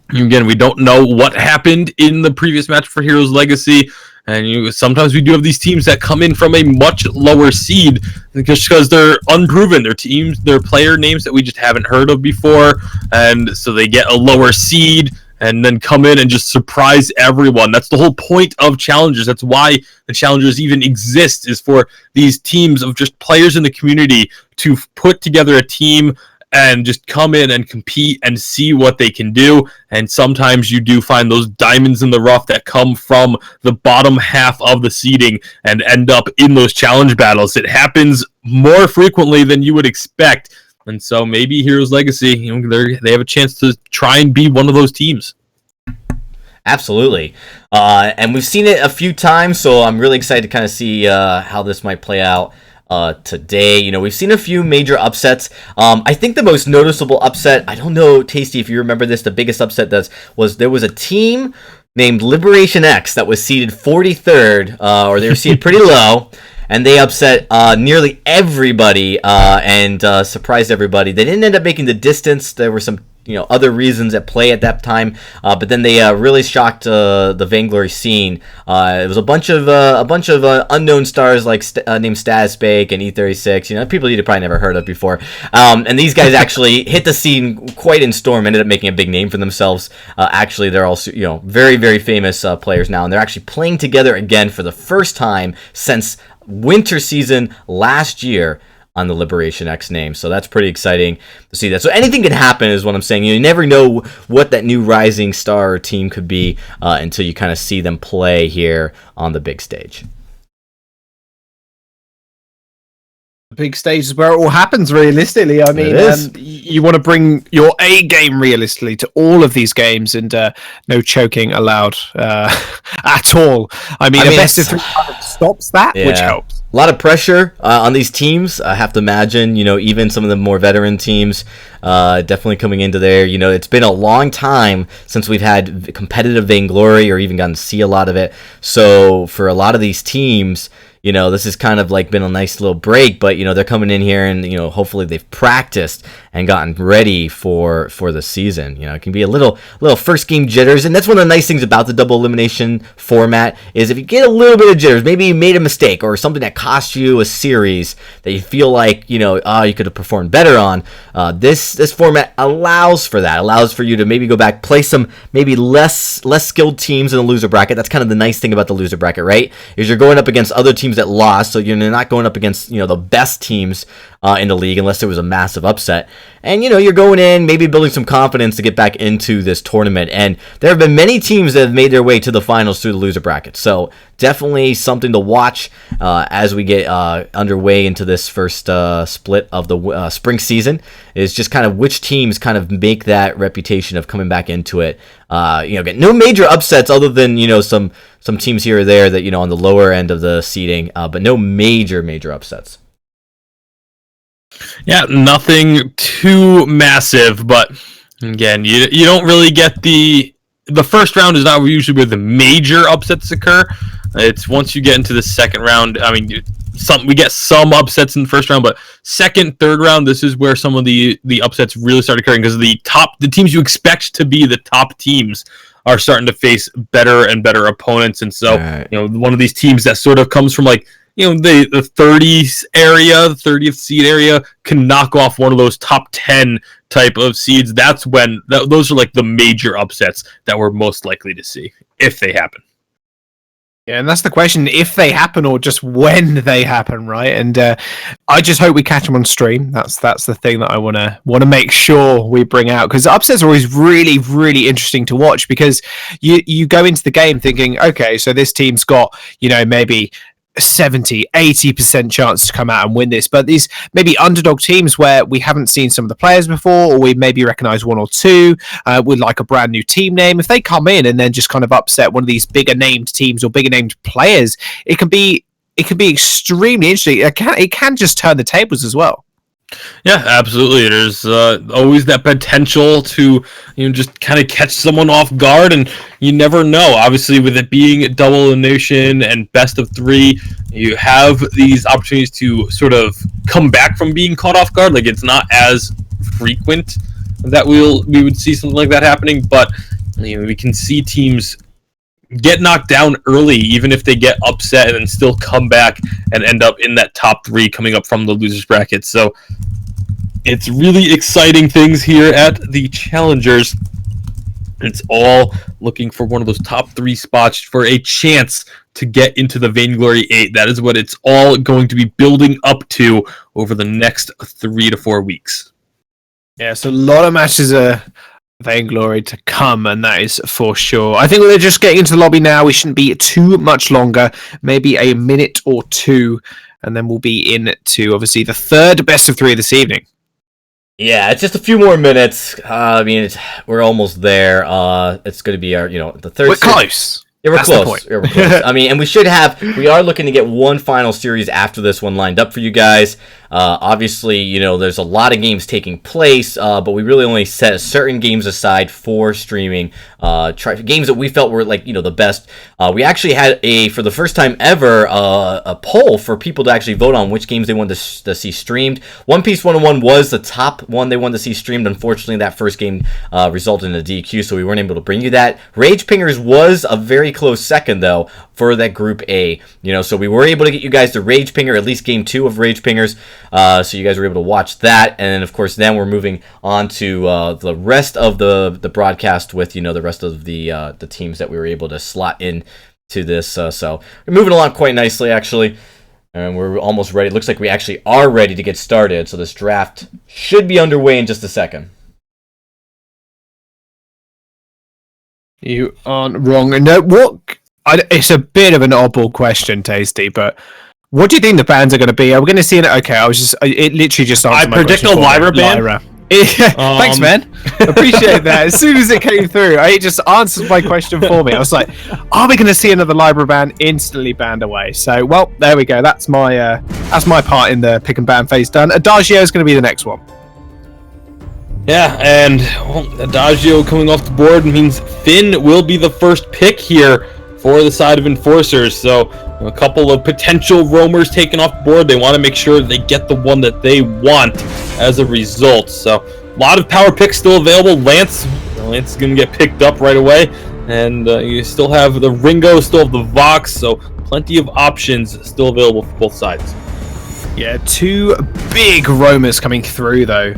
again, we don't know what happened in the previous match for Heroes Legacy, and sometimes we do have these teams that come in from a much lower seed just because they're unproven. They're player names that we just haven't heard of before, and so they get a lower seed and then come in and just surprise everyone. That's the whole point of challengers. That's why the challengers even exist, is for these teams of just players in the community to put together a team and just come in and compete and see what they can do. And sometimes you do find those diamonds in the rough that come from the bottom half of the seeding and end up in those challenge battles. It happens more frequently than you would expect. And so maybe Heroes Legacy, they have a chance to try and be one of those teams. Absolutely. And we've seen it a few times, so I'm really excited to kind of see how this might play out today. We've seen a few major upsets. I think the most noticeable upset, I don't know, Tasty, if you remember this, the biggest upset was there was a team named Liberation X that was seeded 43rd, or they were seeded pretty low, and they upset nearly everybody and surprised everybody. They didn't end up making the distance. There were some other reasons at play at that time, but then they really shocked the Vainglory scene. It was a bunch of unknown stars like named Stasbake and E36, people you'd probably never heard of before, and these guys actually hit the scene quite in storm, ended up making a big name for themselves. Actually, they're also very, very famous players now, and they're actually playing together again for the first time since winter season last year on the Liberation X name. So that's pretty exciting to see that. So anything can happen is what I'm saying. You never know what that new rising star team could be until you kind of see them play here on the big stage. Big stage is where it all happens realistically. I mean, you want to bring your A game realistically to all of these games, and no choking allowed at all. I mean, a best of three kind of stops that, which helps. A lot of pressure on these teams. I have to imagine, even some of the more veteran teams definitely coming into there. It's been a long time since we've had competitive Vainglory or even gotten to see a lot of it. So for a lot of these teams, this has kind of like been a nice little break, but they're coming in here and hopefully they've practiced and gotten ready for the season. It can be a little first game jitters, and that's one of the nice things about the double elimination format is if you get a little bit of jitters, maybe you made a mistake or something that cost you a series that you feel like you could have performed better on. This format allows for that. Allows for you to maybe go back, play some maybe less skilled teams in the loser bracket. That's kind of the nice thing about the loser bracket, right? Is you're going up against other teams that lost, so you're not going up against the best teams in the league unless there was a massive upset. And you're going in maybe building some confidence to get back into this tournament. And there have been many teams that have made their way to the finals through the loser bracket. So definitely something to watch as we get underway into this first split of the spring season, is just kind of which teams kind of make that reputation of coming back into it. Get no major upsets other than some teams here or there that on the lower end of the seeding, but no major upsets. Yeah, nothing too massive, but again, you don't really get the first round is not usually where the major upsets occur. It's once you get into the second round. I mean, we get some upsets in the first round, but second, third round, this is where some of the upsets really start occurring, because the teams you expect to be the top teams are starting to face better and better opponents. And so, one of these teams that sort of comes from like, the 30s area, the 30th seed area, can knock off one of those top 10 type of seeds. That's when those are like the major upsets that we're most likely to see if they happen. Yeah, and that's the question, if they happen or just when they happen, right? And I just hope we catch them on stream. That's the thing that I want to make sure we bring out, because upsets are always really, really interesting to watch, because you go into the game thinking, okay, so this team's got, maybe 70-80% chance to come out and win this, but these maybe underdog teams where we haven't seen some of the players before, or we maybe recognize one or two with like a brand new team name, if they come in and then just kind of upset one of these bigger named teams or bigger named players, it can be extremely interesting. It can just turn the tables as well. Yeah, absolutely. There's always that potential to just kind of catch someone off guard, and you never know. Obviously, with it being double elimination and best of three, you have these opportunities to sort of come back from being caught off guard. Like it's not as frequent that we would see something like that happening, but we can see teams get knocked down early, even if they get upset, and then still come back and end up in that top three coming up from the losers bracket. So it's really exciting things here at the Challengers. It's all looking for one of those top three spots for a chance to get into the Vainglory 8. That is what it's all going to be building up to over the next 3 to 4 weeks. Yeah, so a lot of matches are Vainglory to come, and that is for sure. I think we're just getting into the lobby now. We shouldn't be too much longer, maybe a minute or two, and then we'll be into, obviously, the third best of three of this evening. Yeah, it's just a few more minutes. We're almost there. It's going to be our, the third. We're close. Yeah, we're That's close. the point. Yeah, we're close. And we are looking to get one final series after this one lined up for you guys. Obviously, there's a lot of games taking place, but we really only set certain games aside for streaming. Games that we felt were the best. We actually had for the first time ever, a poll for people to actually vote on which games they wanted to see streamed. One Piece 101 was the top one they wanted to see streamed. Unfortunately, that first game resulted in a DQ, so we weren't able to bring you that. Rage Pingers was a very close second, though, for that Group A. So we were able to get you guys to Rage Pinger, at least Game 2 of Rage Pingers. So you guys were able to watch that, and then of course then we're moving on to the rest of the broadcast with the rest of the teams that we were able to slot in to this. So we're moving along quite nicely actually, and we're almost ready. It looks like we actually are ready to get started. So this draft should be underway in just a second. You aren't wrong. No, it's a bit of an oddball question, Tasty, but what do you think the bans are going to be? Are we going to see it? Okay, it literally just answered I my predict a question for me. Lyra ban. Lyra. Thanks, man. Appreciate that. As soon as it came through, it just answered my question for me. I was like, are we going to see another Lyra ban? Instantly banned away. So, well, there we go. That's my part in the pick and ban phase done. Adagio is going to be the next one. Yeah, and Adagio coming off the board means Finn will be the first pick here for the side of Enforcers. So a couple of potential roamers taken off the board. They want to make sure they get the one that they want as a result. So a lot of power picks still available. Lance is going to get picked up right away. And you still have the Ringo, still have the Vox. So plenty of options still available for both sides. Yeah, two big roamers coming through, though.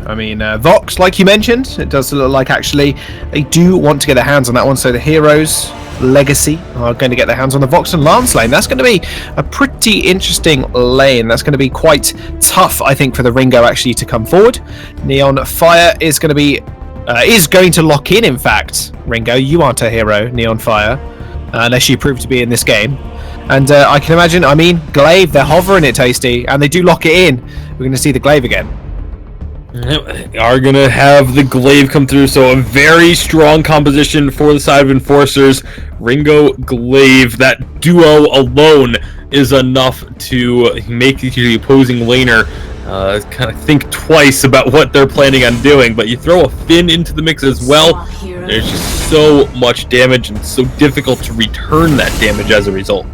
Vox, like you mentioned, it does look like actually they do want to get their hands on that one. So the Heroes Legacy are going to get their hands on the Vox and Lance lane. That's going to be a pretty interesting lane. That's going to be quite tough, I think, for the Ringo actually to come forward. Neon Fire is going to lock in fact. Ringo, you aren't a hero, Neon Fire, unless you prove to be in this game. And I can imagine, Glaive, they're hovering it, Tasty, and they do lock it in. We're going to see the Glaive again. They are going to have the Glaive come through, so a very strong composition for the side of Enforcers. Ringo, Glaive, that duo alone is enough to make the opposing laner kind of think twice about what they're planning on doing. But you throw a Finn into the mix as well, there's just so much damage and it's so difficult to return that damage as a result.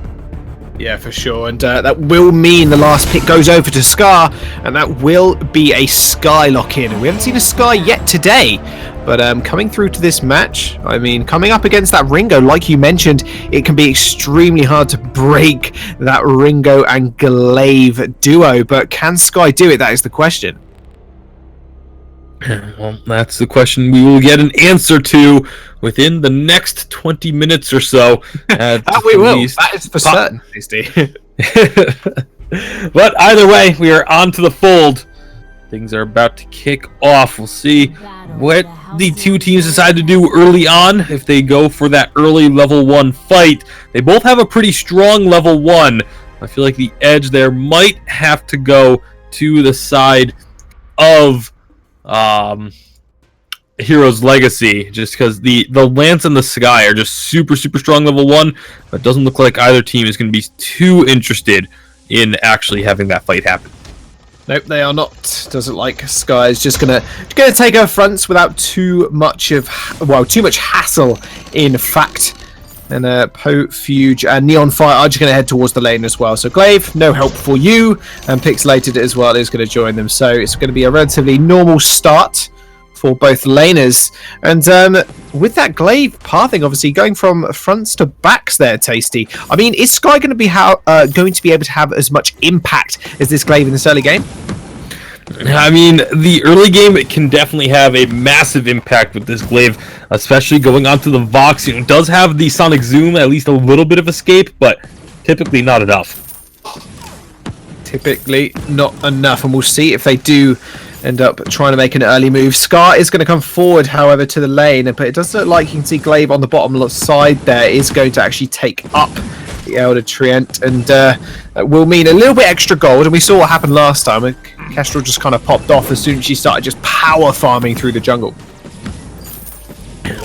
Yeah, for sure, and that will mean the last pick goes over to Scar, and that will be a Skye lock-in. We haven't seen a Skye yet today, but coming through to this match, coming up against that Ringo, like you mentioned, it can be extremely hard to break that Ringo and Glaive duo, but can Skye do it? That is the question. Well, that's the question we will get an answer to within the next 20 minutes or so. That we will. That is for certain. But either way, we are on to the fold. Things are about to kick off. We'll see what the two teams decide to do early on. If they go for that early level 1 fight, they both have a pretty strong level 1. I feel like the edge there might have to go to the side of Heroes Legacy, just because the Lance and the Skye are just super strong level 1, but it doesn't look like either team is going to be too interested in actually having that fight happen. Nope, they are not. Doesn't like Sky is just gonna take her fronts without too much hassle. In fact, and Po, Fuge, and Neon Fire are just gonna head towards the lane as well. So Glaive, no help for you, and Pixelated as well is gonna join them. So it's gonna be a relatively normal start for both laners. And with that Glaive pathing, obviously going from fronts to backs there, Tasty. I mean, is Sky going to be going to be able to have as much impact as this Glaive in this early game? I mean, the early game can definitely have a massive impact with this Glaive, especially going onto the Vox. It does have the Sonic Zoom, at least a little bit of escape, but typically not enough. Typically not enough, and we'll see if they do end up trying to make an early move. Scar is going to come forward, however, to the lane, but it does look like you can see Glaive on the bottom side there is going to actually take up the Elder Treant, and that will mean a little bit extra gold. And we saw what happened last time. Kestrel just kind of popped off as soon as she started just power farming through the jungle.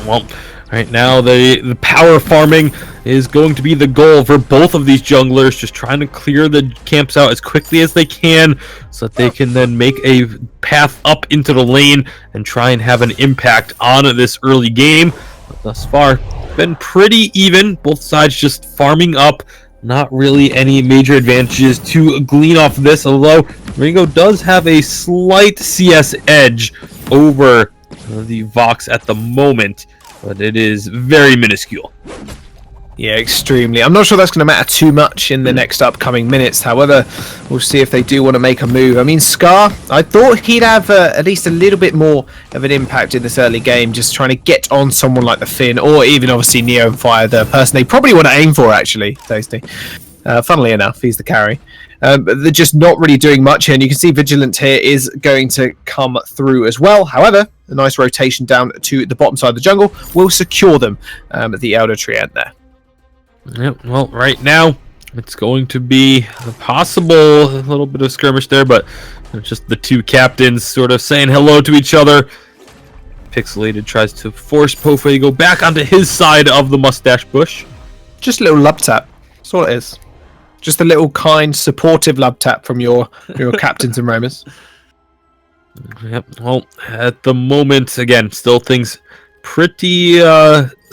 Well, right now the power farming is going to be the goal for both of these junglers, just trying to clear the camps out as quickly as they can so that they can then make a path up into the lane and try and have an impact on this early game. But thus far, been pretty even. Both sides just farming up. Not really any major advantages to glean off this, although Ringo does have a slight CS edge over the Vox at the moment, but it is very minuscule. Yeah, extremely. I'm not sure that's going to matter too much in the next upcoming minutes. However, we'll see if they do want to make a move. I mean, Scar, I thought he'd have at least a little bit more of an impact in this early game, just trying to get on someone like the Finn, or even obviously Neon Fire, the person they probably want to aim for, actually, Tasty. Funnily enough, he's the carry. But they're just not really doing much here, and you can see Vigilant here is going to come through as well. However, a nice rotation down to the bottom side of the jungle will secure them at the Elder Treant there. Yep, well, right now, it's going to be a possible little bit of skirmish there, but just the two captains sort of saying hello to each other. Pixelated tries to force Pofe to go back onto his side of the mustache bush. Just a little love tap. That's all it is. Just a little kind, supportive love tap from your captains and roamers. Yep, well, at the moment, again, still things pretty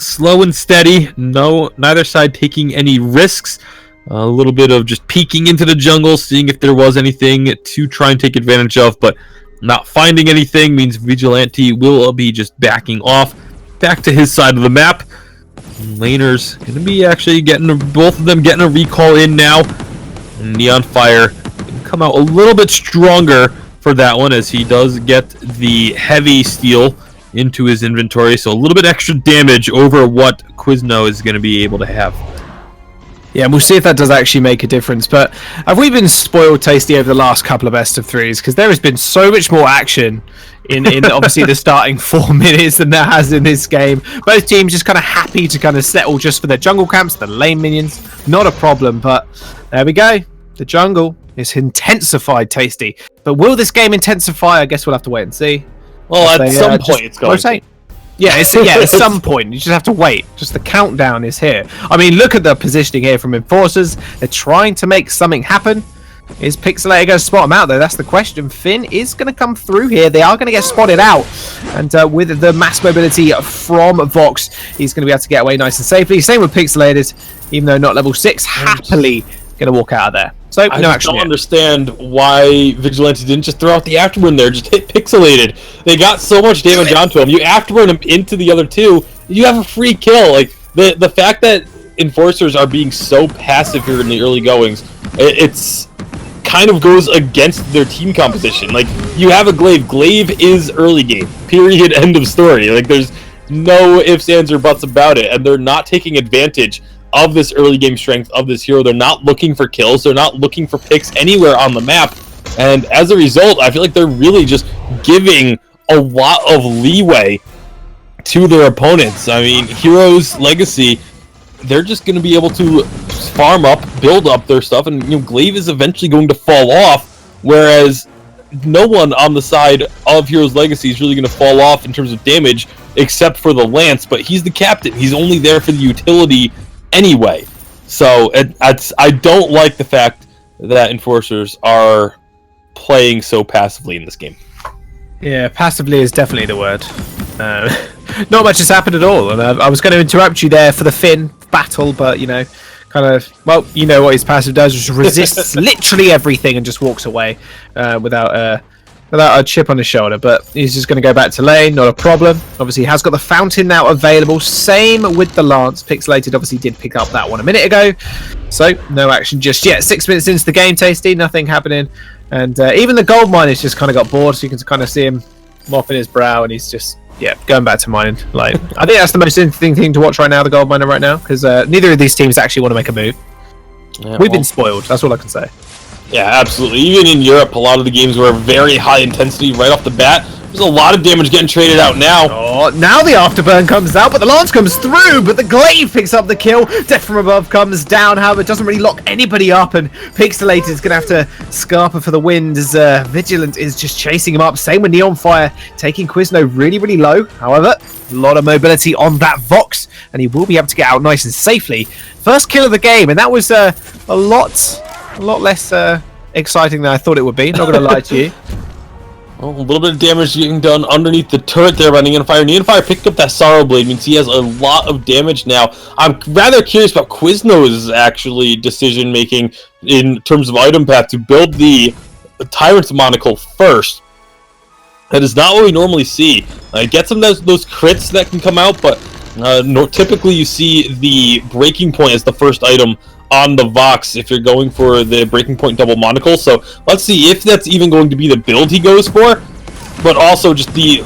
slow and steady. Neither side taking any risks. A little bit of just peeking into the jungle, seeing if there was anything to try and take advantage of, but not finding anything means Vigilante will be just backing off back to his side of the map. Laners gonna be actually both of them getting a recall in now. Neon Fire can come out a little bit stronger for that one, as he does get the heavy steel into his inventory, so a little bit extra damage over what Quizno is going to be able to have. Yeah, and we'll see if that does actually make a difference. But have we been spoiled, Tasty, over the last couple of best of threes? Because there has been so much more action in obviously the starting 4 minutes than there has in this game. Both teams just kind of happy to kind of settle just for their jungle camps, the lane minions. Not a problem, but there we go. The jungle is intensified, Tasty. But will this game intensify? I guess we'll have to wait and see. Well, at some point it's going to. Yeah, at some point. You just have to wait. Just the countdown is here. I mean, look at the positioning here from Enforcers. They're trying to make something happen. Is Pixelator going to spot them out, though? That's the question. Finn is going to come through here. They are going to get spotted out. And with the mass mobility from Vox, he's going to be able to get away nice and safely. Same with Pixelated, even though not level 6, happily going to walk out of there. So, I don't understand why Vigilante didn't just throw out the Afterburn there, just hit Pixelated. They got so much damage onto him. You Afterburn him into the other two, you have a free kill. Like, the fact that Enforcers are being so passive here in the early goings, it's kind of goes against their team composition. Like, you have a Glaive. Glaive is early game. Period. End of story. Like, there's no ifs, ands, or buts about it, and they're not taking advantage of this early game strength of this hero. They're not looking for kills. They're not looking for picks anywhere on the map. And as a result, I feel like they're really just giving a lot of leeway to their opponents. I mean, Heroes Legacy, they're just going to be able to farm up, build up their stuff, and Glaive is eventually going to fall off, whereas no one on the side of Heroes Legacy is really going to fall off in terms of damage, except for the Lance, but he's the captain. He's only there for the utility anyway. So I don't like the fact that Enforcers are playing so passively in this game. Yeah, passively is definitely the word. Not much has happened at all, and I was going to interrupt you there for the Finn battle, but kind of, well, you know what his passive does, just resists literally everything and just walks away without a chip on his shoulder. But he's just going to go back to lane, not a problem. Obviously, he has got the fountain now available. Same with the lance. Pixelated obviously did pick up that one a minute ago, so no action just yet. 6 minutes into the game, Tasty, nothing happening. And even the gold miner's just kind of got bored, so you can kind of see him mopping his brow, and he's just, going back to mining. Like, I think that's the most interesting thing to watch right now, the gold miner right now, because neither of these teams actually want to make a move. Yeah, We've been spoiled, that's all I can say. Yeah, absolutely. Even in Europe, a lot of the games were very high intensity right off the bat. There's a lot of damage getting traded out now. Oh, now the afterburn comes out, but the lance comes through, but the glaive picks up the kill. Death from above comes down, however, doesn't really lock anybody up, and Pixelated is going to have to scarper for the wind as Vigilant is just chasing him up. Same with Neon Fire, taking Quizno really, really low. However, a lot of mobility on that Vox, and he will be able to get out nice and safely. First kill of the game, and that was a lot less exciting than I thought it would be, not going to lie to you. Well, a little bit of damage getting done underneath the turret there by Neon Fire. Neon Fire picked up that Sorrow Blade, means he has a lot of damage now. I'm rather curious about Quizno's actually decision making in terms of item path to build the Tyrant's Monocle first. That is not what we normally see. Get some of those crits that can come out, but typically you see the Breaking Point as the first item on the Vox if you're going for the Breaking Point double monocle. So let's see if that's even going to be the build he goes for, but also just the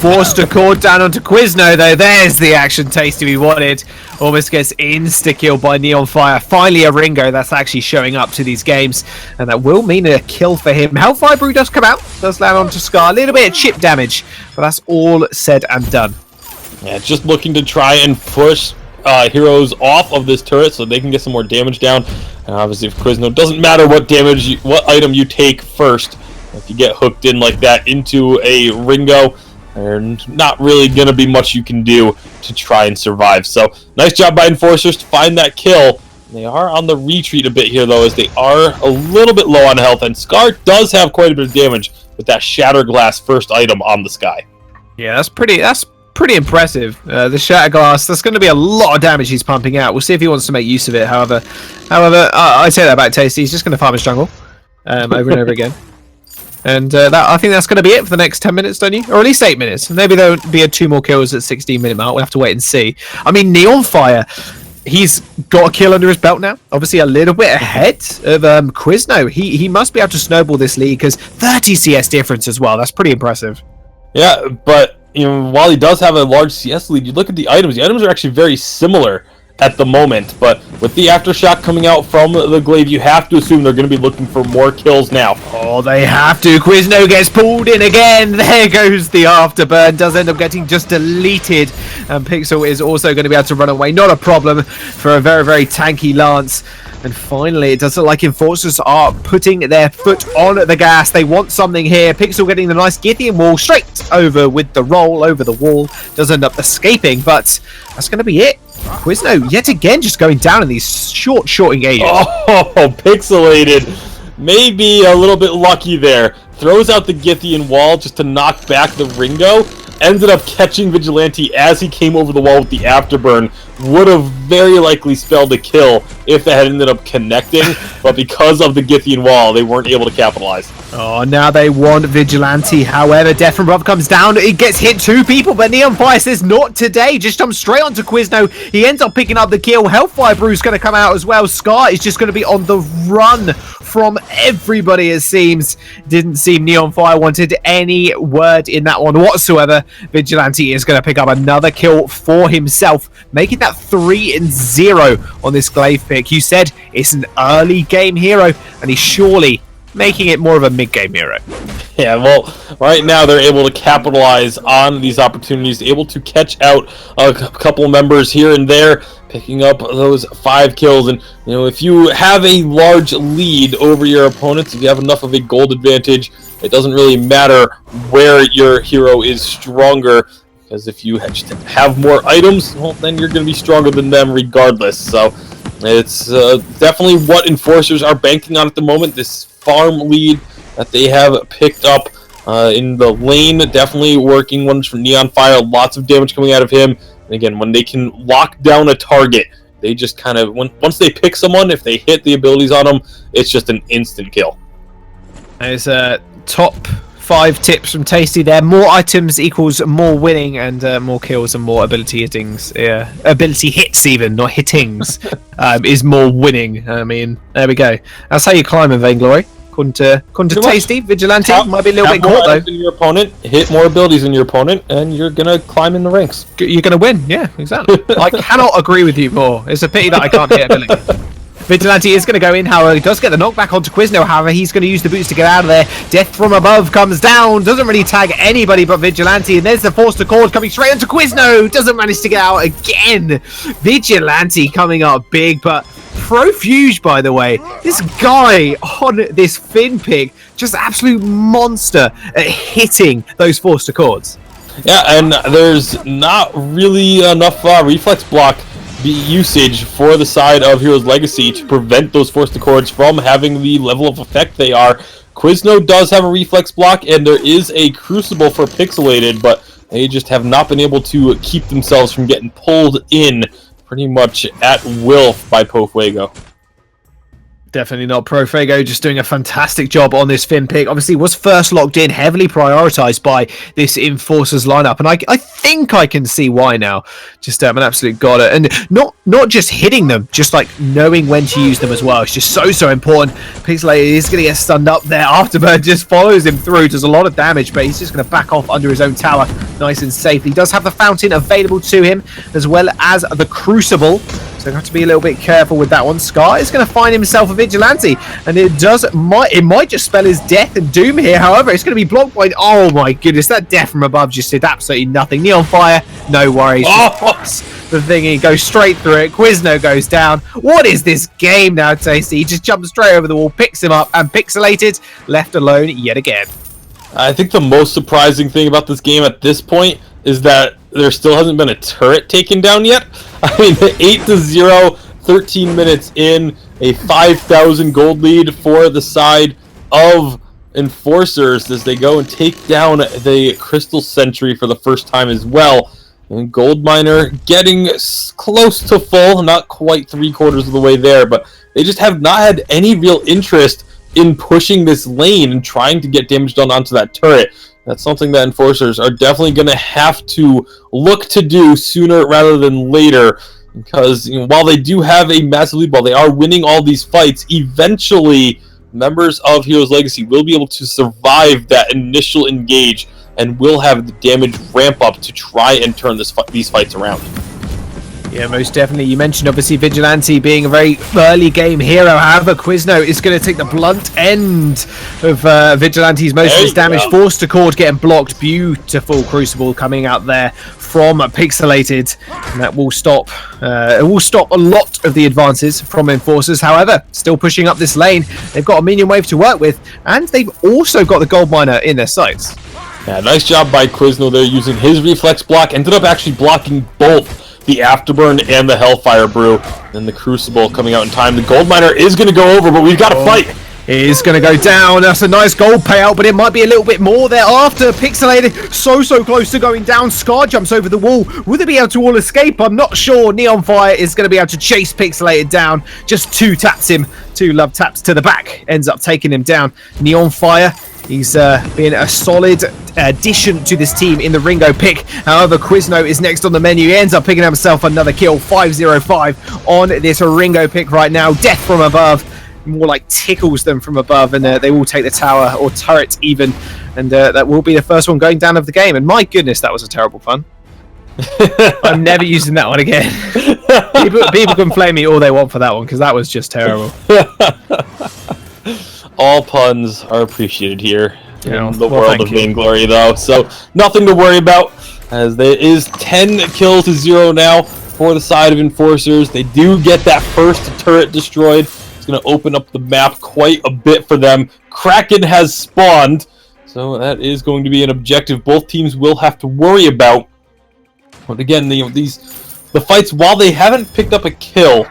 forced a cord down onto Quizno though. There's the action Tasty we wanted. Almost gets insta kill by Neon Fire. Finally a Ringo that's actually showing up to these games, and that will mean a kill for him. Hellfire Brew does come out, does land onto Scar, a little bit of chip damage, but that's all said and done. Yeah, just looking to try and push heroes off of this turret so they can get some more damage down. And obviously, if Quizno, doesn't matter what what item you take first, if you get hooked in like that into a Ringo, there's not really going to be much you can do to try and survive. So, nice job by Enforcers to find that kill. They are on the retreat a bit here, though, as they are a little bit low on health, and Scar does have quite a bit of damage with that Shatter Glass first item on the Sky. Yeah, that's pretty impressive. The Shatter Glass, that's going to be a lot of damage he's pumping out. We'll see if he wants to make use of it. However, I take that back, Tasty. He's just going to farm his jungle over and over again. And I think that's going to be it for the next 10 minutes, don't you? Or at least 8 minutes. Maybe there'll be 2 more kills at 16-minute mark. We'll have to wait and see. I mean, Neon Fire, he's got a kill under his belt now. Obviously a little bit ahead of Quizno. He must be able to snowball this league, because 30 CS difference as well. That's pretty impressive. Yeah, but while he does have a large CS lead, you look at the items are actually very similar at the moment, but with the Aftershock coming out from the glaive, you have to assume they're going to be looking for more kills now. Oh, they have to. Quizno gets pulled in again. There goes the Afterburn. Does end up getting just deleted, and Pixel is also going to be able to run away. Not a problem for a very, very tanky Lance. And finally, it does look like Enforcers are putting their foot on the gas. They want something here. Pixel getting the nice Githian wall straight over with the roll over the wall. Does end up escaping, but that's going to be it. Quizno, yet again, just going down in these short engagements. Oh, Pixelated. Maybe a little bit lucky there. Throws out the Githian wall just to knock back the Ringo. Ended up catching Vigilante as he came over the wall with the Afterburn. Would have very likely spelled a kill if that had ended up connecting, but because of the Githian wall, they weren't able to capitalize. Oh, now they want Vigilante. However, Death from Above comes down. It gets hit 2 people, but Neon Fire says not today. Just jumps straight onto Quizno. He ends up picking up the kill. Hellfire Brew's going to come out as well. Scar is just going to be on the run from everybody, it seems. Didn't seem Neon Fire wanted any word in that one whatsoever. Vigilante is going to pick up another kill for himself, making that 3-0 on this glaive pick. You said it's an early game hero, and he's surely making it more of a mid-game hero. Yeah, well, right now they're able to capitalize on these opportunities, able to catch out a couple members here and there, picking up those 5 kills. And, if you have a large lead over your opponents, if you have enough of a gold advantage, it doesn't really matter where your hero is stronger, because if you just have more items, well, then you're going to be stronger than them regardless. So it's definitely what Enforcers are banking on at the moment, this farm lead, that they have picked up in the lane. Definitely working ones from Neon Fire. Lots of damage coming out of him. And again, when they can lock down a target, they just kind of, once they pick someone, if they hit the abilities on them, it's just an instant kill. There's top 5 tips from Tasty there. More items equals more winning, and more kills and more ability hittings. Yeah, ability hits even, not hittings, is more winning. I mean, there we go. That's how you climb in Vainglory. According to Tasty, Vigilante might be a little bit caught though. In your opponent, hit more abilities in your opponent, and you're gonna climb in the ranks. You're gonna win. Yeah, exactly. I cannot agree with you more. It's a pity that I can't hit ability. Vigilante is going to go in, however, he does get the knockback onto Quizno, however, he's going to use the boots to get out of there. Death from above comes down, doesn't really tag anybody but Vigilante, and there's the Forster Cord coming straight onto Quizno, doesn't manage to get out again. Vigilante coming up big, but Profuge, by the way, this guy on this fin pick, just absolute monster at hitting those Forster Cords. Yeah, and there's not really enough reflex block usage for the side of Heroes Legacy to prevent those Forced Accords from having the level of effect they are. Quizno does have a reflex block, and there is a Crucible for Pixelated, but they just have not been able to keep themselves from getting pulled in pretty much at will by Pofuego. Definitely not. Profuego just doing a fantastic job on this fin pick. Obviously was first locked in, heavily prioritized by this Enforcers lineup, and I think I can see why now. Just an absolute god, and not just hitting them, just like knowing when to use them as well. It's just so important. Pixelated is going to get stunned up there. Afterbird just follows him through, does a lot of damage, but he's just going to back off under his own tower nice and safe. He does have the Fountain available to him, as well as the Crucible, so you have to be a little bit careful with that one. Scar is going to find himself a Vigilante, and it might just spell his death and doom here. However, it's going to be blocked by, oh my goodness, that death from above just did absolutely nothing. Neon Fire, no worries, just pops the thingy, goes straight through it. Quizno goes down. What is this game now, Tasty? He just jumps straight over the wall, picks him up, and Pixelated left alone yet again. I think the most surprising thing about this game at this point is that there still hasn't been a turret taken down yet. I mean, 8-0, 13 minutes in, a 5,000 gold lead for the side of Enforcers as they go and take down the Crystal Sentry for the first time as well. And Gold Miner getting close to full, not quite 3/4 of the way there, but they just have not had any real interest in pushing this lane and trying to get damage done onto that turret. That's something that Enforcers are definitely going to have to look to do sooner rather than later, because while they do have a massive lead, while they are winning all these fights, eventually members of Heroes Legacy will be able to survive that initial engage and will have the damage ramp up to try and turn these fights around. Yeah, most definitely. You mentioned, obviously, Vigilante being a very early game hero. However, Quizno is going to take the blunt end of Vigilante's most of his damage. Forced Accord getting blocked. Beautiful Crucible coming out there from Pixelated. And that will stop. It will stop a lot of the advances from Enforcers. However, still pushing up this lane. They've got a minion wave to work with. And they've also got the Gold Miner in their sights. Yeah, nice job by Quizno there using his reflex block. Ended up actually blocking both the Afterburn and the Hellfire Brew. And the Crucible coming out in time. The Gold Miner is going to go over, but we've got to fight. It is going to go down. That's a nice gold payout, but it might be a little bit more thereafter. Pixelated, so close to going down. Scar jumps over the wall. Will they be able to all escape? I'm not sure. Neon Fire is going to be able to chase Pixelated down. Just 2 taps him. 2 love taps to the back. Ends up taking him down. Neon Fire, he's been a solid addition to this team in the Ringo pick. However, Quizno is next on the menu. He ends up picking himself another kill. 505 on this Ringo pick right now. Death from above. More like tickles them from above, and they will take the tower or turret even, and that will be the first one going down of the game. And my goodness, that was a terrible pun. I'm never using that one again. people can flame me all they want for that one, because that was just terrible. All puns are appreciated here in the well, world of Vainglory, though, so nothing to worry about, as there is 10 kills to 0 now for the side of Enforcers. They do get that first turret destroyed. It's going to open up the map quite a bit for them. Kraken has spawned, so that is going to be an objective both teams will have to worry about. But again, the fights, while they haven't picked up a kill,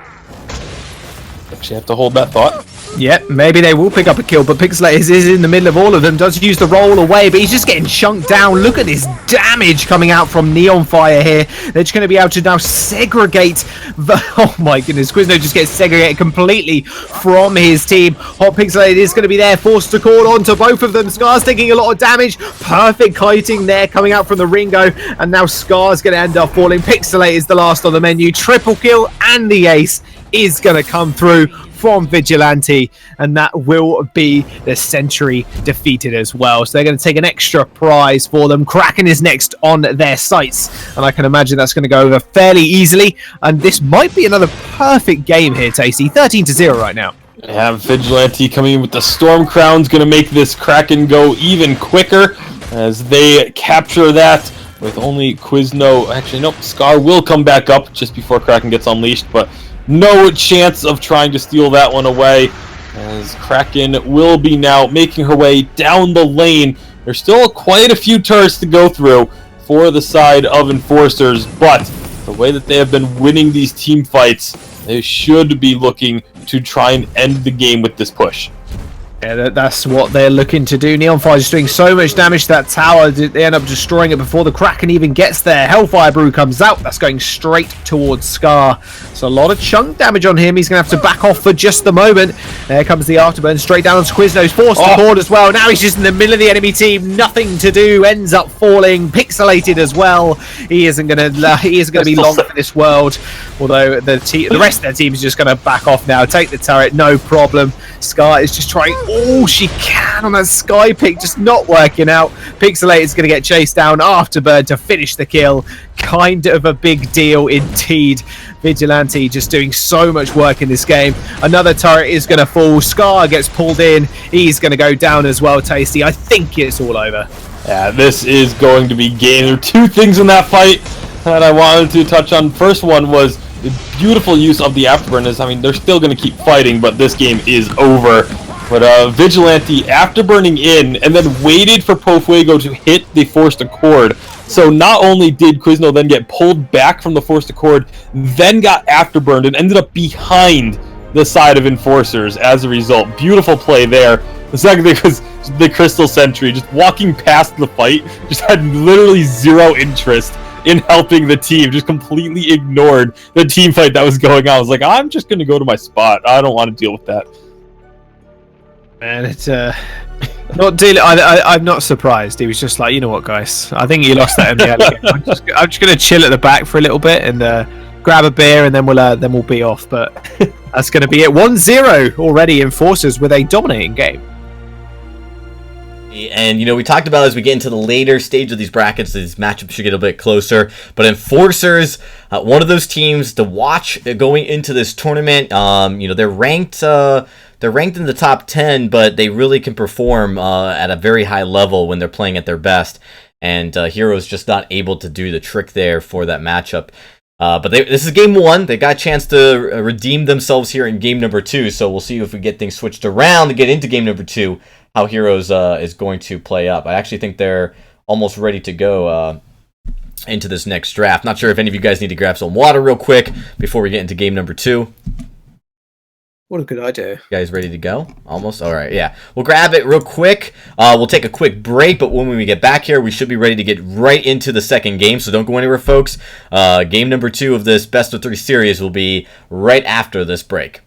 actually have to hold that thought. Yep, maybe they will pick up a kill, but Pixelator is in the middle of all of them, does use the roll away, but he's just getting chunked down. Look at this damage coming out from Neon Fire here. They're just going to be able to now segregate oh my goodness, Quizno just gets segregated completely from his team. Hot Pixelator is going to be there, forced to call on to both of them. Scar's taking a lot of damage. Perfect kiting there coming out from the Ringo, and now Scar's going to end up falling. Pixelator is the last on the menu. Triple kill, and the ace is going to come through from Vigilante, and that will be the Sentry defeated as well. So they're going to take an extra prize for them. Kraken is next on their sights, and I can imagine that's going to go over fairly easily, and this might be another perfect game here, Tasty. 13-0 right now. Yeah, Vigilante coming in with the Storm Crown's going to make this Kraken go even quicker as they capture that with only Quizno. Actually, nope, Scar will come back up just before Kraken gets unleashed, but no chance of trying to steal that one away, as Kraken will be now making her way down the lane. There's still quite a few turrets to go through for the side of Enforcers, but the way that they have been winning these team fights, they should be looking to try and end the game with this push. Yeah, that's what they're looking to do. Neon Fire just doing so much damage to that tower. They end up destroying it before the Kraken even gets there. Hellfire Brew comes out. That's going straight towards Scar. So a lot of chunk damage on him. He's going to have to back off for just the moment. There comes the Afterburn straight down onto Quizno's forced to board as well. Now he's just in the middle of the enemy team. Nothing to do. Ends up falling. Pixelated as well. He isn't going to be long for this world. Although the rest of their team is just going to back off now. Take the turret. No problem. Scar is just trying all she can on that Sky pick, just not working out. Pixelate is going to get chased down. Afterbird to finish the kill. Kind of a big deal indeed. Vigilante just doing so much work in this game. Another turret is going to fall. Scar gets pulled in. He's going to go down as well, Tasty. I think it's all over. Yeah, this is going to be game. There are two things in that fight that I wanted to touch on. First one was the beautiful use of the Afterburn. I mean, they're still going to keep fighting, but this game is over. But Vigilante afterburning in and then waited for Pofuego to hit the Forced Accord. So not only did Quizno then get pulled back from the Forced Accord, then got afterburned and ended up behind the side of Enforcers as a result. Beautiful play there. The second thing was the Crystal Sentry just walking past the fight, just had literally zero interest in helping the team, just completely ignored the team fight that was going on. I was like, I'm just going to go to my spot. I don't want to deal with that. And it's not dealing. I'm not surprised. He was just like, you know what, guys? I think you lost that in the early game. I'm just going to chill at the back for a little bit and grab a beer, and then we'll be off. But that's going to be it. 1-0 already. Enforcers with a dominating game. And, you know, we talked about as we get into the later stage of these brackets, these matchups should get a bit closer. But Enforcers, one of those teams to watch going into this tournament. You know, they're ranked in the top 10, but they really can perform at a very high level when they're playing at their best. And Heroes just not able to do the trick there for that matchup. But this is game one. They got a chance to redeem themselves here in game number 2. So we'll see if we get things switched around to get into game number 2, how Heroes is going to play up. I actually think they're almost ready to go into this next draft. Not sure if any of you guys need to grab some water real quick before we get into game number 2. What a good idea. You guys ready to go? Almost? All right, yeah. We'll grab it real quick. We'll take a quick break, but when we get back here, we should be ready to get right into the second game, so don't go anywhere, folks. Game number 2 of this Best of 3 series will be right after this break.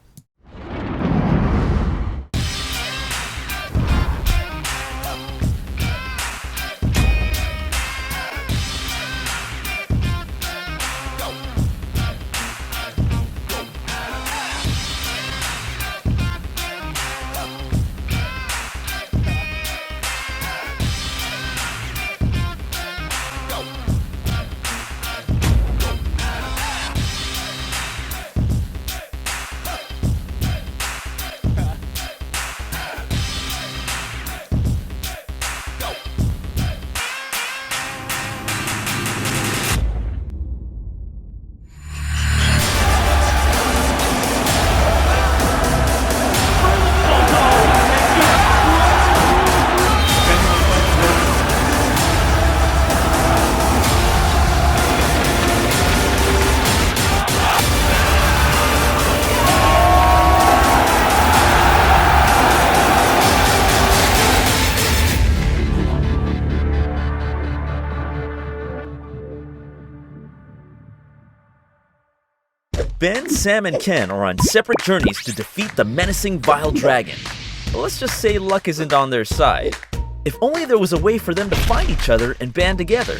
Ben, Sam, and Ken are on separate journeys to defeat the menacing Vile Dragon. But let's just say luck isn't on their side. If only there was a way for them to find each other and band together.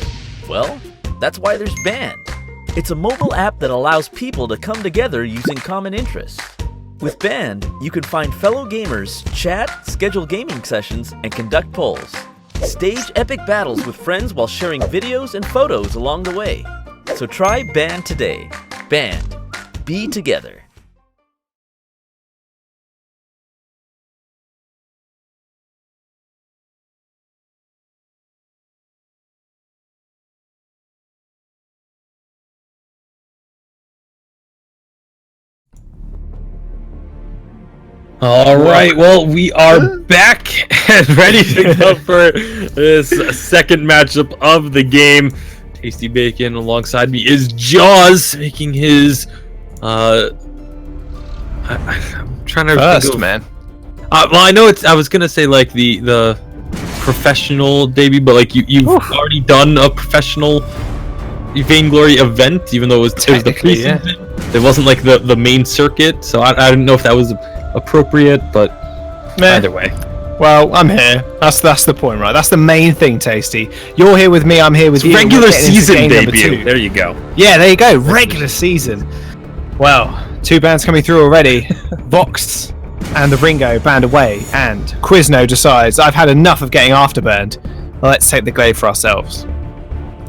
Well, that's why there's Band. It's a mobile app that allows people to come together using common interests. With Band, you can find fellow gamers, chat, schedule gaming sessions, and conduct polls. Stage epic battles with friends while sharing videos and photos along the way. So try Band today. Band. Be together. All right, well, we are back and ready to go for this second matchup of the game. Tasty Bacon alongside me is Jaws making his I'm trying to First, think of, man. well, I know I was gonna say like the professional debut, but like you've already done a professional Vainglory event, even though it was the Technically, preseason. It wasn't like the main circuit, so I didn't know if that was appropriate, but either way. Well, I'm here. That's the point, right? That's the main thing, Tasty. You're here with me, I'm here with you. Regular We're getting into season game number debut. 2. There you go. Yeah, there you go. Regular season. Well, 2 bands coming through already. Vox and the Ringo band away, and Quizno decides, I've had enough of getting afterburned. Let's take the glaive for ourselves.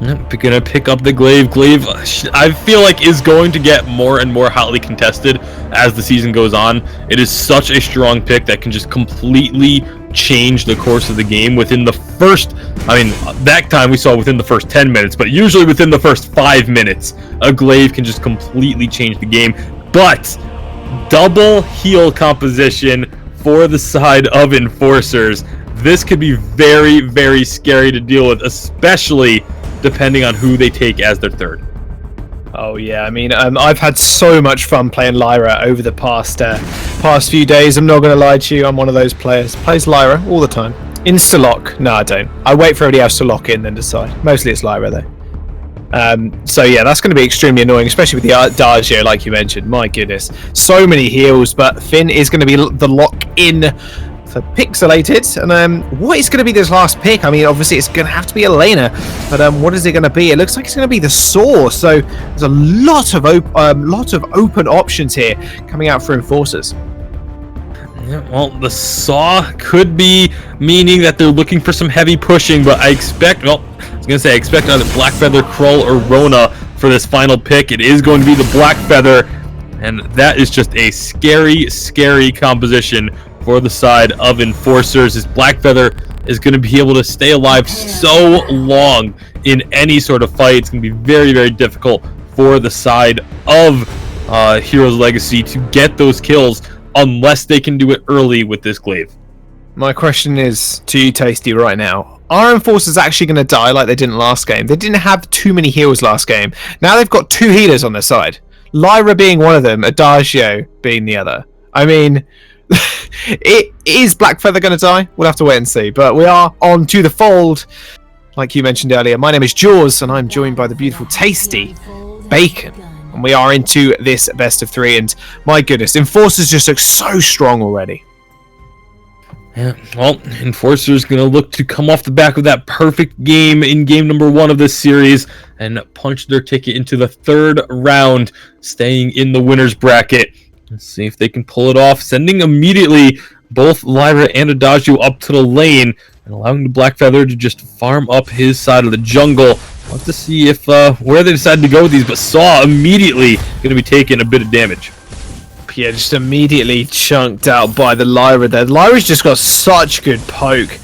Yep, we're gonna pick up the glaive. Glaive, I feel like, is going to get more and more hotly contested as the season goes on. It is such a strong pick that can just completely change the course of the game within the first, I mean, that time we saw within the first 10 minutes, but usually within the first 5 minutes, a glaive can just completely change the game. But double heal composition for the side of Enforcers. This could be very, very scary to deal with, especially depending on who they take as their third. Oh yeah, I mean, I've had so much fun playing Lyra over the past few days. I'm not going to lie to you, I'm one of those players. Plays Lyra all the time. Insta-lock? No, I don't. I wait for everybody else to lock in, then decide. Mostly it's Lyra though. So yeah, that's going to be extremely annoying, especially with the Adagio, like you mentioned. My goodness, so many heals, but Finn is going to be the lock-in for Pixelated. And what is going to be this last pick? I mean, obviously it's going to have to be Elena, but what is it going to be? It looks like it's going to be the Saw. So there's a lot of open options here coming out for Enforcers. Yeah, well, the Saw could be meaning that they're looking for some heavy pushing, but I expect, well, I was going to say, I expect either Blackfeather, Krull, or Rona for this final pick. It is going to be the Blackfeather, and that is just a scary, scary composition for the side of Enforcers. As Blackfeather is going to be able to stay alive so long in any sort of fight. It's going to be very, very difficult for the side of Heroes Legacy to get those kills unless they can do it early with this glaive. My question is to you, Tasty, right now. Are Enforcers actually going to die like they didn't last game? They didn't have too many heals last game. Now they've got 2 healers on their side. Lyra being one of them, Adagio being the other. I mean, is Blackfeather going to die? We'll have to wait and see. But we are on to the fold. Like you mentioned earlier, my name is Jaws, and I'm joined by the beautiful Tasty Bacon. And we are into this best of 3, and my goodness, Enforcers just look so strong already. Yeah, well, Enforcer's going to look to come off the back of that perfect game in game number 1 of this series and punch their ticket into the 3rd round, staying in the winner's bracket. Let's see if they can pull it off, sending immediately both Lyra and Adagio up to the lane and allowing the Blackfeather to just farm up his side of the jungle. We'll have to see if where they decide to go with these, but Saw immediately going to be taking a bit of damage. Yeah, just immediately chunked out by the Lyra there. Lyra's just got such good poke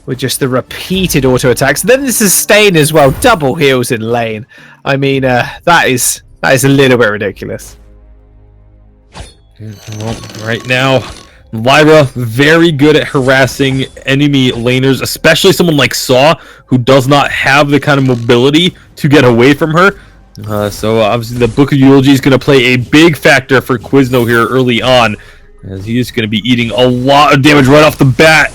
with just the repeated auto attacks. Then the sustain as well, double heals in lane. I mean, that is a little bit ridiculous. Well, right now, Lyra very good at harassing enemy laners, especially someone like Saw, who does not have the kind of mobility to get away from her. So obviously the Book of Eulogy is going to play a big factor for Quizno here early on, as he is going to be eating a lot of damage right off the bat.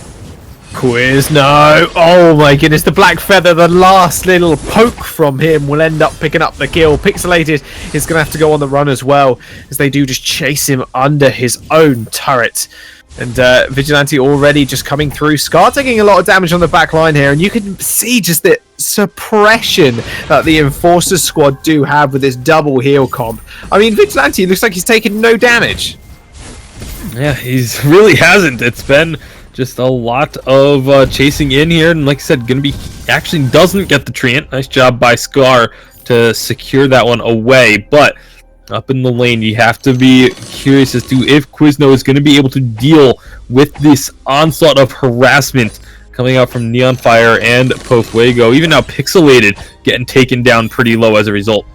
Quiz, no. Oh my goodness, the Black Feather, the last little poke from him will end up picking up the kill. Pixelated is going to have to go on the run as well, as they do just chase him under his own turret. And Vigilante already just coming through. Scar taking a lot of damage on the back line here, and you can see just the suppression that the Enforcers squad do have with this double heal comp. I mean, Vigilante looks like he's taken no damage. Yeah, he's really hasn't. It's been just a lot of chasing in here, and like I said, gonna be actually doesn't get the treant. Nice job by Scar to secure that one away, but up in the lane, you have to be curious as to if Quizno is going to be able to deal with this onslaught of harassment coming out from Neon Fire and Pofuego. Even now, Pixelated getting taken down pretty low as a result.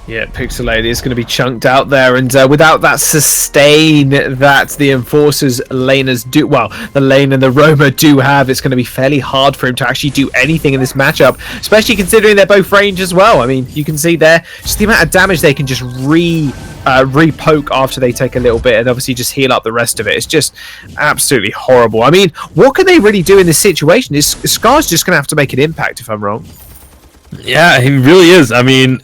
Yeah, Pixelated is going to be chunked out there, and without that sustain that the Enforcers laners do, well, the lane and the Roma do have, it's going to be fairly hard for him to actually do anything in this matchup, especially considering they're both range as well. I mean, you can see there, just the amount of damage they can just re-poke after they take a little bit, and obviously just heal up the rest of it. It's just absolutely horrible. I mean, what can they really do in this situation? Scar's just going to have to make an impact, if I'm wrong. Yeah, he really is. I mean,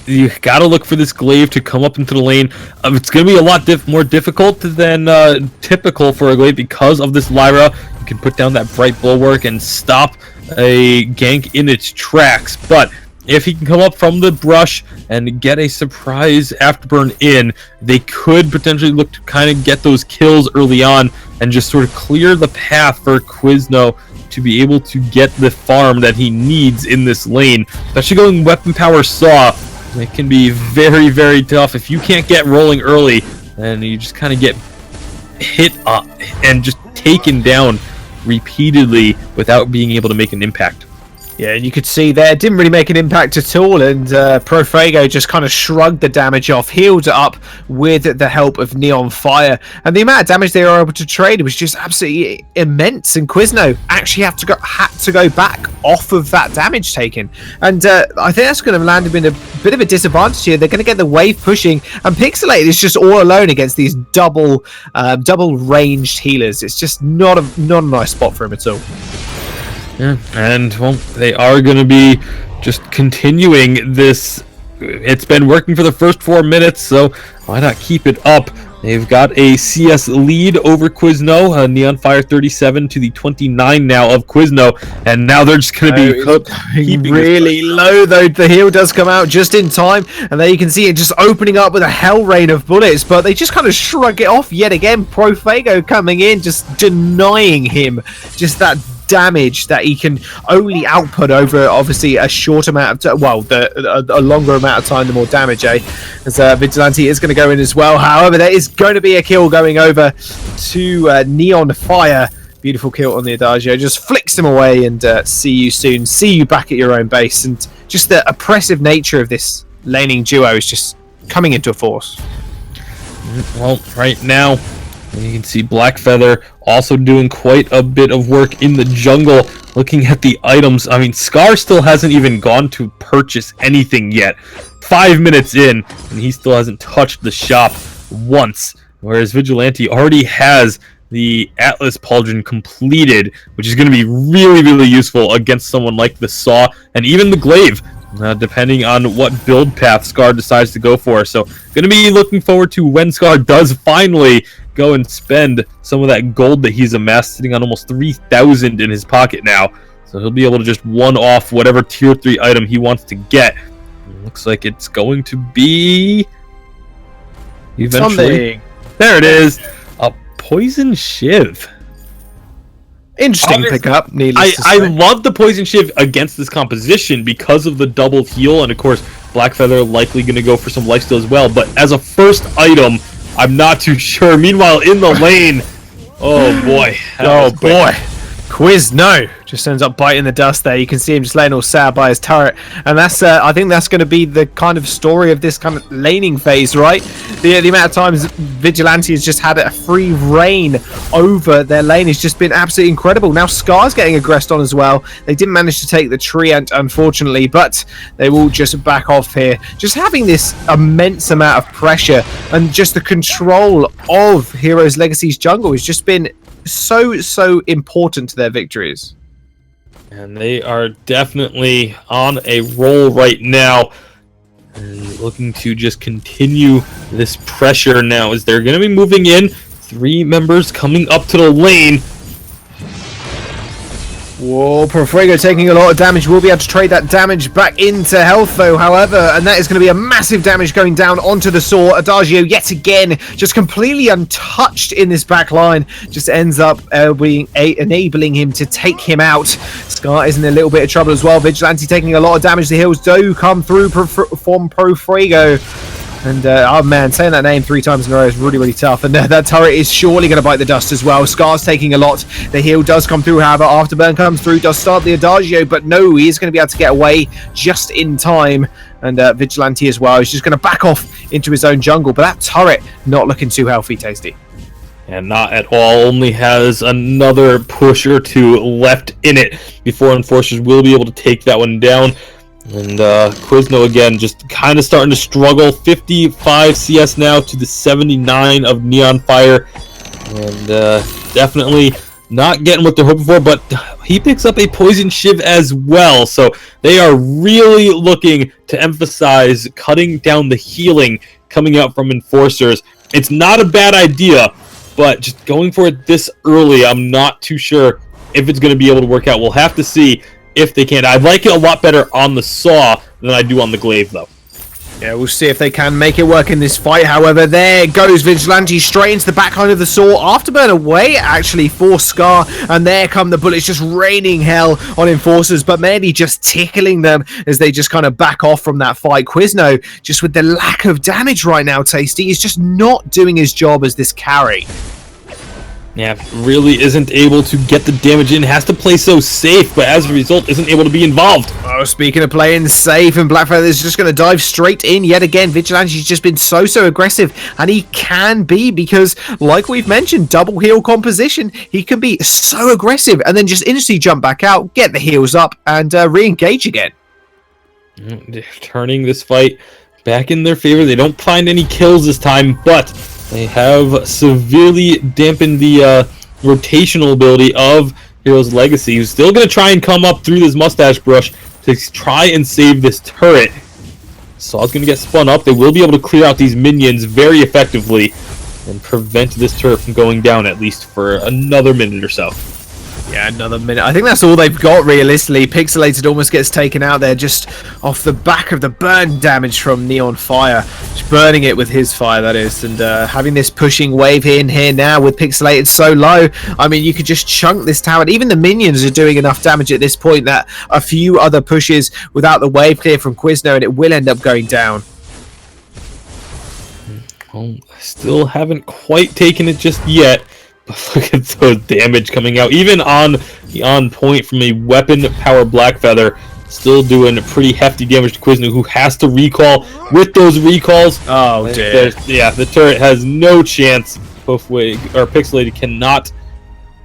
you got to look for this glaive to come up into the lane. It's going to be a lot more difficult than typical for a glaive because of this Lyra. You can put down that bright bulwark and stop a gank in its tracks. But if he can come up from the brush and get a surprise afterburn in, they could potentially look to kind of get those kills early on and just sort of clear the path for Quizno to be able to get the farm that he needs in this lane. Especially going weapon power saw, it can be very, very tough. If you can't get rolling early, then you just kind of get hit up and just taken down repeatedly without being able to make an impact. Yeah, and you could see there, didn't really make an impact at all, and Pofuego just kind of shrugged the damage off, healed up with the help of Neon Fire, and the amount of damage they were able to trade was just absolutely immense, and Quizno actually had to go back off of that damage taken, and I think that's going to land him in a bit of a disadvantage here. They're going to get the wave pushing, and Pixelated is just all alone against these double ranged healers. It's just not a nice spot for him at all. Yeah, and well, they are going to be just continuing this. It's been working for the first 4 minutes, so why not keep it up? They've got a CS lead over Quizno, Neon Fire 37 to the 29 now of Quizno, and now they're just going to be keeping really low, though. The heal does come out just in time, and there you can see it just opening up with a hell rain of bullets, but they just kind of shrug it off yet again. Pofuego coming in, just denying him just that damage that he can only output over obviously a short amount of time, well, a longer amount of time, the more damage, as Vigilante is going to go in as well. However, there is going to be a kill going over to Neon Fire. Beautiful kill on the Adagio, just flicks him away, and see you soon, see you back at your own base. And just the oppressive nature of this laning duo is just coming into force. Well, right now you can see Black Feather also doing quite a bit of work in the jungle. Looking at the items, I mean, Scar still hasn't even gone to purchase anything yet. 5 minutes in, and he still hasn't touched the shop once. Whereas Vigilante already has the Atlas Pauldron completed, which is going to be really, really useful against someone like the Saw and even the Glaive, depending on what build path Scar decides to go for. So, going to be looking forward to when Scar does finally go and spend some of that gold that he's amassed, sitting on almost 3,000 in his pocket now. So he'll be able to just one-off whatever tier 3 item he wants to get. It looks like it's going to be eventually. Something. There it is. A poison shiv. Interesting pickup. I love the poison shiv against this composition because of the double heal, and of course Black Feather likely going to go for some lifesteal as well. But as a first item, I'm not too sure. Meanwhile, in the lane, oh boy, Quizno just ends up biting the dust there. You can see him just laying all sad by his turret, and that's I think that's going to be the kind of story of this kind of laning phase, right? The amount of times Vigilante has just had a free reign over their lane has just been absolutely incredible. Now Scar's getting aggressed on as well. They didn't manage to take the treant, unfortunately, but they will just back off here. Just having this immense amount of pressure and just the control of Heroes Legacy's jungle has just been so important to their victories. And they are definitely on a roll right now. And looking to just continue this pressure now as they're going to be moving in. 3 members coming up to the lane. Whoa, Profrego taking a lot of damage. Will be able to trade that damage back into health, though, however, and that is going to be a massive damage going down onto the Saw. Adagio, yet again, just completely untouched in this back line. Just ends up enabling him to take him out. Scar is in a little bit of trouble as well. Vigilante taking a lot of damage. The heals do come through from Profrego. And, oh man, saying that name 3 times in a row is really, really tough. And that turret is surely going to bite the dust as well. Scar's taking a lot. The heal does come through, however. Afterburn comes through, does start the Adagio. But no, he is going to be able to get away just in time. And Vigilante as well. He's just going to back off into his own jungle. But that turret not looking too healthy, Tasty. And not at all. Only has another push or 2 left in it before Enforcers will be able to take that one down. And Quizno again just kind of starting to struggle. 55 CS now to the 79 of Neon Fire. And definitely not getting what they're hoping for, but he picks up a Poison Shiv as well. So they are really looking to emphasize cutting down the healing coming out from Enforcers. It's not a bad idea, but just going for it this early, I'm not too sure if it's going to be able to work out. We'll have to see if they can. I like it a lot better on the Saw than I do on the Glaive, though. Yeah, we'll see if they can make it work in this fight. However, there goes Vigilante straight into the backline of the Saw. Afterburn away, actually, for Scar. And there come the bullets, just raining hell on Enforcers, but mainly just tickling them as they just kind of back off from that fight. Quizno, just with the lack of damage right now, Tasty, is just not doing his job as this carry. Yeah, really isn't able to get the damage in. Has to play so safe, but as a result, isn't able to be involved. Oh, speaking of playing safe, and Blackfeather is just going to dive straight in yet again. Vigilante's just been so aggressive, and he can be, because, like we've mentioned, double heal composition. He can be so aggressive, and then just instantly jump back out, get the heals up, and re-engage again. Turning this fight back in their favor. They don't find any kills this time, but they have severely dampened the rotational ability of Hero's Legacy, who's still going to try and come up through this mustache brush to try and save this turret. Saw's going to get spun up. They will be able to clear out these minions very effectively and prevent this turret from going down, at least for another minute or so. Yeah, another minute. I think that's all they've got, realistically. Pixelated almost gets taken out there just off the back of the burn damage from Neon Fire. Just burning it with his fire, that is. And having this pushing wave in here now with Pixelated so low, I mean, you could just chunk this tower. Even the minions are doing enough damage at this point that a few other pushes without the wave clear from Quizno, and it will end up going down. Well, still haven't quite taken it just yet. Look at the damage coming out. Even on the on point from a weapon power Blackfeather, still doing pretty hefty damage to Quizno, who has to recall. With those recalls, oh dear. Yeah, the turret has no chance. Pixelated cannot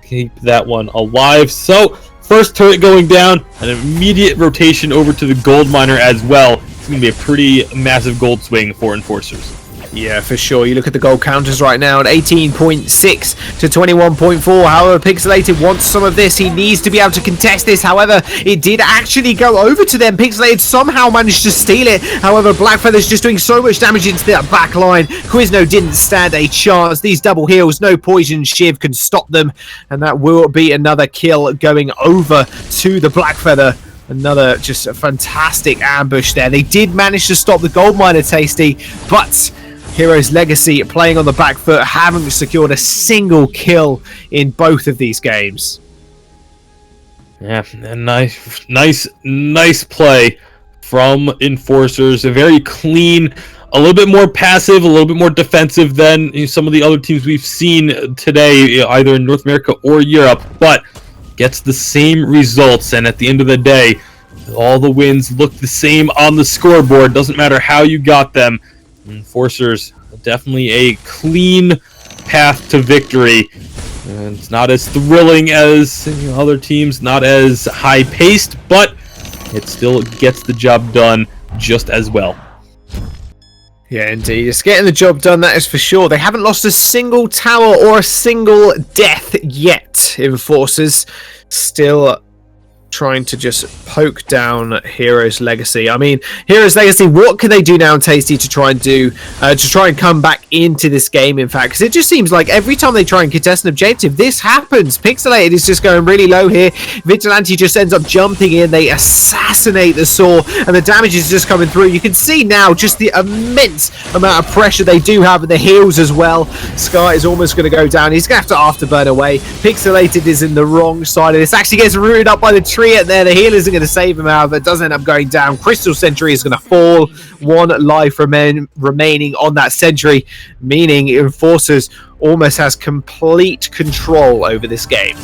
keep that one alive. So, first turret going down, an immediate rotation over to the gold miner as well. It's going to be a pretty massive gold swing for Enforcers. Yeah, for sure. You look at the gold counters right now at 18.6 to 21.4. However, Pixelated wants some of this. He needs to be able to contest this. However, it did actually go over to them. Pixelated somehow managed to steal it. However, Blackfeather's just doing so much damage into that back line. Quizno didn't stand a chance. These double heals, no Poison Shiv can stop them. And that will be another kill going over to the Blackfeather. Another just a fantastic ambush there. They did manage to stop the gold miner, Tasty, but Hero's Legacy playing on the back foot, haven't secured a single kill in both of these games. Yeah, nice play from Enforcers. A very clean, a little bit more passive, a little bit more defensive than some of the other teams we've seen today, either in North America or Europe, but gets the same results. And at the end of the day, all the wins look the same on the scoreboard. Doesn't matter how you got them. Enforcers, definitely a clean path to victory. And it's not as thrilling as other teams, not as high-paced, but it still gets the job done just as well. Yeah, indeed. It's getting the job done, that is for sure. They haven't lost a single tower or a single death yet. Enforcers still trying to just poke down Heroes Legacy. I mean, Heroes Legacy, what can they do now, Tasty, to try and do, to try and come back into this game, in fact? Because it just seems like every time they try and contest an objective, this happens. Pixelated is just going really low here. Vigilante just ends up jumping in. They assassinate the Saw, and the damage is just coming through. You can see now just the immense amount of pressure they do have at the heels as well. Sky is almost going to go down. He's going to have to afterburn away. Pixelated is in the wrong side of this. Actually gets rooted up by the tree at there. The healer isn't going to save him out, but does end up going down. Crystal Sentry is going to fall. 1 life remaining on that Sentry, meaning Enforcers almost has complete control over this game.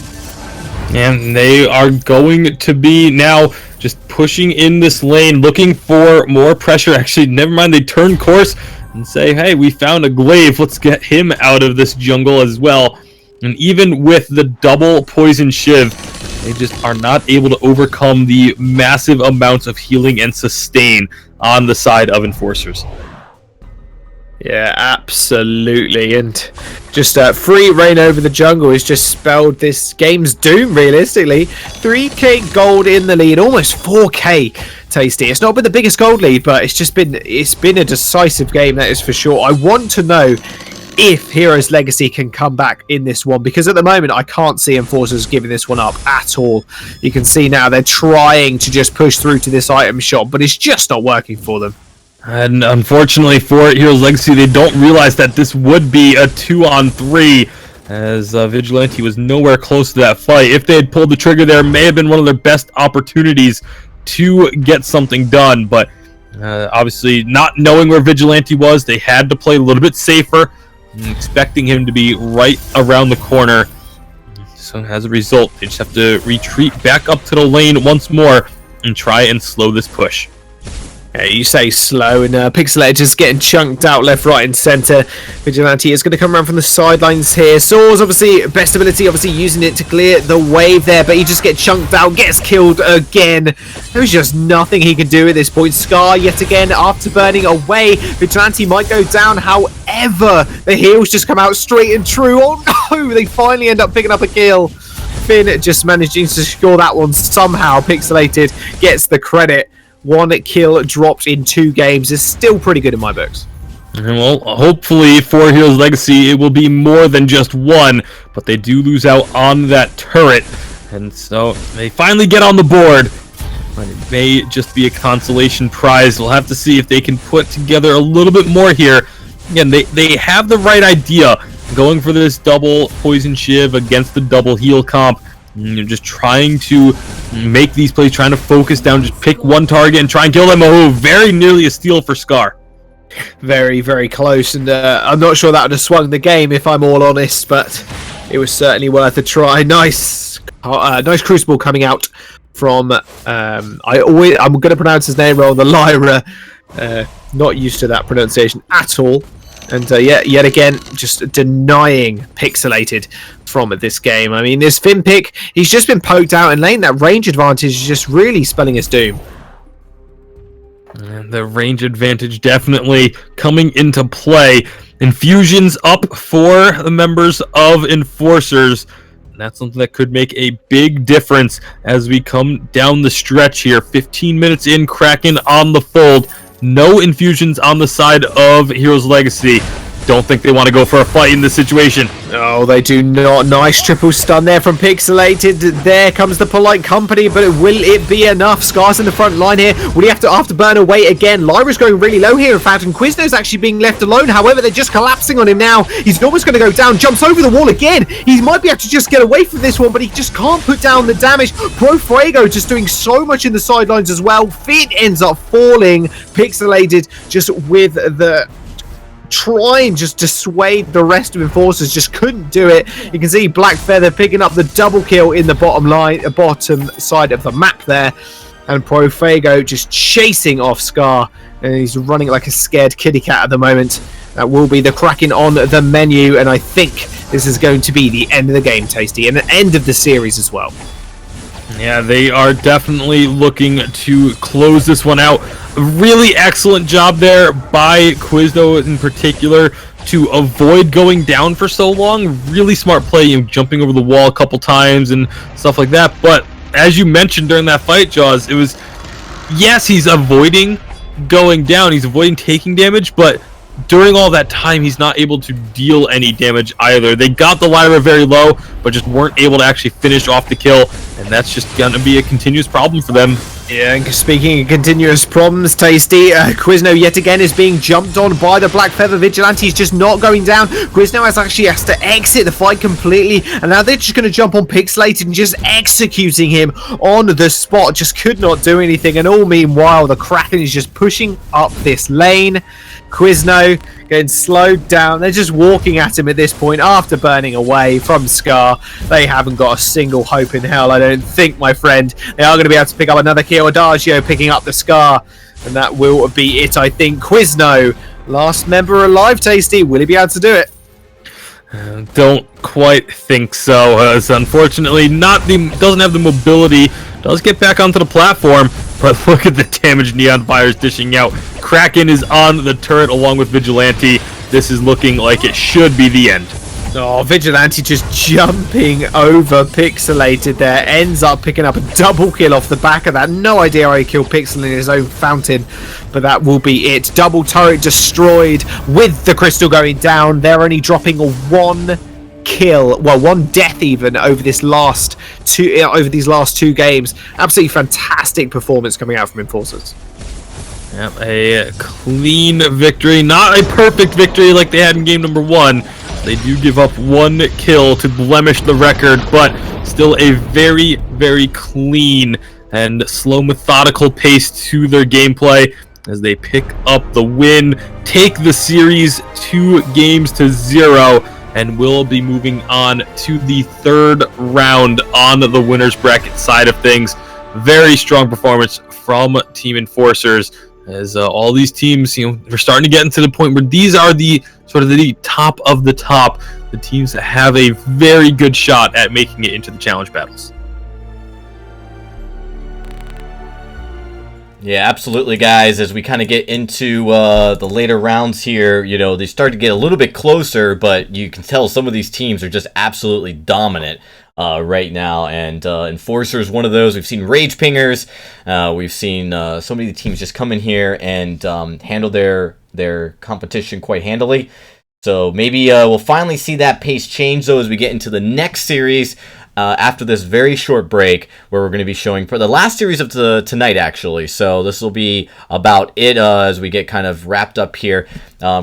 And they are going to be now just pushing in this lane, looking for more pressure. Actually, never mind, they turn course and say, hey, we found a glaive. Let's get him out of this jungle as well. And even with the double poison shiv, they just are not able to overcome the massive amounts of healing and sustain on the side of Enforcers. Yeah, absolutely. And just free reign over the jungle has just spelled this game's doom, realistically. 3k gold in the lead, almost 4k, Tasty. It's not been the biggest gold lead, but it's been a decisive game, that is for sure. I want to know if Heroes Legacy can come back in this one, because at the moment I can't see Enforcers giving this one up at all. You can see now they're trying to just push through to this item shop, but it's just not working for them. And unfortunately for Heroes Legacy, they don't realize that this would be a 2-on-3, as Vigilante was nowhere close to that fight. If they had pulled the trigger there, may have been one of their best opportunities to get something done, but obviously not knowing where Vigilante was, they had to play a little bit safer, expecting him to be right around the corner. So as a result, they just have to retreat back up to the lane once more and try and slow this push. Yeah, you say slow, and Pixelated just getting chunked out left, right, and centre. Vigilante is going to come around from the sidelines here. Saw's obviously best ability, obviously using it to clear the wave there, but he just gets chunked out, gets killed again. There's just nothing he can do at this point. Scar yet again after burning away. Vigilante might go down, however, the heals just come out straight and true. Oh no, they finally end up picking up a kill. Finn just managing to score that one somehow. Pixelated gets the credit. 1 kill dropped in 2 games is still pretty good in my books. Well, hopefully for Heroes Legacy, it will be more than just 1, but they do lose out on that turret, and so they finally get on the board. But it may just be a consolation prize. We'll have to see if they can put together a little bit more here. Again, they have the right idea, going for this double poison shiv against the double heal comp. You're just trying to make these plays, trying to focus down, just pick one target and try and kill them. Oh, very nearly a steal for Scar. Very, very close, and I'm not sure that would have swung the game if I'm all honest, but it was certainly worth a try. Nice Crucible coming out from, I'm going to pronounce his name wrong, the Lyra. Not used to that pronunciation at all. And yet again, just denying Pixelated from this game. I mean, this Finn pick, he's just been poked out in lane. That range advantage is just really spelling his doom. And the range advantage definitely coming into play. Infusions up for the members of Enforcers. And that's something that could make a big difference as we come down the stretch here. 15 minutes in, Kraken on the fold. No infusions on the side of Heroes Legacy. Don't think they want to go for a fight in this situation. Oh, they do not. Nice triple stun there from Pixelated. There comes the polite company, but will it be enough? Scar's in the front line here. Will he have to afterburn away again? Lyra's going really low here, in fact, and Quizno's actually being left alone. However, they're just collapsing on him now. He's almost going to go down. Jumps over the wall again. He might be able to just get away from this one, but he just can't put down the damage. Fuego just doing so much in the sidelines as well. Finn ends up falling. Pixelated just with the trying just to dissuade the rest of Enforcers, just couldn't do it. You can see Black Feather picking up the double kill in the bottom side of the map there, and Fuego just chasing off Scar, and he's running like a scared kitty cat at the moment. That will be the Kraken on the menu, and I think this is going to be the end of the game, Tasty, and the end of the series as well. Yeah, they are definitely looking to close this one out. Really excellent job there by Quizno in particular to avoid going down for so long. Really smart play, jumping over the wall a couple times and stuff like that. But as you mentioned during that fight, Jaws, it was, yes, he's avoiding going down. He's avoiding taking damage, but during all that time, he's not able to deal any damage either. They got the Lyra very low, but just weren't able to actually finish off the kill, and that's just going to be a continuous problem for them. Yeah, and speaking of continuous problems, Tasty, Quizno yet again is being jumped on by the Black Feather Vigilante. He's just not going down. Quizno has to exit the fight completely, and now they're just going to jump on Pixelated and just executing him on the spot. Just could not do anything, and all meanwhile, the Kraken is just pushing up this lane. Quizno getting slowed down. They're just walking at him at this point after burning away from Scar. They haven't got a single hope in hell, I don't think, my friend. They are going to be able to pick up anotll kill. Adagio picking up the Scar, and that will be it, I think. Quizno, last member alive, Tasty. Will he be able to do it? Don't quite think so, as unfortunately doesn't have the mobility. Does get back onto the platform, but look at the damage Neon Fire's dishing out. Kraken is on the turret along with Vigilante. This is looking like it should be the end. Oh, Vigilante just jumping over Pixelated there. Ends up picking up a double kill off the back of that. No idea how he killed Pixel in his own fountain, but that will be it. Double turret destroyed with the crystal going down. They're only dropping one kill, well, one death even over these last two games. Absolutely fantastic performance coming out from Enforcers. Yep, a clean victory, not a perfect victory like they had in game number 1. They do give up one kill to blemish the record, but still a very, very clean and slow, methodical pace to their gameplay as they pick up the win, take the series 2-0, and will be moving on to the third round on the winner's bracket side of things. Very strong performance from Team Enforcers, as all these teams, we're starting to get into the point where these are the sort of the top of the top, the teams that have a very good shot at making it into the challenge battles. Yeah, absolutely, guys. As we kind of get into the later rounds here, they start to get a little bit closer, but you can tell some of these teams are just absolutely dominant right now. And Enforcer is one of those. We've seen Rage Pingers. We've seen so many teams just come in here and handle their competition quite handily. So maybe we'll finally see that pace change, though, as we get into the next series. After this very short break, where we're going to be showing for the last series of tonight, actually. So this will be about it as we get kind of wrapped up here.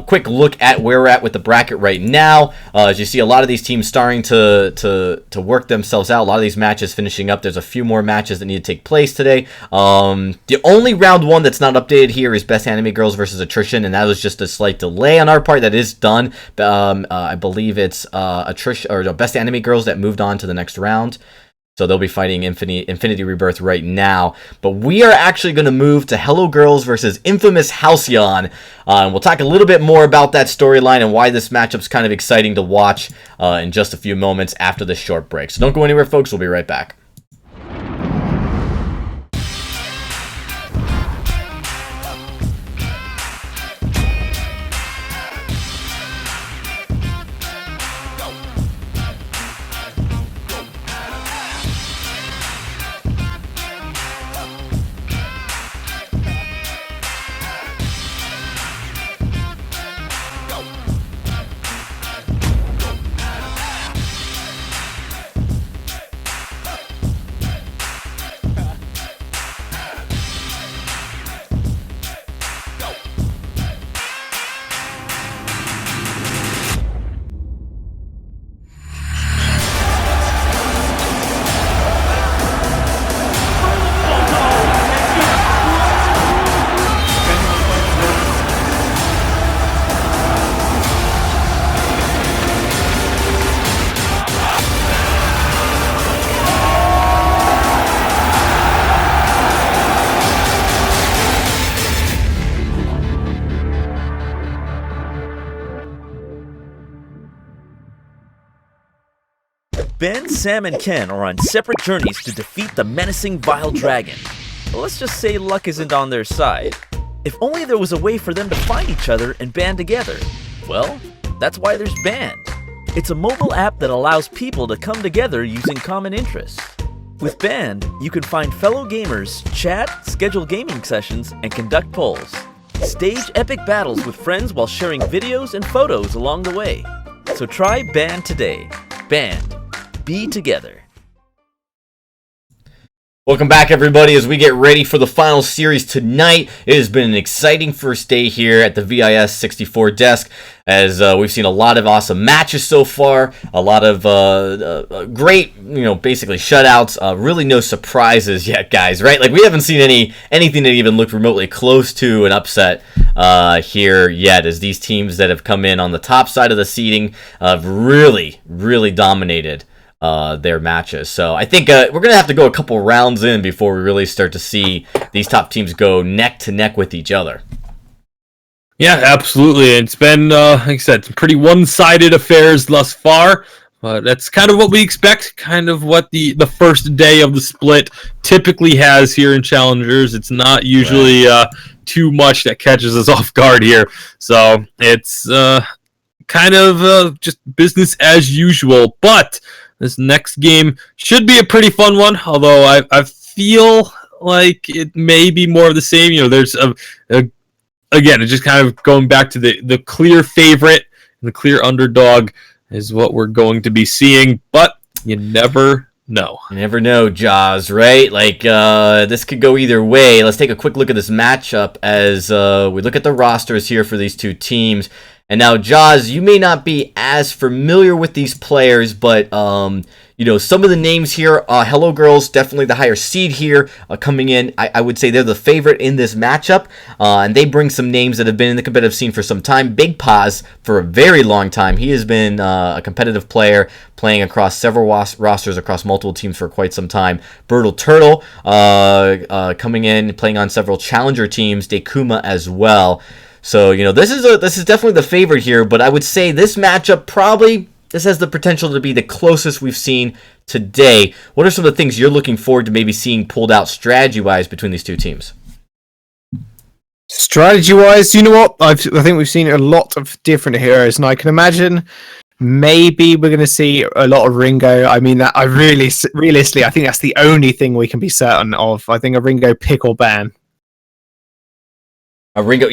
Quick look at where we're at with the bracket right now. As you see, a lot of these teams starting to work themselves out. A lot of these matches finishing up. There's a few more matches that need to take place today. The only round 1 that's not updated here is Best Anime Girls versus Attrition, and that was just a slight delay on our part. That is done. I believe it's Attrition or Best Anime Girls that moved on to the next round. So they'll be fighting Infinity Rebirth right now. But we are actually going to move to Hello Girls versus Infamous Halcyon. And we'll talk a little bit more about that storyline and why this matchup's kind of exciting to watch in just a few moments after this short break. So don't go anywhere, folks. We'll be right back. Ben, Sam, and Ken are on separate journeys to defeat the menacing Vile Dragon. But let's just say luck isn't on their side. If only there was a way for them to find each other and band together. Well, that's why there's Band. It's a mobile app that allows people to come together using common interests. With Band, you can find fellow gamers, chat, schedule gaming sessions, and conduct polls. Stage epic battles with friends while sharing videos and photos along the way. So try Band today. Band. Be together. Welcome back, everybody, as we get ready for the final series tonight. It has been an exciting first day here at the VIS64 desk, as we've seen a lot of awesome matches so far, a lot of great, basically shutouts. Really no surprises yet, guys, right? Like, we haven't seen anything that even looked remotely close to an upset here yet, as these teams that have come in on the top side of the seeding have really, really dominated their matches. So I think we're going to have to go a couple rounds in before we really start to see these top teams go neck to neck with each other. Yeah, absolutely. It's been, like I said, some pretty one-sided affairs thus far. But that's kind of what we expect, kind of what the first day of the split typically has here in Challengers. It's not usually too much that catches us off guard here. So it's kind of just business as usual. But this next game should be a pretty fun one, although I feel like it may be more of the same. There's again, it's just kind of going back to the clear favorite and the clear underdog is what we're going to be seeing, but you never know. You never know, Jaws, right? Like, this could go either way. Let's take a quick look at this matchup as we look at the rosters here for these two teams. And now, Jaws, you may not be as familiar with these players, but, some of the names here, Hello Girls, definitely the higher seed here, coming in. I would say they're the favorite in this matchup, and they bring some names that have been in the competitive scene for some time. Big Paz, for a very long time. He has been a competitive player, playing across several rosters across multiple teams for quite some time. Brutal Turtle, coming in, playing on several challenger teams. Dekuma as well. So, this is definitely the favorite here, but I would say this matchup this has the potential to be the closest we've seen today. What are some of the things you're looking forward to maybe seeing pulled out strategy-wise between these two teams? Strategy-wise, you know what? I think we've seen a lot of different heroes, and I can imagine maybe we're going to see a lot of Ringo. I mean, realistically, I think that's the only thing we can be certain of. I think a Ringo pick or ban. Ringo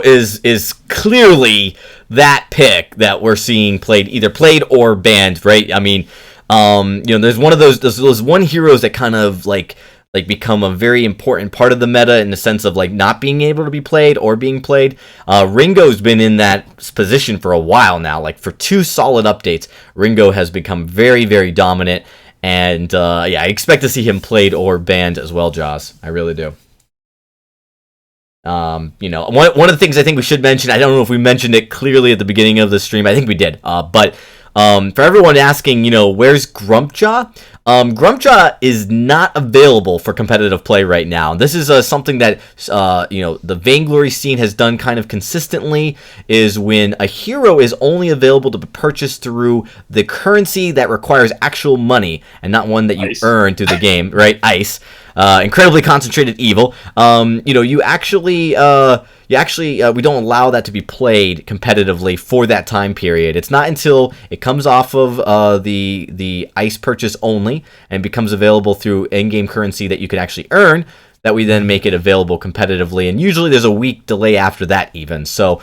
is clearly that pick that we're seeing either played or banned, right? I mean, there's one of those one heroes that kind of like become a very important part of the meta in the sense of like not being able to be played or being played. Ringo's been in that position for a while now. Like, for 2 solid updates, Ringo has become very, very dominant, and I expect to see him played or banned as well, Jaws. I really do. One of the things I think we should mention, I don't know if we mentioned it clearly at the beginning of the stream. I think we did. But for everyone asking, where's Grumpjaw? Grumpjaw is not available for competitive play right now. This is something that, the Vainglory scene has done kind of consistently, is when a hero is only available to be purchased through the currency that requires actual money and not one that you earn through the game, right? Ice. Incredibly concentrated evil. We don't allow that to be played competitively for that time period. It's not until it comes off of the ice purchase only and becomes available through in-game currency that you can actually earn that we then make it available competitively. And usually there's a week delay after that even. So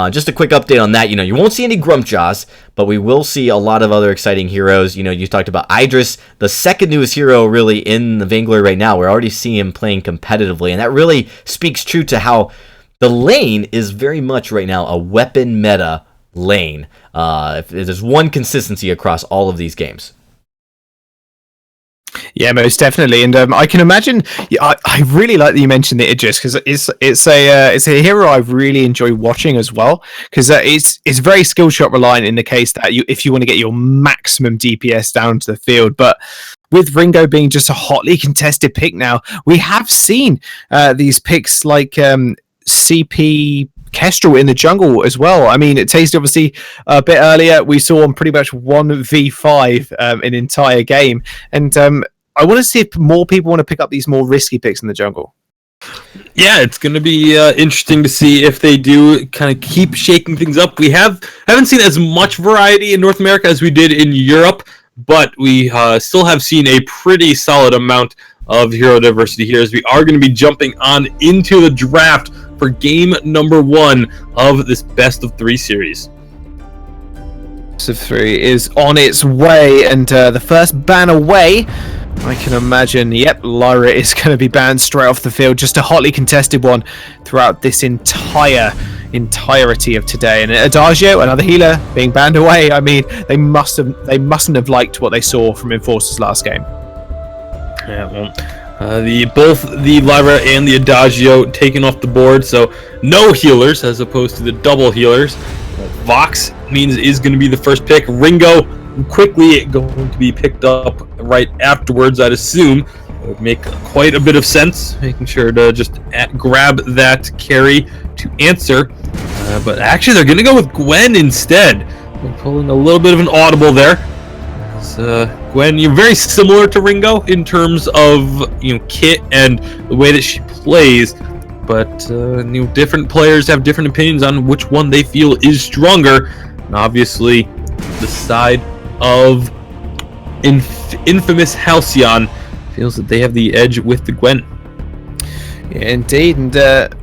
just a quick update on that. You won't see any Grumpjaws, but we will see a lot of other exciting heroes. You talked about Idris, the second newest hero really in the Vainglory right now. We're already seeing him playing competitively, and that really speaks true to how the lane is very much right now a weapon meta lane. If there's one consistency across all of these games. Yeah, most definitely, and I can imagine. I really like that you mentioned the Idris, because it's a hero I really enjoy watching as well, because it's very skill shot reliant in the case that if you want to get your maximum DPS down to the field. But with Ringo being just a hotly contested pick now, we have seen these picks like CP Kestrel in the jungle as well. I mean, Tasty obviously a bit earlier, we saw on pretty much 1v5 an entire game. And I want to see if more people want to pick up these more risky picks in the jungle. Yeah, it's going to be interesting to see if they do kind of keep shaking things up. We haven't seen as much variety in North America as we did in Europe, but we still have seen a pretty solid amount of hero diversity here, as we are going to be jumping on into the draft for game number 1 of this best of 3 series. Best of 3 is on its way, and the first ban away, I can imagine, yep, Lyra is going to be banned straight off the field. Just a hotly contested one throughout this entirety of today. And Adagio, another healer, being banned away. I mean, they mustn't have liked what they saw from Enforcer's last game. Yeah, well, both the Lyra and the Adagio taken off the board, so no healers as opposed to the double healers. Vox means is going to be the first pick. Ringo quickly going to be picked up right afterwards, I'd assume. It would make quite a bit of sense, making sure to just grab that carry to answer. But actually, they're going to go with Gwen instead. They're pulling a little bit of an audible there. Gwen, you're very similar to Ringo in terms of kit and the way that she plays, but different players have different opinions on which one they feel is stronger. And obviously, the side of infamous Halcyon feels that they have the edge with the Gwen. Yeah, indeed, and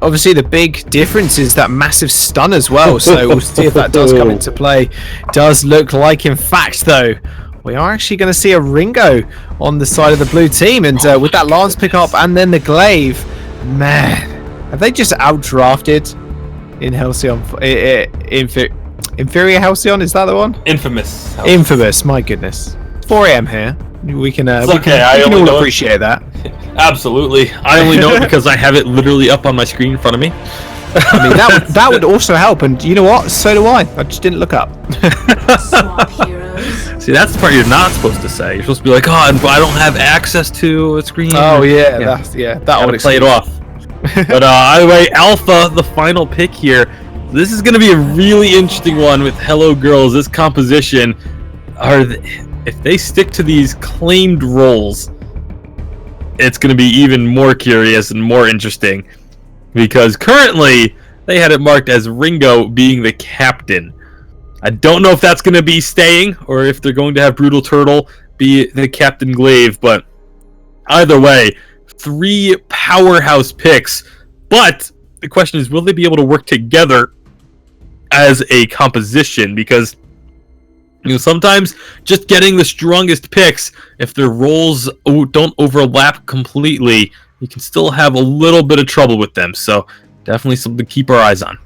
obviously the big difference is that massive stun as well, so we'll see if that does come into play. Does look like, in fact, though, we are actually going to see a Ringo on the side of the blue team, and with that Lance pick up and then the Glaive, man, have they just outdrafted in Halcyon? Inferior Halcyon, is that the one? Infamous. Infamous, my goodness. 4 AM here. We can all appreciate that. Absolutely. I only know it because I have it literally up on my screen in front of me. I mean, that would also help, and you know what? So do I. I just didn't look up. Swap heroes. See, that's the part you're not supposed to say. You're supposed to be like, I don't have access to a screen. Oh, yeah. That would play it off. But either way, Alpha, the final pick here. This is going to be a really interesting one with Hello Girls. This composition, if they stick to these claimed roles, it's going to be even more curious and more interesting. Because currently, they had it marked as Ringo being the captain. I don't know if that's going to be staying, or if they're going to have Brutal Turtle be the Captain Glaive, but either way, 3 powerhouse picks. But the question is, will they be able to work together as a composition? Because sometimes just getting the strongest picks, if their roles don't overlap completely, you can still have a little bit of trouble with them. So definitely something to keep our eyes on.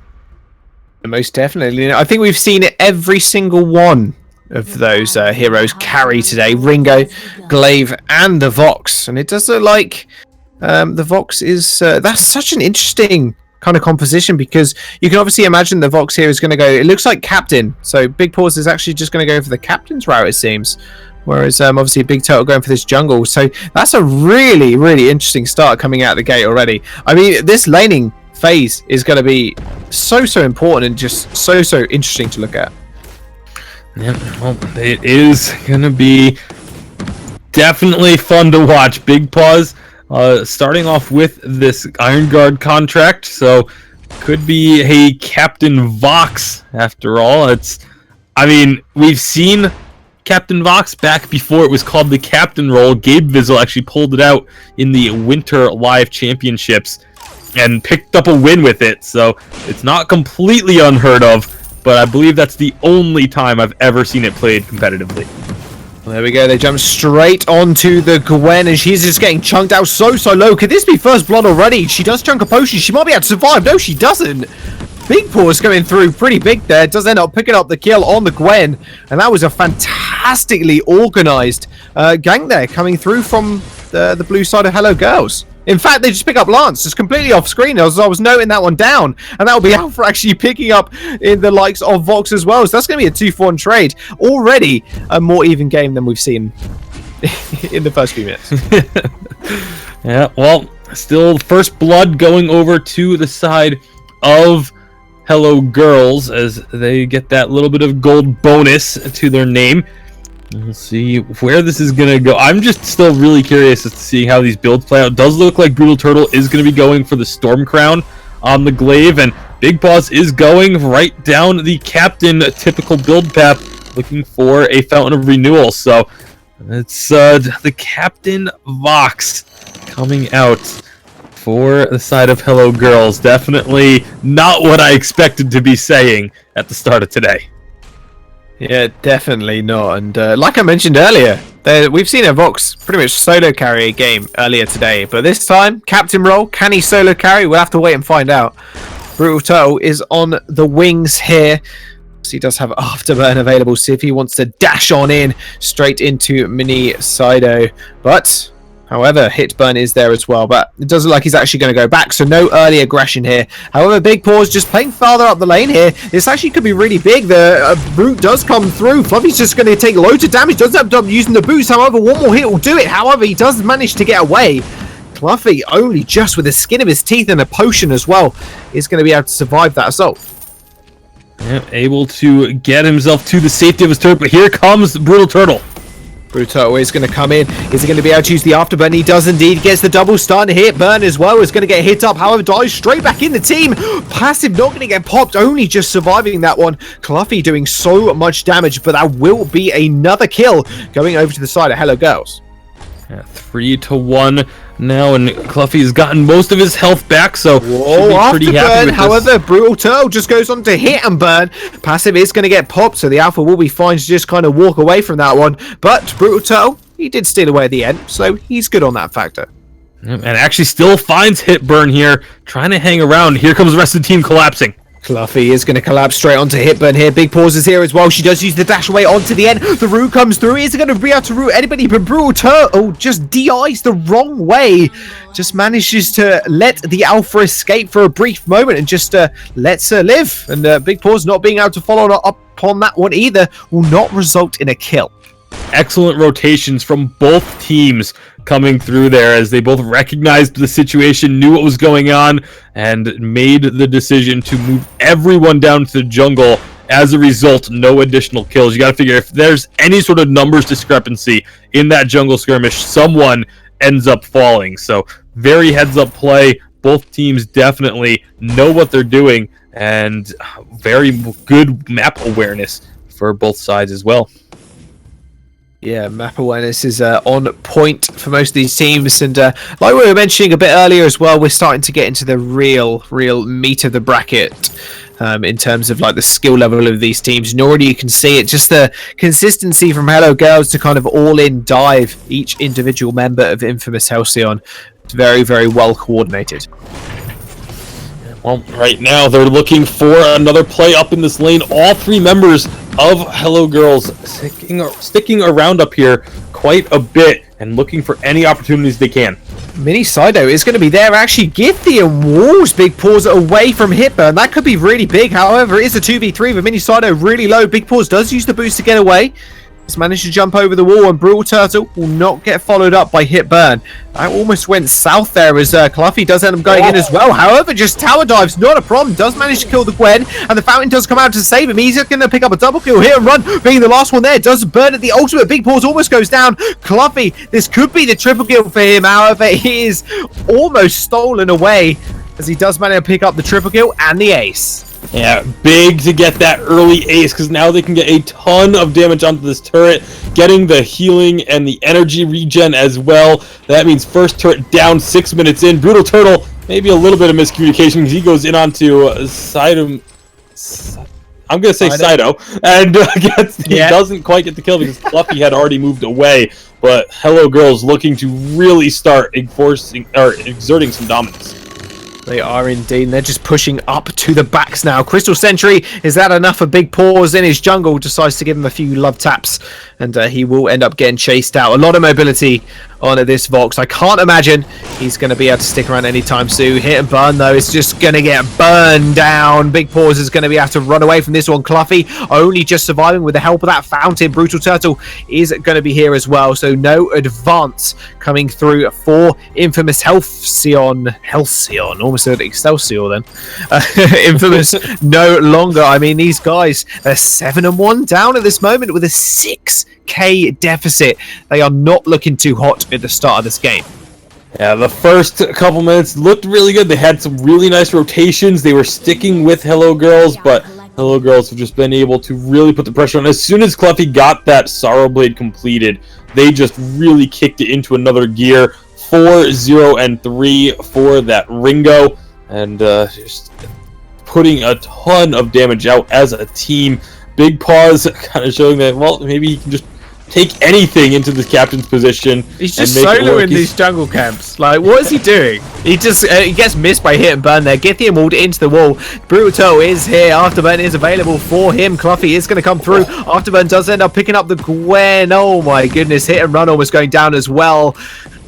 Most definitely. I think we've seen every single one of those heroes carry today. Ringo, Glaive, and the Vox. And it does look like the Vox is... that's such an interesting kind of composition, because you can obviously imagine the Vox here is going to go... It looks like Captain. So Big Paws is actually just going to go for the Captain's route, it seems. Whereas obviously Big Turtle going for this jungle. So that's a really, really interesting start coming out of the gate already. I mean, this laning phase is going to be so important and just so interesting to look at. Yeah, well, it is going to be definitely fun to watch. Big Paws starting off with this Iron Guard contract, so could be a Captain Vox after all. We've seen Captain Vox back before it was called the Captain role. Gabe Vizzle actually pulled it out in the Winter Live Championships and picked up a win with it, so it's not completely unheard of, but I believe that's the only time I've ever seen it played competitively. There we go, they jump straight onto the Gwen, and she's just getting chunked out so low. Could this be first blood already? She does chunk a potion, she might be able to survive. No, she doesn't. Big Paws going through pretty big there, does end up picking up the kill on the Gwen, and that was a fantastically organized gank there coming through from the blue side of Hello Girls. In fact, they just pick up Lance, just completely off screen. I was noting that one down, and that will be Alpha actually picking up in the likes of Vox as well. So that's going to be a 2-4 trade. Already a more even game than we've seen in the first few minutes. Yeah, well, still first blood going over to the side of Hello Girls, as they get that little bit of gold bonus to their name. We'll see where this is going to go. I'm just still really curious as to see how these builds play out. It does look like Brutal Turtle is going to be going for the Storm Crown on the glaive, and Big Boss is going right down the Captain typical build path, looking for a Fountain of Renewal. So it's the Captain Vox coming out for the side of Hello Girls. Definitely not what I expected to be saying at the start of today. Yeah, definitely not. And like I mentioned earlier, we've seen a Vox pretty much solo carry a game earlier today. But this time, Captain role, can he solo carry? We'll have to wait and find out. Brutal Turtle is on the wings here. So he does have Afterburn available. See if he wants to dash on in straight into Mini Sido. But however, Hitburn is there as well, but it doesn't look like he's actually going to go back, so no early aggression here. However, Big Paws just playing farther up the lane here. This actually could be really big. The Brute does come through. Fluffy's just going to take loads of damage. Doesn't have to using the boost. However, one more hit will do it. However, he does manage to get away. Fluffy, only just with the skin of his teeth and a potion as well, is going to be able to survive that assault. Yeah, able to get himself to the safety of his turret, but here comes Brutal Turtle. Brutal is going to come in. Is he going to be able to use the Afterburn? He does indeed. Gets the double stun. Hitburn as well is going to get hit up. However, dies straight back in the team. Passive not going to get popped. Only just surviving that one. Cluffy doing so much damage, but that will be another kill going over to the side of Hello Girls. Yeah, 3-1 now, and Cluffy's gotten most of his health back, so should be pretty happy with however, Brutal Turtle just goes on to hit and burn. Passive is going to get popped, so the Alpha will be fine to just kind of walk away from that one. But Brutal Turtle, he did steal away at the end, so he's good on that factor. And actually still finds Hitburn here, trying to hang around. Here comes the rest of the team collapsing. Cluffy is going to collapse straight onto Hitburn here. Big Paws is here as well. She does use the dash away onto the end. The root comes through. Is it going to be able to root anybody? But Brutal Turtle just DIs the wrong way. Just manages to let the Alpha escape for a brief moment and just lets her live. And Big Paws not being able to follow up on that one either will not result in a kill. Excellent rotations from both teams coming through there as they both recognized the situation, knew what was going on, and made the decision to move everyone down to the jungle. As a result, no additional kills. You got to figure if there's any sort of numbers discrepancy in that jungle skirmish, someone ends up falling. So very heads up play. Both teams definitely know what they're doing, and very good map awareness for both sides as well. Yeah, map awareness is on point for most of these teams, and like we were mentioning a bit earlier as well, we're starting to get into the real meat of the bracket in terms of like the skill level of these teams. And already you can see it, just the consistency from Hello Girls to kind of all-in dive each individual member of Infamous Halcyon. It's very well coordinated. Well, right now they're looking for another play up in this lane. All three members of Hello Girls sticking around up here quite a bit and looking for any opportunities they can. Mini Sido is going to be there. Actually, Githy and Walls Big Paws away from Hitburn. That could be really big. However, it is a 2v3 with Mini Sido really low. Big Paws does use the boost to get away. He's managed to jump over the wall, and Brutal Turtle will not get followed up by Hitburn. That almost went south there as Cluffy does end up going in as well. However, just tower dives, not a problem. Does manage to kill the Gwen, and the Fountain does come out to save him. He's going to pick up a double kill here and run, being the last one there. Does burn at the ultimate. Big Paws almost goes down. Cluffy, this could be the triple kill for him. However, he is almost stolen away as he does manage to pick up the triple kill and the ace. Yeah, big to get that early ace, because now they can get a ton of damage onto this turret, getting the healing and the energy regen as well. That means first turret down 6 minutes in. Brutal Turtle, maybe a little bit of miscommunication, because he goes in onto Sido. I'm going to say Sido, and he doesn't quite get the kill because Fluffy had already moved away. But Hello Girls looking to really start exerting some dominance. They are indeed, and they're just pushing up to the backs now. Crystal Sentry, is that enough for Big Paws in his jungle? Decides to give him a few love taps and he will end up getting chased out. A lot of mobility on this Vox. I can't imagine he's going to be able to stick around anytime soon. Hit and burn, though, is just going to get burned down. Big Paws is going to be able to run away from this one. Cluffy only just surviving with the help of that fountain. Brutal Turtle is going to be here as well, so no advance coming through for Infamous Halcyon. Almost said Excelsior then. Infamous no longer. I mean, these guys, they're 7-1 down at this moment with a 6k deficit. They are not looking too hot at the start of this game. Yeah, the first couple minutes looked really good. They had some really nice rotations. They were sticking with Hello Girls, but Hello Girls have just been able to really put the pressure on. As soon as Cluffy got that Sorrow Blade completed, they just really kicked it into another gear. 4-0-3 for that Ringo, and just putting a ton of damage out as a team. Big Paws kind of showing that, well, maybe he can just take anything into the captain's position. He's just soloing these jungle camps. Like, what is he doing? He just he gets missed by hit and burn there. Githium walled into the wall. Brutal is here. Afterburn is available for him. Cluffy is going to come through. Afterburn does end up picking up the Gwen. Oh my goodness. Hit and run almost going down as well.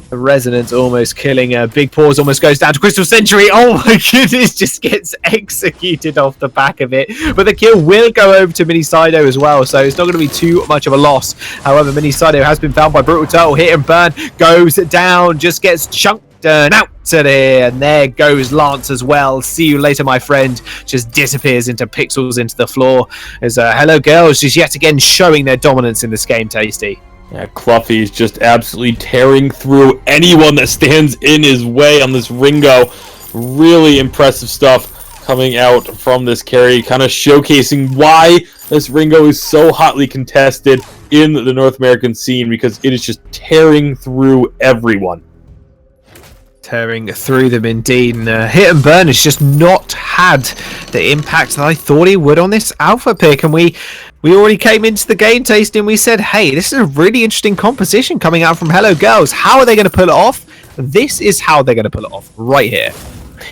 The Resonance almost killing her. Big Paws almost goes down to Crystal Century. Oh my goodness, just gets executed off the back of it. But the kill will go over to Mini Sido as well, so it's not going to be too much of a loss. However, Mini Sido has been found by Brutal Turtle. Hit and burn, goes down, just gets chunked out to there. And there goes Lance as well. See you later, my friend. Just disappears into pixels into the floor. As Hello Girls just yet again showing their dominance in this game, Tasty. Yeah, Cluffy's just absolutely tearing through anyone that stands in his way on this Ringo. Really impressive stuff coming out from this carry, kind of showcasing why this Ringo is so hotly contested in the North American scene, because it is just tearing through everyone. Tearing through them indeed, and Hit and Burn has just not had the impact that I thought he would on this alpha pick, and we already came into the game tasting and we said, hey, this is a really interesting composition coming out from Hello Girls. How are they going to pull it off? This is how they're going to pull it off right here.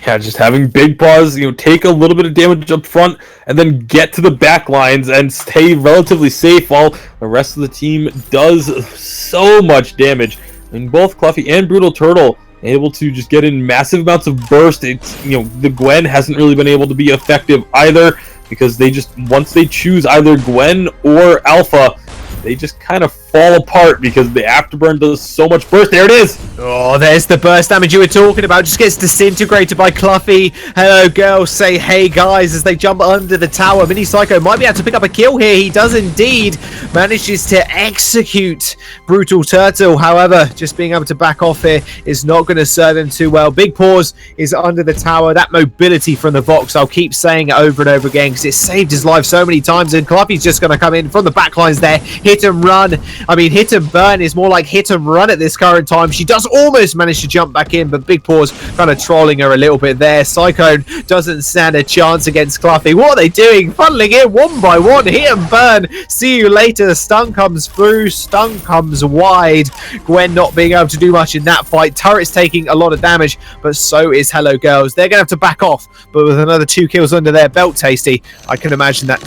Yeah, just having Big Paws, take a little bit of damage up front and then get to the back lines and stay relatively safe while the rest of the team does so much damage. I mean, both Cluffy and Brutal Turtle able to just get in massive amounts of burst. It's, the Gwen hasn't really been able to be effective either, because they just, once they choose either Gwen or Alpha, they just kind of fall apart because the Afterburn does so much burst. There it is! Oh, there's the burst damage you were talking about. Just gets disintegrated by Cluffy. Hello Girls say, hey guys, as they jump under the tower. Mini Psycho might be able to pick up a kill here. He does indeed. Manages to execute Brutal Turtle. However, just being able to back off here is not going to serve him too well. Big Paws is under the tower. That mobility from the Vox, I'll keep saying it over and over again because it saved his life so many times. And Cluffy's just going to come in from the backlines there. Hit and run. I mean, hit and burn is more like hit and run at this current time. She does almost manage to jump back in, but Big Paws kind of trolling her a little bit there. Cyclone doesn't stand a chance against Cluffy. What are they doing? Funneling in one by one. Hit and burn. See you later. Stun comes through. Stun comes wide. Gwen not being able to do much in that fight. Turret's taking a lot of damage, but so is Hello Girls. They're going to have to back off, but with another 2 kills under their belt, Tasty, I can imagine that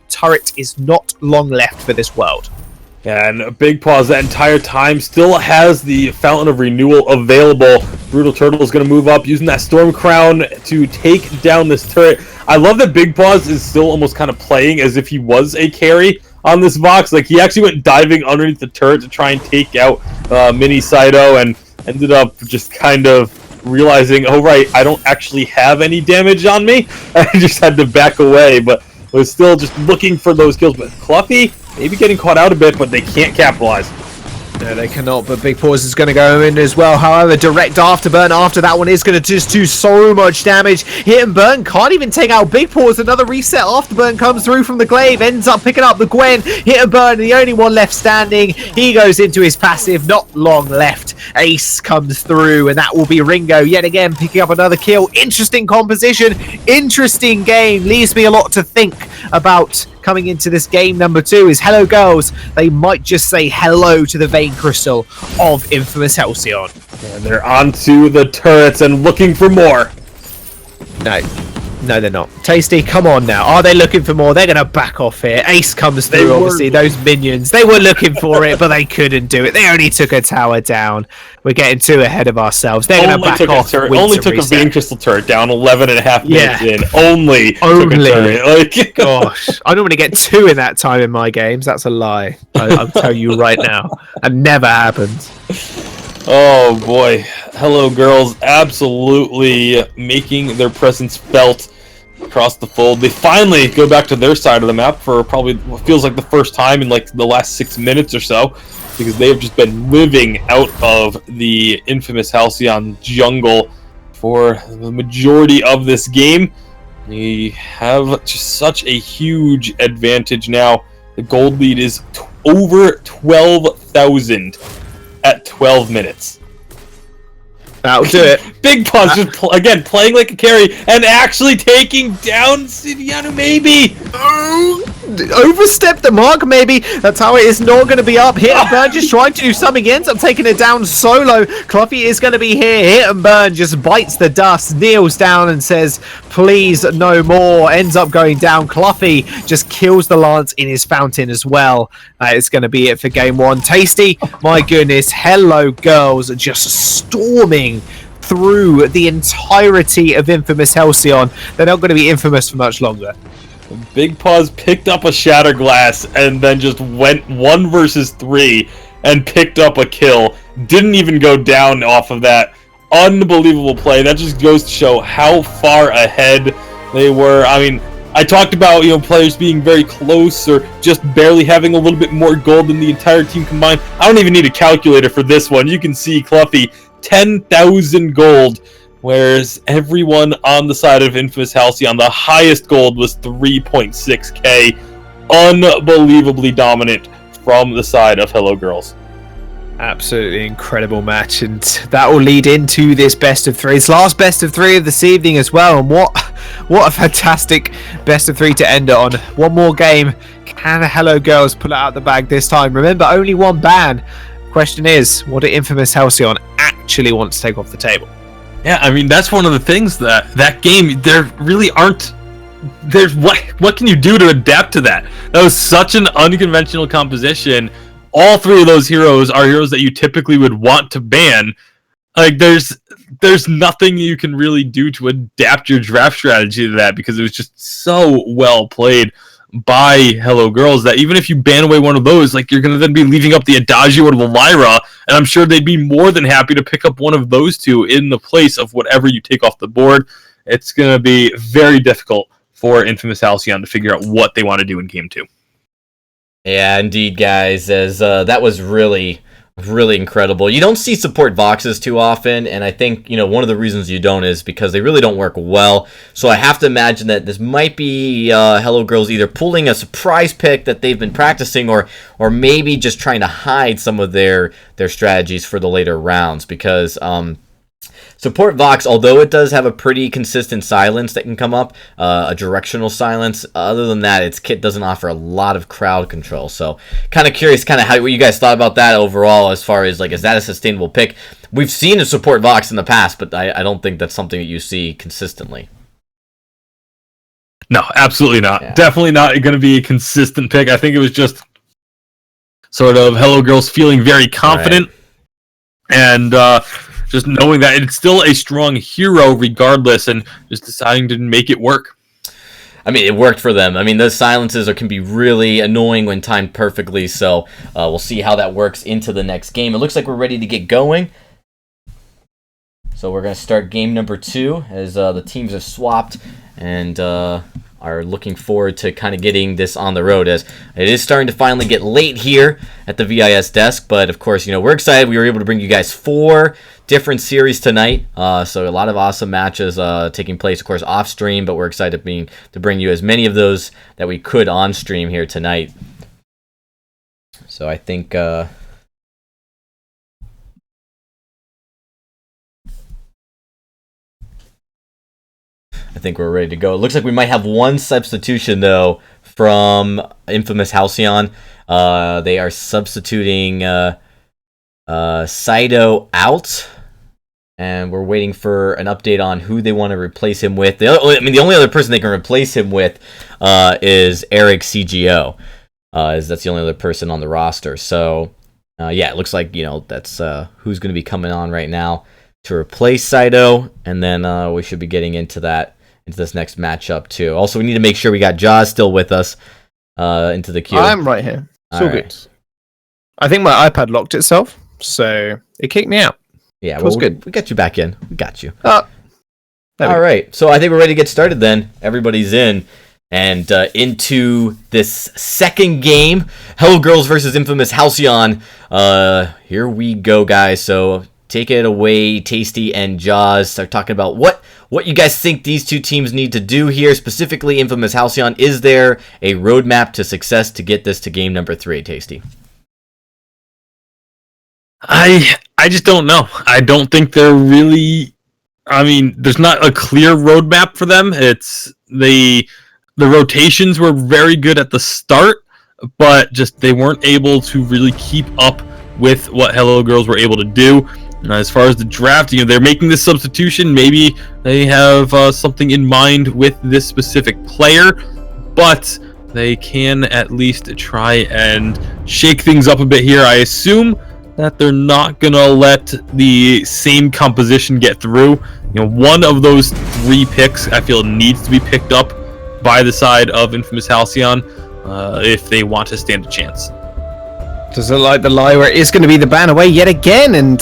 turret is not long left for this world. Yeah, and Big Paws that entire time still has the Fountain of Renewal available. Brutal Turtle is going to move up using that Storm Crown to take down this turret. I love that Big Paws is still almost kind of playing as if he was a carry on this box. Like, he actually went diving underneath the turret to try and take out Mini Sido, and ended up just kind of realizing, oh right, I don't actually have any damage on me. I just had to back away, but was still just looking for those kills. But Cluffy maybe getting caught out a bit, but they can't capitalize. No, they cannot, but Big Paws is going to go in as well. However, direct afterburn after that one is going to just do so much damage. Hit and burn can't even take out Big Paws. Another reset afterburn comes through from the glaive, ends up picking up the Gwen. Hit and burn, the only one left standing. He goes into his passive, not long left. Ace comes through, and that will be Ringo yet again picking up another kill. Interesting composition, interesting game. Leaves me a lot to think about coming into this game. Number 2 is Hello Girls. They might just say hello to the Vein Crystal of Infamous Halcyon. And they're onto the turrets and looking for more. No. No, they're not. Tasty, come on now. Are they looking for more? They're going to back off here. Ace comes through, obviously. Those minions, they were looking for it, but they couldn't do it. They only took a tower down. We're getting too ahead of ourselves. They're going to back off. Only took a Vein Crystal turret down 11 and a half minutes in. Only took a turret. Like, gosh, I normally get 2 in that time in my games. That's a lie. I'll tell you right now. That never happens. Oh boy, Hello Girls absolutely making their presence felt across the fold. They finally go back to their side of the map for probably what feels like the first time in like the last 6 minutes or so, because they have just been living out of the infamous Halcyon jungle for the majority of this game. They have just such a huge advantage now. The gold lead is over 12,000 at 12 minutes. That'll do it. Big Pause just again playing like a carry and actually taking down Sidianu, maybe. Overstepped the mark, maybe. That's how it is not going to be up. Hit and Burn just trying to do something, ends up taking it down solo. Cluffy is going to be here. Hit and Burn just bites the dust, kneels down and says, please no more. Ends up going down. Cluffy just kills the Lance in his fountain as well. It's going to be it for game 1. Tasty, my goodness. Hello Girls just storming through the entirety of Infamous Halcyon. They're not going to be infamous for much longer. Big Paws picked up a Shatter Glass and then just went 1 versus 3 and picked up a kill. Didn't even go down off of that. Unbelievable play. That just goes to show how far ahead they were. I mean, I talked about, players being very close or just barely having a little bit more gold than the entire team combined. I don't even need a calculator for this one. You can see Cluffy 10,000 gold, whereas everyone on the side of Infamous Halcyon, the highest gold was 3.6k. Unbelievably dominant from the side of Hello Girls. Absolutely incredible match, and that will lead into this best of 3. It's last best of 3 of this evening as well, and what a fantastic best of 3 to end it on. One more game. Can Hello Girls pull it out the bag this time? Remember, only 1 ban. Question is, what do Infamous Halcyon actually want to take off the table? Yeah, I mean, that's one of the things that game, there really aren't... There's what can you do to adapt to that? That was such an unconventional composition. All 3 of those heroes are heroes that you typically would want to ban. Like, there's nothing you can really do to adapt your draft strategy to that, because it was just so well played by Hello Girls that even if you ban away one of those, like, you're going to then be leaving up the Adagio or the Lyra, and I'm sure they'd be more than happy to pick up one of those 2 in the place of whatever you take off the board. It's going to be very difficult for Infamous Halcyon to figure out what they want to do in Game 2. Yeah, indeed, guys, as that was really incredible. You don't see support Voxes too often, and I think, one of the reasons you don't is because they really don't work well. So I have to imagine that this might be Hello Girls either pulling a surprise pick that they've been practicing, or maybe just trying to hide some of their strategies for the later rounds, because support Vox, although it does have a pretty consistent silence that can come up, a directional silence, other than that, its kit doesn't offer a lot of crowd control. So kind of curious what you guys thought about that overall, as far as, like, is that a sustainable pick? We've seen a support Vox in the past, but I don't think that's something that you see consistently. No, absolutely not. Yeah. Definitely not going to be a consistent pick. I think it was just sort of Hello Girls feeling very confident, right, and just knowing that it's still a strong hero regardless, and just deciding to make it work. I mean, it worked for them. I mean, those silences can be really annoying when timed perfectly, so we'll see how that works into the next game. It looks like we're ready to get going. So we're going to start game number 2, as the teams have swapped and are looking forward to kind of getting this on the road, as it is starting to finally get late here at the VIS desk. But of course, we're excited. We were able to bring you guys 4 different series tonight, so a lot of awesome matches taking place, of course, off stream, but we're excited to bring you as many of those that we could on stream here tonight. So I think we're ready to go. It looks like we might have 1 substitution, though, from Infamous Halcyon. They are substituting Saito out. and we're waiting for an update on who they want to replace him with. The only other person they can replace him with is Eric CGO. That's the only other person on the roster. So, it looks like that's who's going to be coming on right now to replace Saito, and then we should be getting into this next matchup too. Also, we need to make sure we got Jaws still with us into the queue. I'm right here. It's all good. I think my iPad locked itself, so it kicked me out. Yeah, well, good. We got you back in. We got you. All right. So I think we're ready to get started then. Everybody's in. And into this second game, Hello Girls versus Infamous Halcyon. Here we go, guys. So take it away, Tasty and Jaws. Start talking about what you guys think these two teams need to do here. Specifically, Infamous Halcyon. Is there a roadmap to success to get this to game number 3, Tasty? I just don't know. I don't think they're really. I mean, there's not a clear roadmap for them. It's the rotations were very good at the start, but just they weren't able to really keep up with what Hello Girls were able to do. As far as the draft, they're making this substitution. Maybe they have something in mind with this specific player, but they can at least try and shake things up a bit here. I assume that they're not gonna let the same composition get through. One of those 3 picks I feel needs to be picked up by the side of Infamous Halcyon if they want to stand a chance. Does it like the Lyra is going to be the ban away yet again? And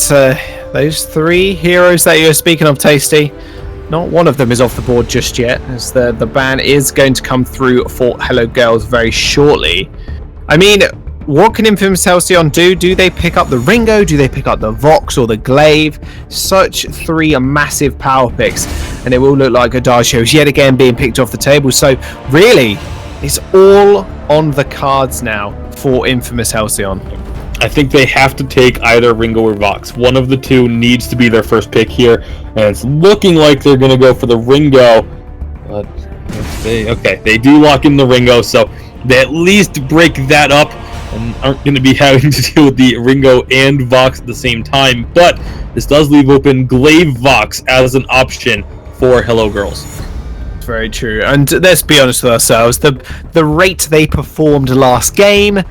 those 3 heroes that you're speaking of, Tasty, not one of them is off the board just yet, as the ban is going to come through for Hello Girls very shortly. I mean, what can Infamous Halcyon do? Do they pick up the Ringo? Do they pick up the Vox or the Glaive? Such 3 massive power picks, and it will look like Adagio is yet again being picked off the table. So really, it's all on the cards now for Infamous Halcyon. I think they have to take either Ringo or Vox. One of the 2 needs to be their first pick here, and it's looking like they're going to go for the Ringo. But they do lock in the Ringo, so they at least break that up and aren't going to be having to deal with the Ringo and Vox at the same time. But this does leave open Glaive Vox as an option for Hello Girls. Very true. And let's be honest with ourselves, the rate they performed last game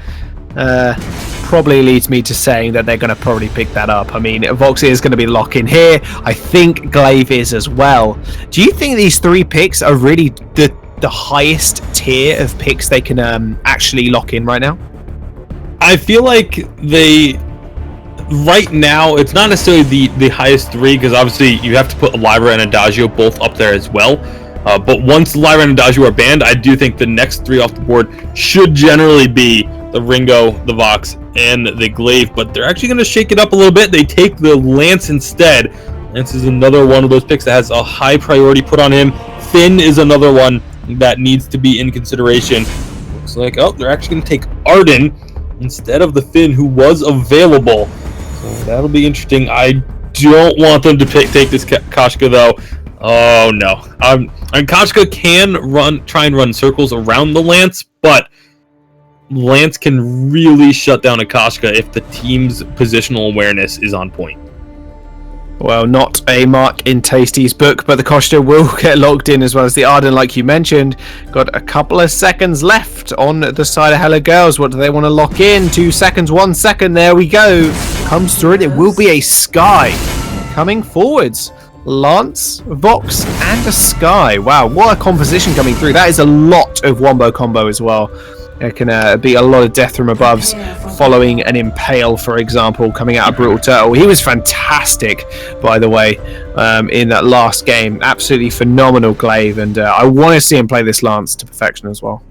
probably leads me to saying that they're going to probably pick that up. I mean, Vox is going to be lock-in here. I think Glaive is as well. Do you think these 3 picks are really the highest tier of picks they can actually lock in right now? I feel like right now, it's not necessarily the highest 3, because obviously you have to put Lyra and Adagio both up there as well. But once Lyra and Adagio are banned, I do think the next 3 off the board should generally be the Ringo, the Vox, and the Glaive. But they're actually going to shake it up a little bit. They take the Lance instead. Lance is another one of those picks that has a high priority put on him. Finn is another one that needs to be in consideration. Looks like, they're actually going to take Arden instead of the Finn who was available. So that'll be interesting. I don't want them to take this Koshka though. Oh no. And Koshka can try and run circles around the Lance, but Lance can really shut down a Koshka if the team's positional awareness is on point. Well, not a mark in Tasty's book, but the Koshka will get locked in as well as the Arden, like you mentioned. Got a couple of seconds left on the side of Hello Girls. What do they want to lock in? 2 seconds, 1 second. There we go. Comes through it. It will be a Sky coming forwards. Lance, Vox, and a Sky. Wow, what a composition coming through. That is a lot of wombo combo as well. It can be a lot of death from aboves following an Impale, for example, coming out of Brutal Turtle. He was fantastic, by the way, in that last game. Absolutely phenomenal Glaive, and I want to see him play this Lance to perfection as well.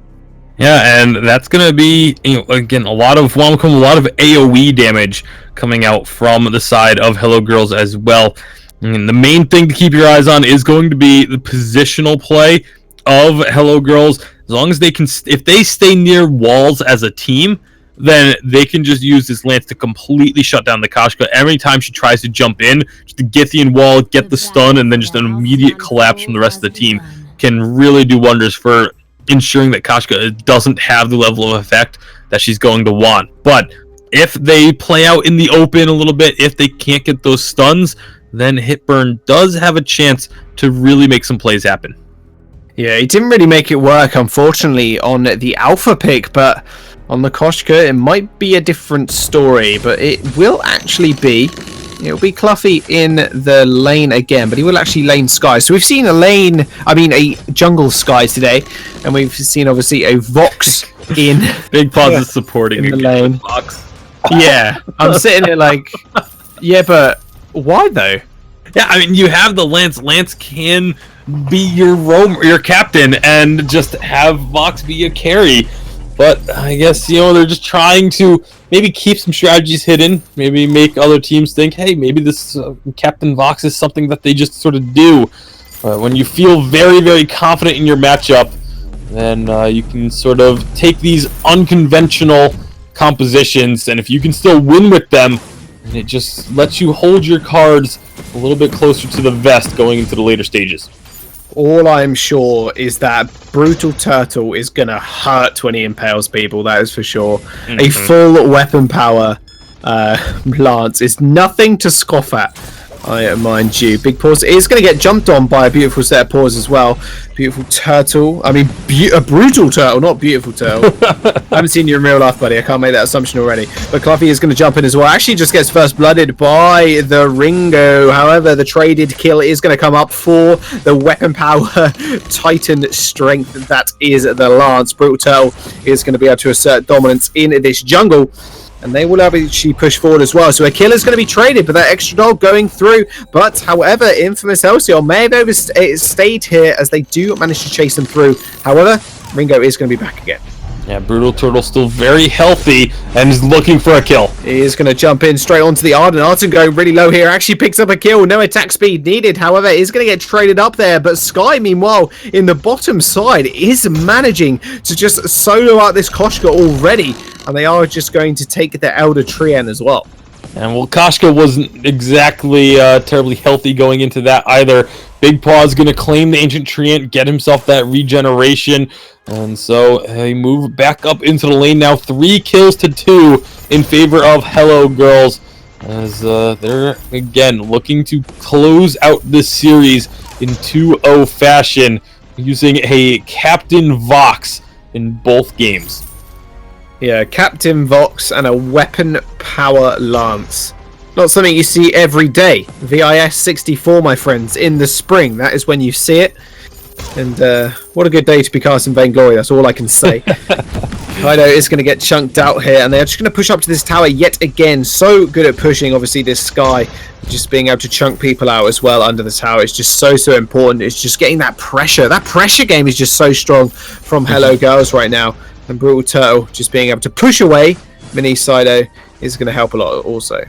Yeah, and that's going to be, again, a lot of Womcom, a lot of AoE damage coming out from the side of Hello Girls as well. And the main thing to keep your eyes on is going to be the positional play of Hello Girls. As long as they can, if they stay near walls as a team, then they can just use this Lance to completely shut down the Koshka. Every time she tries to jump in, just to get the in-wall, get the stun, and then just an immediate collapse from the rest of the team can really do wonders for ensuring that Koshka doesn't have the level of effect that she's going to want. But if they play out in the open a little bit, if they can't get those stuns, then Hitburn does have a chance to really make some plays happen. Yeah, he didn't really make it work, unfortunately, on the Alpha pick, but on the Koshka, it might be a different story, but it will actually be... It'll be Cluffy in the lane again, but he will actually lane Sky. So we've seen a jungle Sky today, and we've seen, obviously, a Vox in... Big Paws is supporting in the again lane. with Vox. Yeah, I'm sitting there like... Yeah, but why, though? Yeah, I mean, you have the Lance. Lance can be your captain, and just have Vox be a carry. But I guess, they're just trying to maybe keep some strategies hidden, maybe make other teams think, hey, maybe this Captain Vox is something that they just sort of do. When you feel very, very confident in your matchup, then you can sort of take these unconventional compositions, and if you can still win with them, it just lets you hold your cards a little bit closer to the vest going into the later stages. All I'm sure is that Brutal Turtle is going to hurt when he impales people, that is for sure. Mm-hmm. A full weapon power Lance is nothing to scoff at, mind you. Big Paws is going to get jumped on by a beautiful set of paws as well. Beautiful Turtle. I mean, a Brutal Turtle, not Beautiful Turtle. I haven't seen you in real life, buddy. I can't make that assumption already. But Cluffy is going to jump in as well. Actually just gets first blooded by the Ringo. However, the traded kill is going to come up for the weapon power Titan strength that is the Lance. Brutal Turtle is going to be able to assert dominance in this jungle. And they will actually push forward as well. So a kill is going to be traded, but that extra dog going through. But, however, Infamous Halcyon may have overstayed here as they do manage to chase them through. However, Ringo is going to be back again. Yeah, Brutal Turtle still very healthy and is looking for a kill. He is going to jump in straight onto the Arden. Arden going really low here. Actually picks up a kill. No attack speed needed. However, is going to get traded up there. But Sky, meanwhile, in the bottom side, is managing to just solo out this Koshka already. And they are just going to take their Elder Trien as well. And Koshka wasn't exactly terribly healthy going into that either. Big Paw's going to claim the Ancient Treant, get himself that regeneration. And so they move back up into the lane now. 3 kills to 2 in favor of Hello Girls. As they're, again, looking to close out this series in 2-0 fashion using a Captain Vox in both games. Yeah, Captain Vox and a weapon power Lance. Not something you see every day. VIS64, my friends, in the spring. That is when you see it. And what a good day to be casting Vainglory. That's all I can say. Kaido is going to get chunked out here, and they're just going to push up to this tower yet again. So good at pushing, obviously, this Sky. Just being able to chunk people out as well under the tower. It's just so important. It's just getting that pressure. That pressure game is just so strong from Hello Girls right now. And Brutal Turtle just being able to push away Mini Sido is going to help a lot also.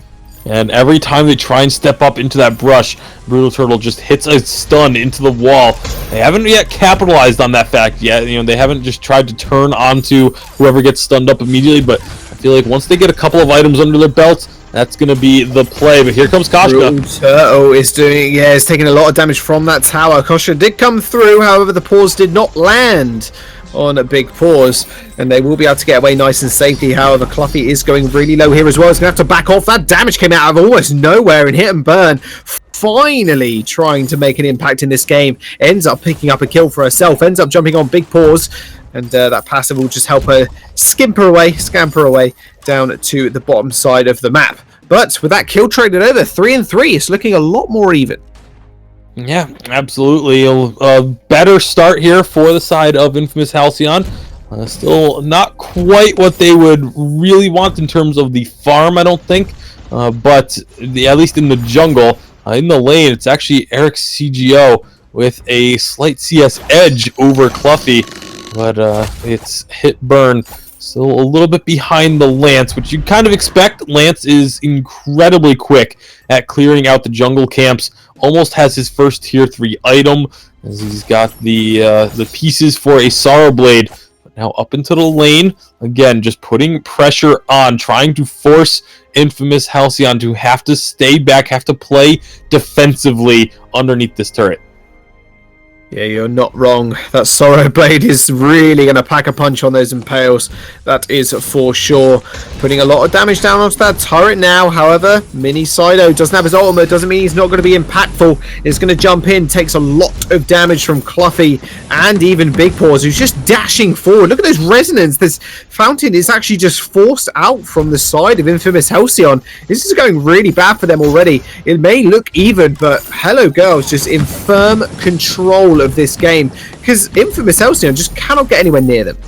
And every time they try and step up into that brush, Brutal Turtle just hits a stun into the wall. They haven't yet capitalized on that fact yet. They haven't just tried to turn onto whoever gets stunned up immediately, but I feel like once they get a couple of items under their belts, that's going to be the play. But here comes Koshka. Brutal Turtle is doing, is taking a lot of damage from that tower. Koshka did come through, however, the paws did not land on a Big Paws, and they will be able to get away nice and safely. However, Cluffy is going really low here as well. He's going to have to back off. That damage came out of almost nowhere and hit and burn. Finally trying to make an impact in this game. Ends up picking up a kill for herself. Ends up jumping on Big Paws, and that passive will just help her scamper away down to the bottom side of the map. But with that kill traded over, 3-3, it's looking a lot more even. Yeah, absolutely. A better start here for the side of Infamous Halcyon. Still not quite what they would really want in terms of the farm, I don't think. But at least in the jungle, in the lane, it's actually Eric CGO with a slight CS edge over Cluffy. But it's hit burn. Still a little bit behind the Lance, which you kind of expect. Lance is incredibly quick at clearing out the jungle camps. Almost has his first tier 3 item, as he's got the pieces for a Sorrow Blade. But now up into the lane, again, just putting pressure on, trying to force Infamous Halcyon to have to stay back, have to play defensively underneath this turret. Yeah, you're not wrong. That Sorrow Blade is really going to pack a punch on those Impales. That is for sure. Putting a lot of damage down onto that turret now. However, Mini Sido doesn't have his ultimate. Doesn't mean he's not going to be impactful. He's going to jump in. Takes a lot of damage from Cluffy and even Big Paws, who's just dashing forward. Look at this resonance. This fountain is actually just forced out from the side of Infamous Halcyon. This is going really bad for them already. It may look even, but Hello Girls just in firm control of this game, because Infamous Halcyon just cannot get anywhere near them.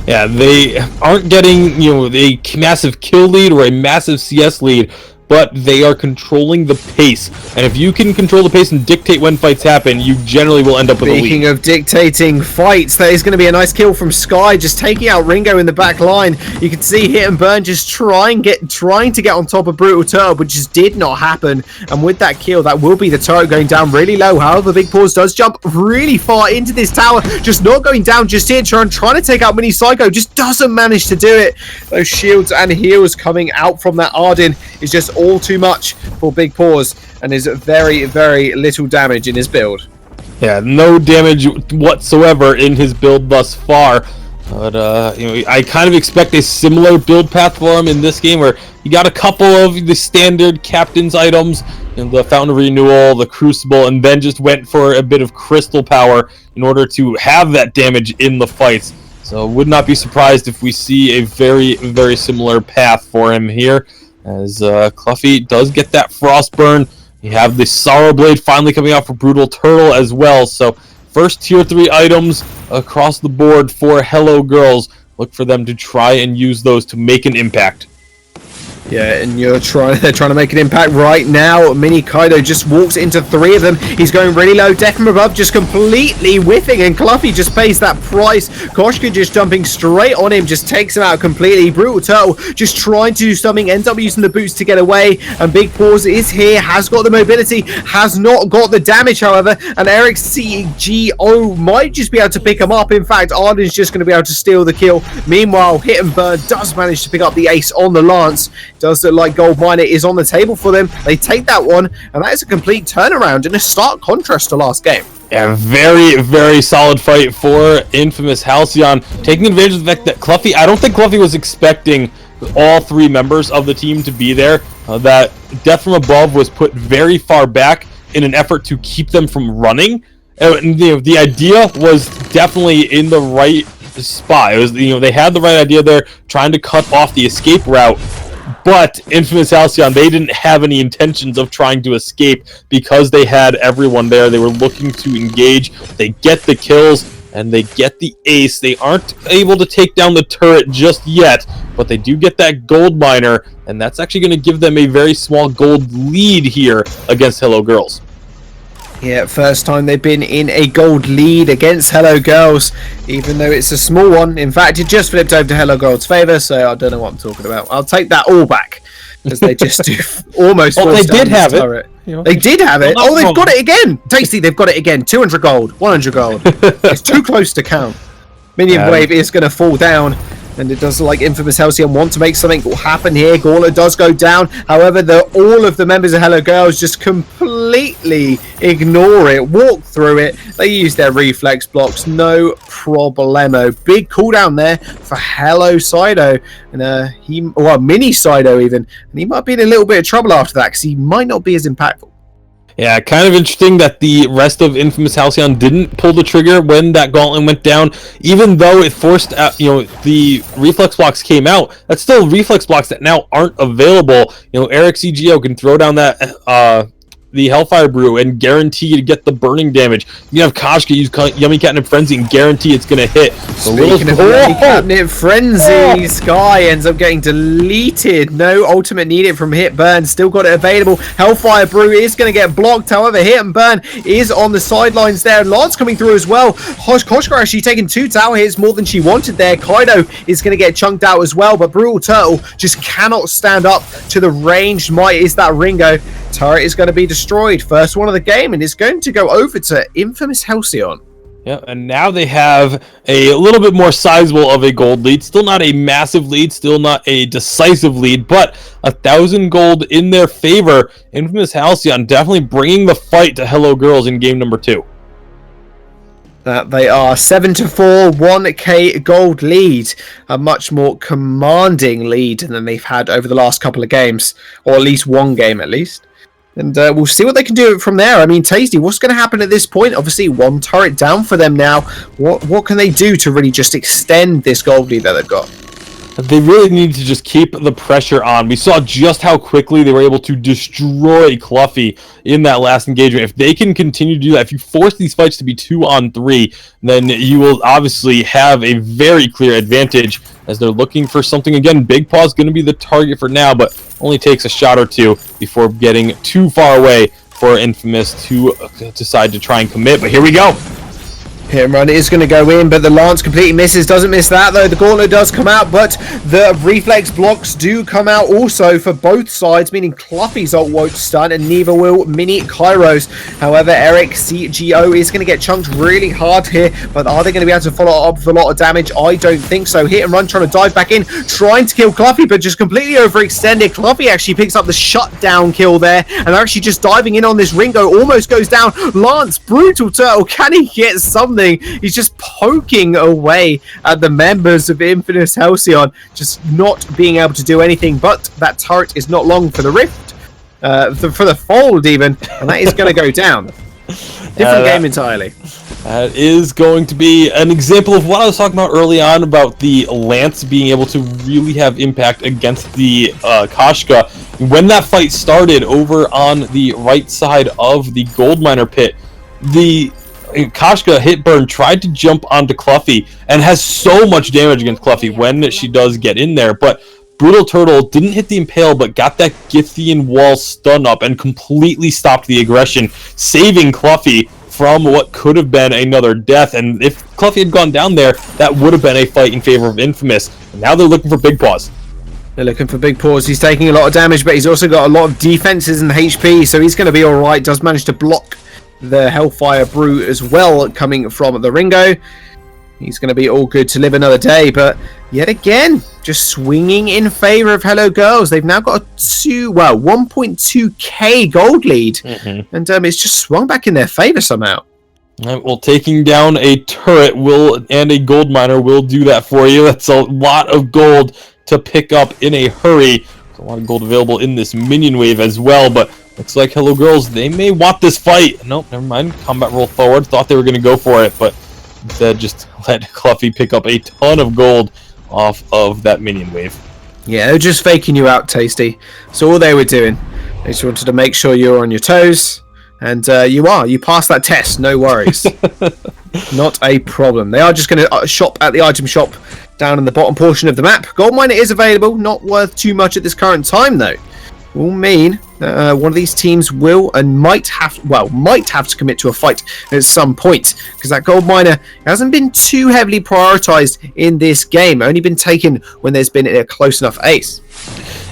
Yeah, they aren't getting, a massive kill lead or a massive CS lead, but they are controlling the pace. And if you can control the pace and dictate when fights happen, you generally will end up with a lead. Speaking of dictating fights, that is going to be a nice kill from Sky, just taking out Ringo in the back line. You can see Hit and Burn just trying to get on top of Brutal Turtle, but just did not happen. And with that kill, that will be the turret going down really low. However, Big Paws does jump really far into this tower, just not going down just here. Trying to take out Mini Psycho, just doesn't manage to do it. Those shields and heals coming out from that Arden is just all too much for Big Paws, and is very, very little damage in his build. Yeah, no damage whatsoever in his build thus far. But I kind of expect a similar build path for him in this game, where you got a couple of the standard captain's items, the Fountain of Renewal, the Crucible, and then just went for a bit of crystal power in order to have that damage in the fights. So would not be surprised if we see a very, very similar path for him here, as Cluffy does get that Frostburn. You have the Sorrow Blade finally coming out for Brutal Turtle as well. So first tier 3 items across the board for Hello Girls. Look for them to try and use those to make an impact. Yeah, and they're trying to make an impact right now. Mini Kaido just walks into 3 of them. He's going really low. Death from above just completely whiffing, and Cluffy just pays that price. Koshka just jumping straight on him, just takes him out completely. Brutal Turtle just trying to do something, ends up using the boots to get away, and Big Paws is here, has got the mobility, has not got the damage, however, and Eric CGO might just be able to pick him up. In fact, Arden's just going to be able to steal the kill. Meanwhile, Hit and Burn does manage to pick up the ace on the Lance. Does look like Gold Miner is on the table for them. They take that one, and that is a complete turnaround in a stark contrast to last game. Yeah, very, very solid fight for Infamous Halcyon, taking advantage of the fact that Cluffy, I don't think Cluffy was expecting all 3 members of the team to be there. That Death from Above was put very far back in an effort to keep them from running. And, the idea was definitely in the right spot. It was, they had the right idea there, trying to cut off the escape route. But Infamous Halcyon, they didn't have any intentions of trying to escape because they had everyone there. They were looking to engage. They get the kills, and they get the ace. They aren't able to take down the turret just yet, but they do get that gold miner, and that's actually going to give them a very small gold lead here against Hello Girls. Yeah, first time they've been in a gold lead against Hello Girls, even though it's a small one. In fact, it just flipped over to Hello Girls' favour, so I don't know what I'm talking about. I'll take that all back, because they just do almost. Well, they did have it. They did have it. Oh, they've got it again. Tasty, they've got it again. 200 gold, 100 gold. It's too close to count. Minion Wave is going to fall down. And it does look like Infamous Halcyon want to make something happen here. Gauntlet does go down. However, all of the members of Hello Girls just completely ignore it, walk through it. They use their reflex blocks, no problemo. Big cooldown there for Hello Sido. And Mini Sido even. And he might be in a little bit of trouble after that, because he might not be as impactful. Yeah, kind of interesting that the rest of Infamous Halcyon didn't pull the trigger when that gauntlet went down, even though it forced out, the reflex blocks came out. That's still reflex blocks that now aren't available. Eric CGO can throw down that the Hellfire Brew and guarantee to get the burning damage. You have Koshka use Yummy Catnip Frenzy and guarantee it's going to hit. Speaking of Yummy Catnip Frenzy, Sky ends up getting deleted. No ultimate needed from Hit Burn. Still got it available. Hellfire Brew is going to get blocked. However, Hit and Burn is on the sidelines there. Lance coming through as well. Koshka actually taking 2 tower hits, more than she wanted there. Kaido is going to get chunked out as well, but Brutal Turtle just cannot stand up to the ranged might is that Ringo. Turret is going to be destroyed. First one of the game, and it's going to go over to Infamous Halcyon. Yeah, and now they have a little bit more sizable of a gold lead. Still not a massive lead, still not a decisive lead, but 1,000 gold in their favor. Infamous Halcyon definitely bringing the fight to Hello Girls in game number 2. They are 7-4, 1k gold lead. A much more commanding lead than they've had over the last couple of games, or at least one game at least. And we'll see what they can do from there. I mean, Tasty, what's going to happen at this point? Obviously, one turret down for them now. What can they do to really just extend this gold lead that they've got? They really need to just keep the pressure on. We saw just how quickly they were able to destroy Cluffy in that last engagement. If they can continue to do that, if you force these fights to be 2-on-3, then you will obviously have a very clear advantage as they're looking for something. Again, Big Paw's going to be the target for now, but only takes a shot or two before getting too far away for Infamous to decide to try and commit. But here we go. Hit and run is going to go in, but the Lance completely misses. Doesn't miss that, though. The Gauntlet does come out, but the reflex blocks do come out also for both sides, meaning Cluffy's ult won't stun, and neither will Mini Kairos. However, Eric CGO is going to get chunked really hard here, but are they going to be able to follow up with a lot of damage? I don't think so. Hit and run trying to dive back in, trying to kill Cluffy, but just completely overextended. Cluffy actually picks up the shutdown kill there, and they're actually just diving in on this Ringo. Almost goes down. Lance, Brutal Turtle, can he get something? He's just poking away at the members of Infamous Halcyon, just not being able to do anything. But that turret is not long for the rift, for the fold even, and that is going to go down. Different game entirely. That is going to be an example of what I was talking about early on about the Lance being able to really have impact against the Kashka. When that fight started over on the right side of the gold miner pit, the Kashka Hitburn tried to jump onto Cluffy and has so much damage against Cluffy when she does get in there, but Brutal Turtle didn't hit the impale but got that Githian wall stun up and completely stopped the aggression, saving Cluffy from what could have been another death. And if Cluffy had gone down there, that would have been a fight in favor of Infamous. And now they're looking for Big Paws. They're looking for Big Paws. He's taking a lot of damage, but he's also got a lot of defenses and HP, so he's going to be alright. Does manage to block the Hellfire Brew as well coming from the Ringo. He's going to be all good to live another day, but yet again, just swinging in favor of Hello Girls. They've now got a 1.2k gold lead, and it's just swung back in their favor somehow. Well, taking down a turret and a gold miner will do that for you. That's a lot of gold to pick up in a hurry. There's a lot of gold available in this minion wave as well, but looks like Hello Girls, they may want this fight. Nope, never mind. Combat roll forward. Thought they were going to go for it, but instead just let Cluffy pick up a ton of gold off of that minion wave. Yeah, they're just faking you out, Tasty. So all they were doing, they just wanted to make sure you were on your toes, and you are. You passed that test, no worries. Not a problem. They are just going to shop at the item shop down in the bottom portion of the map. Gold miner is available, not worth too much at this current time though. Will mean one of these teams will and might have to commit to a fight at some point, because that gold miner hasn't been too heavily prioritized in this game, only been taken when there's been a close enough ace.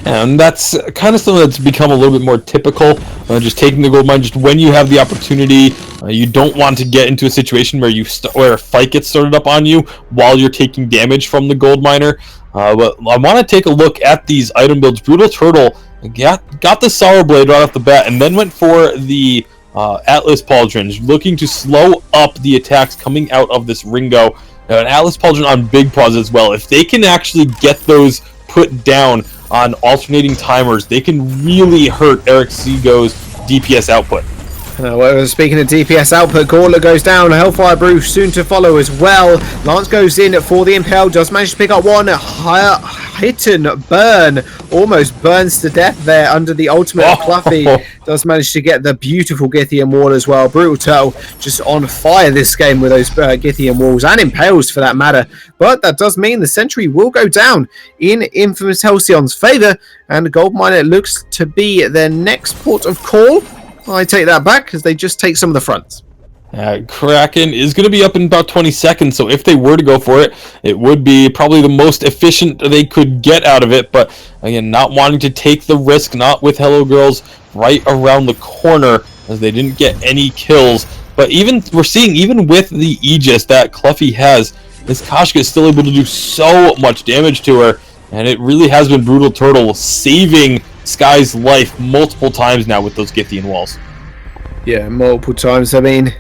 And that's kind of something that's become a little bit more typical, just taking the gold mine just when you have the opportunity. You don't want to get into a situation where where a fight gets started up on you while you're taking damage from the gold miner. But I want to take a look at these item builds. Brutal Turtle got the Sorrow Blade right off the bat, and then went for the Atlas Pauldron, looking to slow up the attacks coming out of this Ringo. An Atlas Pauldron on Big Paws as well. If they can actually get those put down on alternating timers, they can really hurt Eric Sego's DPS output. Well, speaking of DPS output, Gauntlet goes down, Hellfire Brew soon to follow as well. Lance goes in for the Impale, just managed to pick up one. Hit and burn, almost burns to death there under the ultimate of Cluffy. Does manage to get the beautiful Githian wall as well. Brutal Turtle just on fire this game with those Githian walls, and Impales for that matter. But that does mean the Sentry will go down in Infamous Halcyon's favour, and Gold Miner looks to be their next port of call. I take that back, because they just take some of the fronts. Kraken is going to be up in about 20 seconds, so if they were to go for it, it would be probably the most efficient they could get out of it. But again, not wanting to take the risk, not with Hello Girls right around the corner, as they didn't get any kills. But we're seeing, even with the Aegis that Cluffy has, this Kashka is still able to do so much damage to her, and it really has been Brutal Turtle saving Sky's life multiple times now with those Githian walls. Yeah, multiple times. I mean,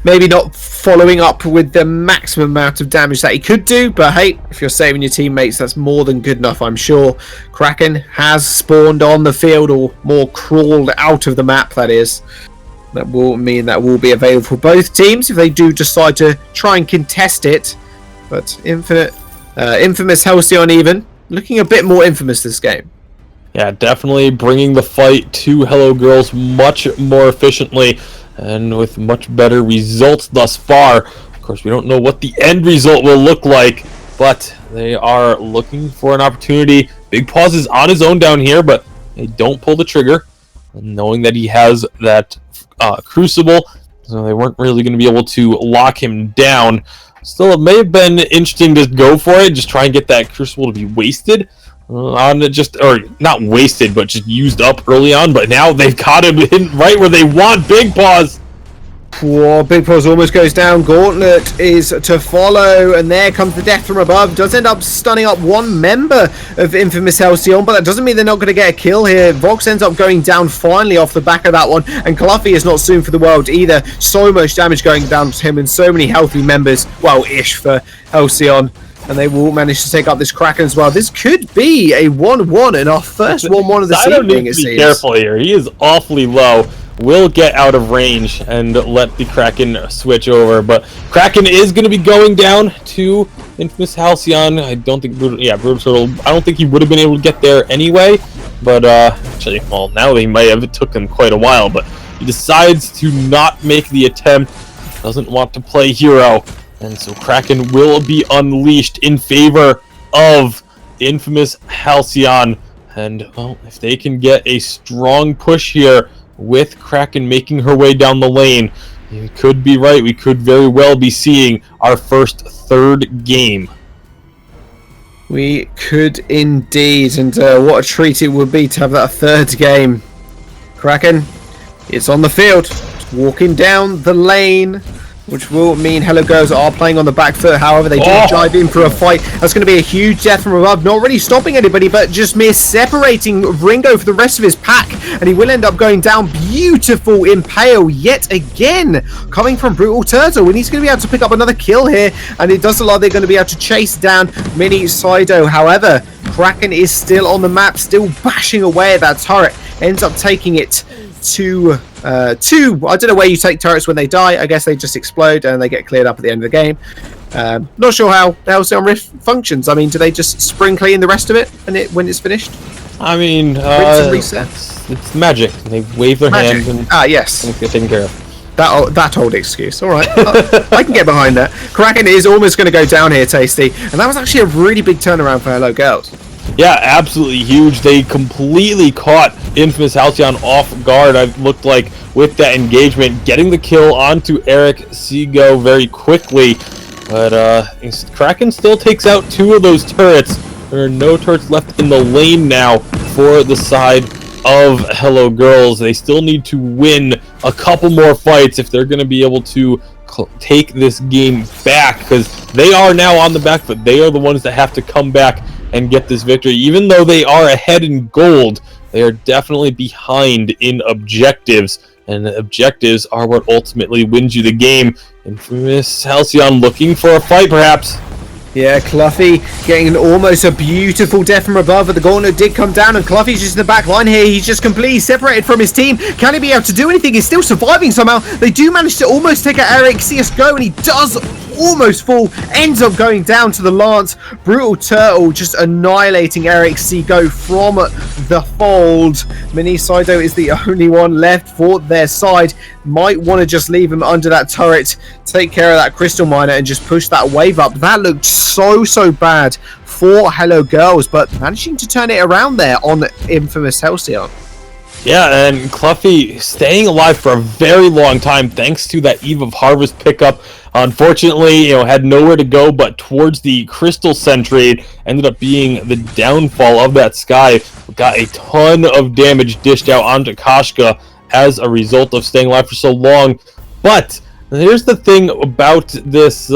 maybe not following up with the maximum amount of damage that he could do, but hey, if you're saving your teammates, that's more than good enough, I'm sure. Kraken has spawned on the field, or more crawled out of the map, that is. That will mean that will be available for both teams if they do decide to try and contest it. But infamous Halcyon even, looking a bit more infamous this game. Yeah, definitely bringing the fight to Hello Girls much more efficiently and with much better results thus far. Of course, we don't know what the end result will look like, but they are looking for an opportunity. Big Paws is on his own down here, but they don't pull the trigger, knowing that he has that Crucible, so they weren't really going to be able to lock him down. Still, it may have been interesting to go for it, just try and get that Crucible to be wasted. Or not wasted, but just used up early on. But now they've caught him right where they want Big Paws. Whoa, Big Paws almost goes down. Gauntlet is to follow, and there comes the death from above. Does end up stunning up one member of Infamous Halcyon, but that doesn't mean they're not going to get a kill here. Vox ends up going down finally off the back of that one, and Cluffy is not soon for the world either. So much damage going down to him, and so many healthy members, well, ish for Halcyon. And they will manage to take up this Kraken as well. This could be a 1-1 and our first 1-1 of the evening, it seems. Be careful here. He is awfully low. Will get out of range and let the Kraken switch over. But Kraken is going to be going down to Infamous Halcyon. I don't think Brutal Turtle. I don't think he would have been able to get there anyway. But actually, well, now he might have. It took him quite a while. But he decides to not make the attempt. Doesn't want to play hero. And so Kraken will be unleashed in favor of Infamous Halcyon. And, well, if they can get a strong push here with Kraken making her way down the lane, you could be right. We could very well be seeing our first third game. We could indeed. And what a treat it would be to have that third game. Kraken, it's on the field. It's walking down the lane, which will mean Hello Girls are playing on the back foot. However, they do dive in for a fight. That's going to be a huge death from above. Not really stopping anybody, but just mere separating Ringo for the rest of his pack. And he will end up going down. Beautiful Impale yet again. Coming from Brutal Turtle. And he's going to be able to pick up another kill here. And it does look like they're going to be able to chase down Mini Sido. However, Kraken is still on the map. Still bashing away at that turret. Ends up taking it to I don't know where you take turrets when they die. I guess they just explode and they get cleared up at the end of the game. Not sure how the Halcyon Rift functions. I mean, do they just spring clean the rest of it when it's finished? I mean, reset. It's magic. They wave their hands and yes, get taken care of. That old excuse. All right, I can get behind that. Kraken is almost going to go down here, Tasty, and that was actually a really big turnaround for Hello Girls. Yeah, absolutely huge. They completely caught Infamous Halcyon off guard, it looked like, with that engagement, getting the kill onto Eric Seago very quickly. But Kraken still takes out two of those turrets. There are no turrets left in the lane now for the side of Hello Girls. They still need to win a couple more fights if they're going to be able to take this game back, because they are now on the back foot. They are the ones that have to come back and get this victory. Even though they are ahead in gold, they are definitely behind in objectives, and the objectives are what ultimately wins you the game. Infamous Halcyon looking for a fight, perhaps. Yeah, Cluffy getting almost a beautiful death from above, but the gauntlet did come down, and Cluffy's just in the back line here. He's just completely separated from his team. Can he be able to do anything? He's still surviving somehow. They do manage to almost take out Eric CSGO, and he does almost fall, ends up going down to the Lance. Brutal Turtle just annihilating Eric CSGO from the fold. Mini Sido is the only one left for their side. Might want to just leave him under that turret, take care of that Crystal Miner, and just push that wave up. That looked so bad for Hello Girls, but managing to turn it around there on Infamous Halcyon. Yeah, and Cluffy staying alive for a very long time thanks to that Eve of Harvest pickup. Unfortunately, had nowhere to go but towards the Crystal Sentry. Ended up being the downfall of that Sky. Got a ton of damage dished out onto Kashka as a result of staying alive for so long. But here's the thing about this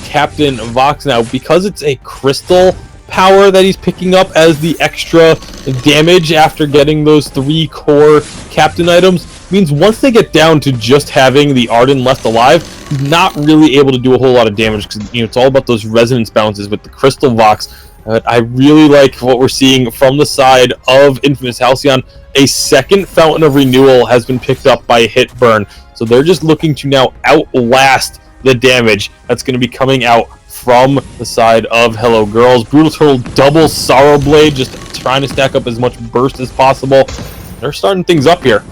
Captain Vox now. Because it's a crystal power that he's picking up as the extra damage after getting those 3 core captain items, means once they get down to just having the Arden left alive, he's not really able to do a whole lot of damage, because it's all about those resonance bounces with the Crystal Vox. I really like what we're seeing from the side of Infamous Halcyon. A second Fountain of Renewal has been picked up by Hitburn, so they're just looking to now outlast the damage that's going to be coming out from the side of Hello Girls. Brutal Turtle double Sorrow Blade, just trying to stack up as much burst as possible. They're starting things up here.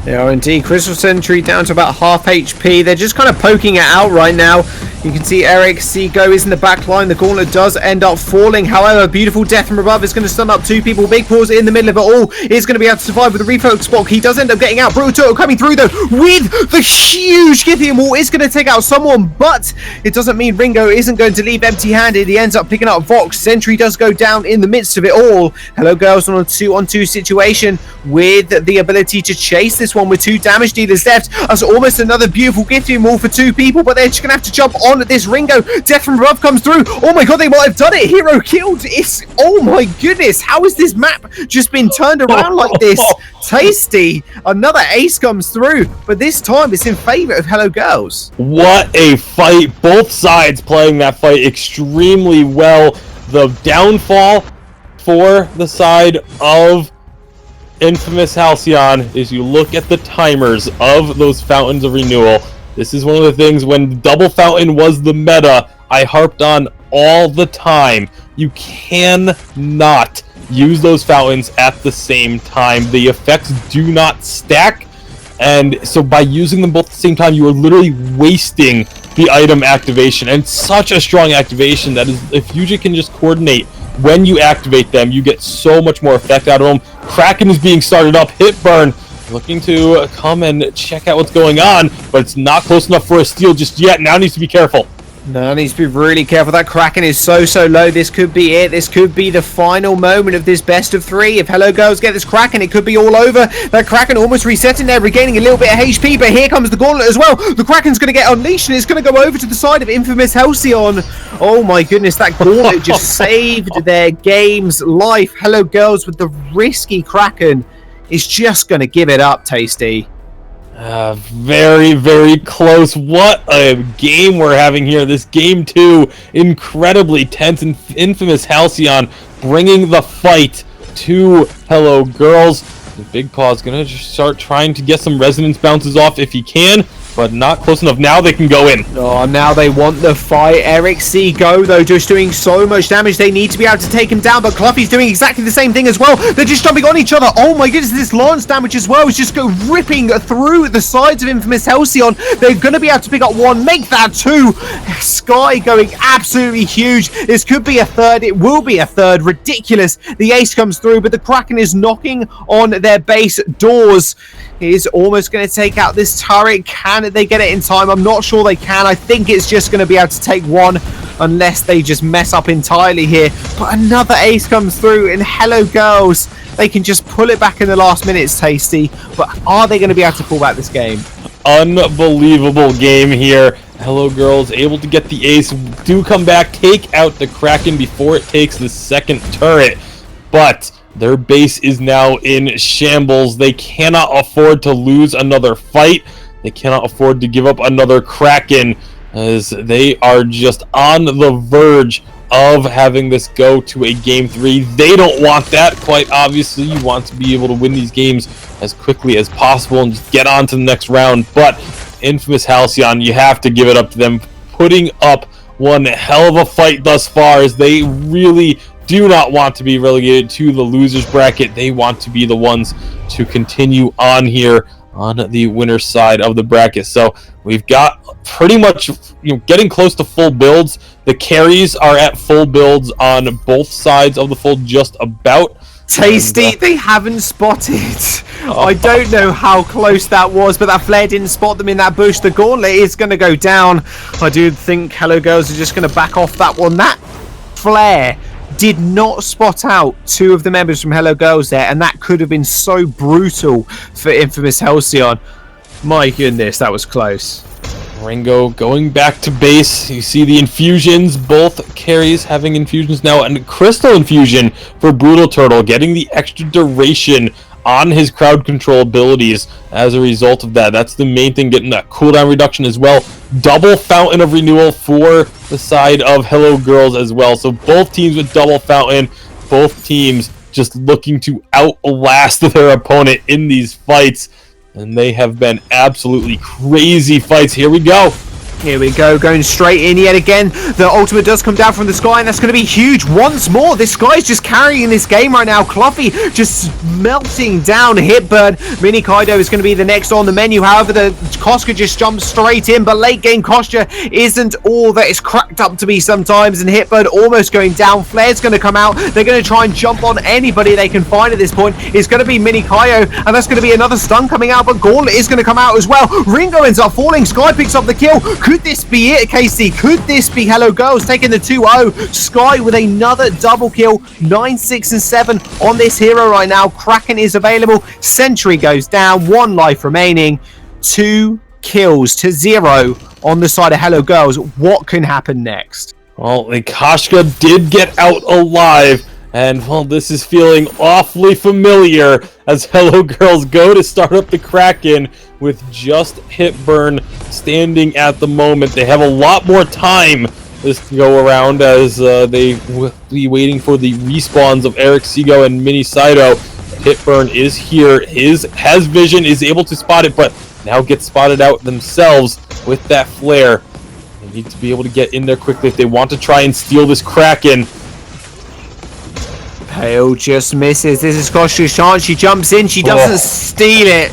They are indeed. Crystal Sentry down to about half HP. They're just kind of poking it out right now. You can see Eric Seago is in the back line. The gauntlet does end up falling. However, beautiful death from above is going to stun up two people. Big Paws in the middle of it all is going to be able to survive with the refocus block. He does end up getting out. Brutal Turtle coming through though with the huge Githium wall. Is going to take out someone, but it doesn't mean Ringo isn't going to leave empty-handed. He ends up picking up Vox. Sentry does go down in the midst of it all. Hello Girls on a 2-on-2 situation with the ability to chase this one with two damage dealers left. That's almost another beautiful Githium wall for two people, but they're just going to have to jump on this Ringo. Death from above comes through. Oh my god, they might have done it. Hero killed. It's, oh my goodness, how has this map just been turned around like this? Tasty. Another ace comes through, but this time it's in favor of Hello Girls. What a fight. Both sides playing that fight extremely well. The downfall for the side of Infamous Halcyon is you look at the timers of those Fountains of Renewal. This is one of the things when double fountain was the meta I harped on all the time. You cannot use those fountains at the same time. The effects do not stack, and so by using them both at the same time, you are literally wasting the item activation. And such a strong activation that is, if Yuji can just coordinate when you activate them, you get so much more effect out of them. Kraken is being started up. Hitburn looking to come and check out what's going on, but it's not close enough for a steal just yet. Now needs to be careful. No, needs to be really careful. That Kraken is so low. This could be it. This could be the final moment of this best of three. If Hello Girls get this Kraken, it could be all over. That Kraken almost resetting there, regaining a little bit of HP, but here comes the gauntlet as well. The Kraken's going to get unleashed, and it's going to go over to the side of Infamous Halcyon. Oh my goodness, that gauntlet just saved their game's life. Hello Girls with the risky Kraken is just going to give it up, Tasty. Very, very close. What a game we're having here. This game 2, incredibly tense, and Infamous Halcyon bringing the fight to Hello Girls. The Big Paw's gonna just start trying to get some resonance bounces off if he can, but not close enough. Now they can go in. Oh, now they want the fight. Eric Seago, though, just doing so much damage. They need to be able to take him down, but Cluffy's doing exactly the same thing as well. They're just jumping on each other. Oh my goodness, this lance damage as well is just go ripping through the sides of Infamous Halcyon. They're going to be able to pick up one, make that two. Sky going absolutely huge. This could be a third. It will be a third. Ridiculous. The ace comes through, but the Kraken is knocking on their base doors. He is almost going to take out this turret. Can they get it in time? I'm not sure they can. I think it's just going to be able to take one unless they just mess up entirely here. But another ace comes through, and Hello Girls, they can just pull it back in the last minutes, Tasty. But are they going to be able to pull back this game? Unbelievable game here. Hello Girls able to get the ace, do come back, take out the Kraken before it takes the second turret. But their base is now in shambles. They cannot afford to lose another fight. They cannot afford to give up another Kraken, as they are just on the verge of having this go to a game 3. They don't want that, quite obviously. You want to be able to win these games as quickly as possible and just get on to the next round. But Infamous Halcyon, you have to give it up to them, putting up one hell of a fight thus far, as they really do not want to be relegated to the losers bracket. They want to be the ones to continue on here on the winner's side of the bracket. So we've got pretty much, getting close to full builds. The carries are at full builds on both sides of the fold, just about. Tasty, and, they haven't spotted. I don't know how close that was, but that flare didn't spot them in that bush. The gauntlet is going to go down. I do think Hello Girls are just going to back off that one. That flare did not spot out two of the members from Hello Girls there, and that could have been so brutal for Infamous Halcyon. My goodness, that was close. Ringo going back to base. You see the infusions, both carries having infusions now, and Crystal Infusion for Brutal Turtle, getting the extra duration on his crowd control abilities as a result of that. That's the main thing, getting that cooldown reduction as well. Double Fountain of Renewal for the side of Hello Girls as well. So both teams with double Fountain, both teams just looking to outlast their opponent in these fights. And they have been absolutely crazy fights. Here we go. Here we go, going straight in yet again. The ultimate does come down from the sky, and that's going to be huge once more. This guy's just carrying this game right now. Cluffy just melting down Hitbird. Mini Kaido is going to be the next on the menu. However, the Koska just jumps straight in, but late game Koska isn't all that it's cracked up to be sometimes, and Hitbird almost going down. Flare's going to come out. They're going to try and jump on anybody they can find at this point. It's going to be Mini Kaido, and that's going to be another stun coming out, but Gauntlet is going to come out as well. Ringo ends up falling. Sky picks up the kill. Could this be it, Casey? Could this be Hello Girls taking the 2-0? Sky with another double kill. 9, 6, and 7 on this hero right now. Kraken is available. Sentry goes down. 1 life remaining. 2 kills to 0 on the side of Hello Girls. What can happen next? Well, Koshka did get out alive. And, well, this is feeling awfully familiar as Hello Girls go to start up the Kraken with just Hitburn standing at the moment. They have a lot more time this go around as they will be waiting for the respawns of Eric Seago and Mini Saito. Hitburn is here, has vision, is able to spot it, but now gets spotted out themselves with that flare. They need to be able to get in there quickly if they want to try and steal this Kraken. Pale just misses. This is Koshka's chance. She jumps in. She doesn't steal it.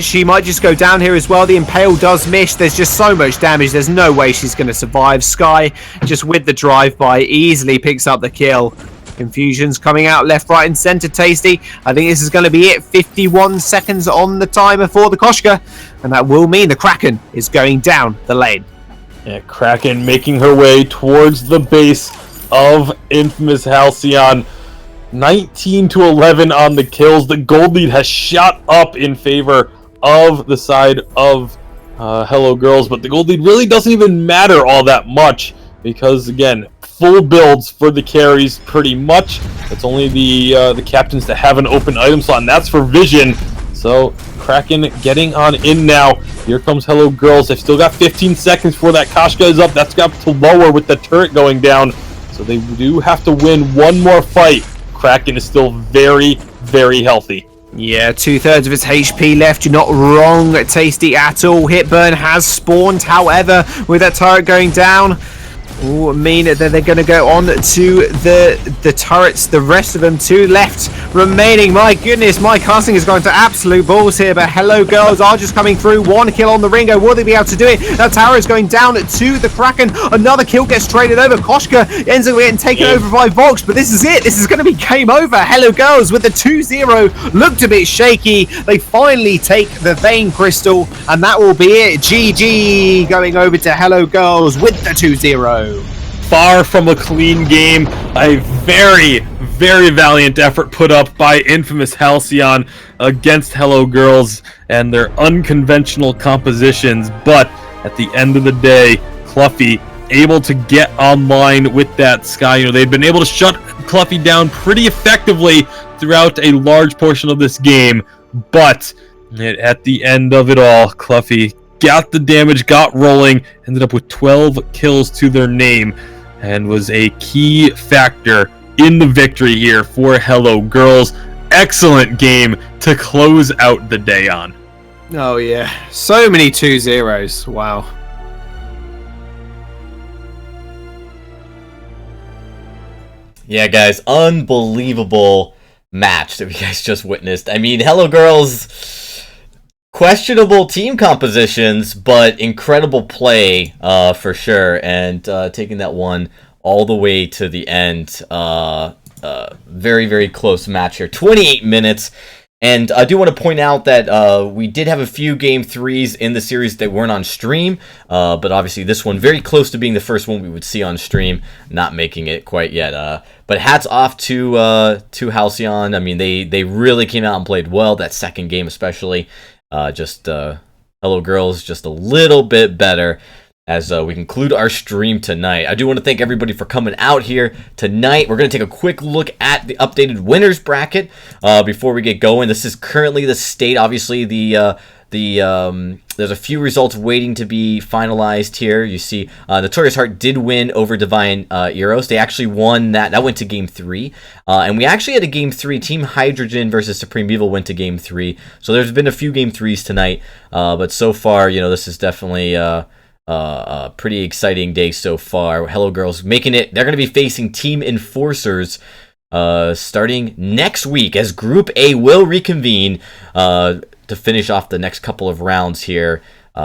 She might just go down here as well. The Impale does miss. There's just so much damage. There's no way she's going to survive. Sky, just with the drive-by, easily picks up the kill. Confusion's coming out left, right, and center. Tasty. I think this is going to be it. 51 seconds on the timer for the Koshka. And that will mean the Kraken is going down the lane. Yeah, Kraken making her way towards the base of Infamous Halcyon. 19-11 on the kills. The gold lead has shot up in favor of the side of Hello Girls, but the gold lead really doesn't even matter all that much because, again, full builds for the carries pretty much. It's only the captains that have an open item slot, and that's for Vision. So Kraken getting on in now. Here comes Hello Girls. They've still got 15 seconds before that Koshka is up. That's got to lower with the turret going down. So they do have to win one more fight. Kraken is still very, very healthy. Yeah, 2/3 of its HP left. You're not wrong, Tasty, at all. Hitburn has spawned, however, with that turret going down. Will mean that they're going to go on to the turrets. The rest of them, 2 left remaining. My goodness, my casting is going to absolute balls here, but Hello Girls are just coming through. 1 kill on the Ringo. Will they be able to do it? That tower is going down to the Kraken. Another kill gets traded over. Koshka ends up getting taken over by Vox, but this is it. This is going to be game over. Hello Girls with the 2-0 looked a bit shaky. They finally take the Vein Crystal, and that will be it. GG going over to Hello Girls with the 2-0. Far from a clean game. A very, very valiant effort put up by Infamous Halcyon against Hello Girls and their unconventional compositions, but at the end of the day, Cluffy able to get online with that Sky. You know, they've been able to shut Cluffy down pretty effectively throughout a large portion of this game, but at the end of it all, Cluffy got the damage, got rolling, ended up with 12 kills to their name, and was a key factor in the victory here for Hello Girls. Excellent game to close out the day on. Oh yeah, so many 2-0s. Wow. Yeah, guys, unbelievable match that we guys just witnessed. I mean, Hello Girls, questionable team compositions, but incredible play for sure, and taking that one all the way to the end. Very, very close match here. 28 minutes. And I do want to point out that we did have a few Game 3s in the series that weren't on stream, but obviously this one very close to being the first one we would see on stream, not making it quite yet. But hats off to Halcyon. I mean, they really came out and played well, that second game especially. Hello Girls, just a little bit better. as we conclude our stream tonight. I do want to thank everybody for coming out here tonight. We're going to take a quick look at the updated winners bracket before we get going. This is currently the state. Obviously, there's a few results waiting to be finalized here. You see, Notorious Heart did win over Divine Eros. They actually won that. That went to Game 3. And we actually had a Game 3. Team Hydrogen versus Supreme Evil went to Game 3. So there's been a few Game 3s tonight. But so far, this is definitely a pretty exciting day so far. Hello Girls making it. They're going to be facing Team Enforcers starting next week as Group A will reconvene to finish off the next couple of rounds here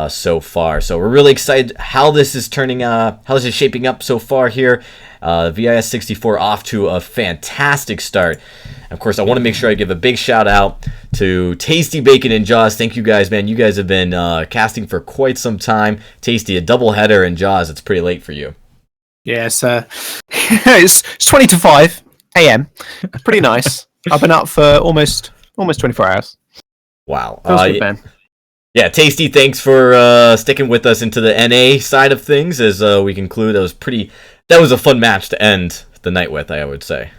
so far. So we're really excited how this is shaping up so far here. VIS64 off to a fantastic start. Of course, I want to make sure I give a big shout out to Tasty Bacon and Jaws. Thank you guys, man. You guys have been casting for quite some time. Tasty, a doubleheader, and Jaws, it's pretty late for you. Yes, it's 20 to 5 a.m. Pretty nice. I've been up for almost 24 hours. Wow. Feels good, man. Yeah, Tasty, thanks for sticking with us into the NA side of things as we conclude. That was a fun match to end the night with, I would say.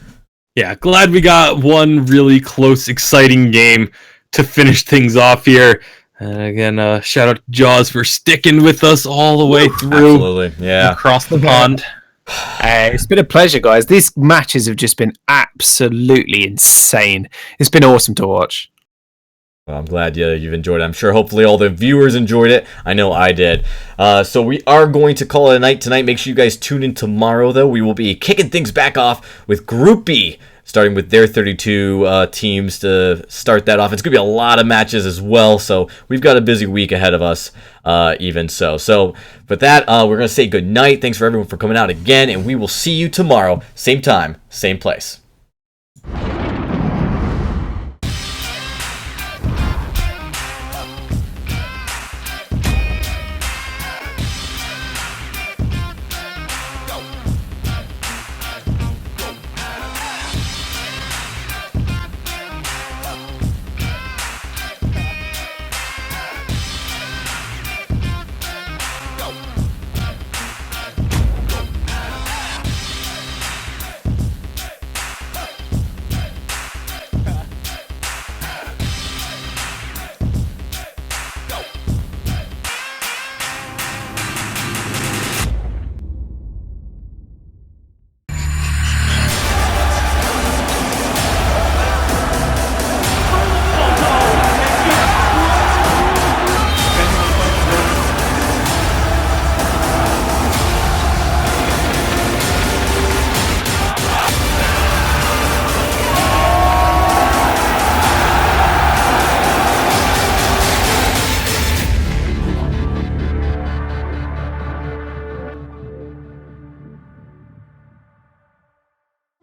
Yeah, glad we got one really close, exciting game to finish things off here. And again, shout out to Jaws for sticking with us all the way through. Absolutely, yeah. Across the pond. It's been a pleasure, guys. These matches have just been absolutely insane. It's been awesome to watch. Well, I'm glad you've enjoyed it. I'm sure hopefully all the viewers enjoyed it. I know I did. So we are going to call it a night tonight. Make sure you guys tune in tomorrow, though. We will be kicking things back off with Group B, starting with their 32 teams to start that off. It's going to be a lot of matches as well, so we've got a busy week ahead of us even so. So with that, we're going to say good night. Thanks for everyone for coming out again, and we will see you tomorrow. Same time, same place.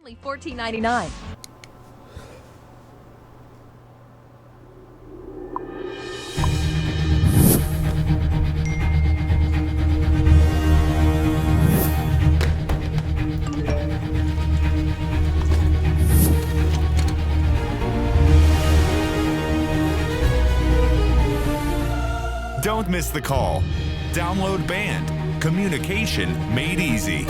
Only $14.99. Don't miss the call. Download Band. Communication made easy.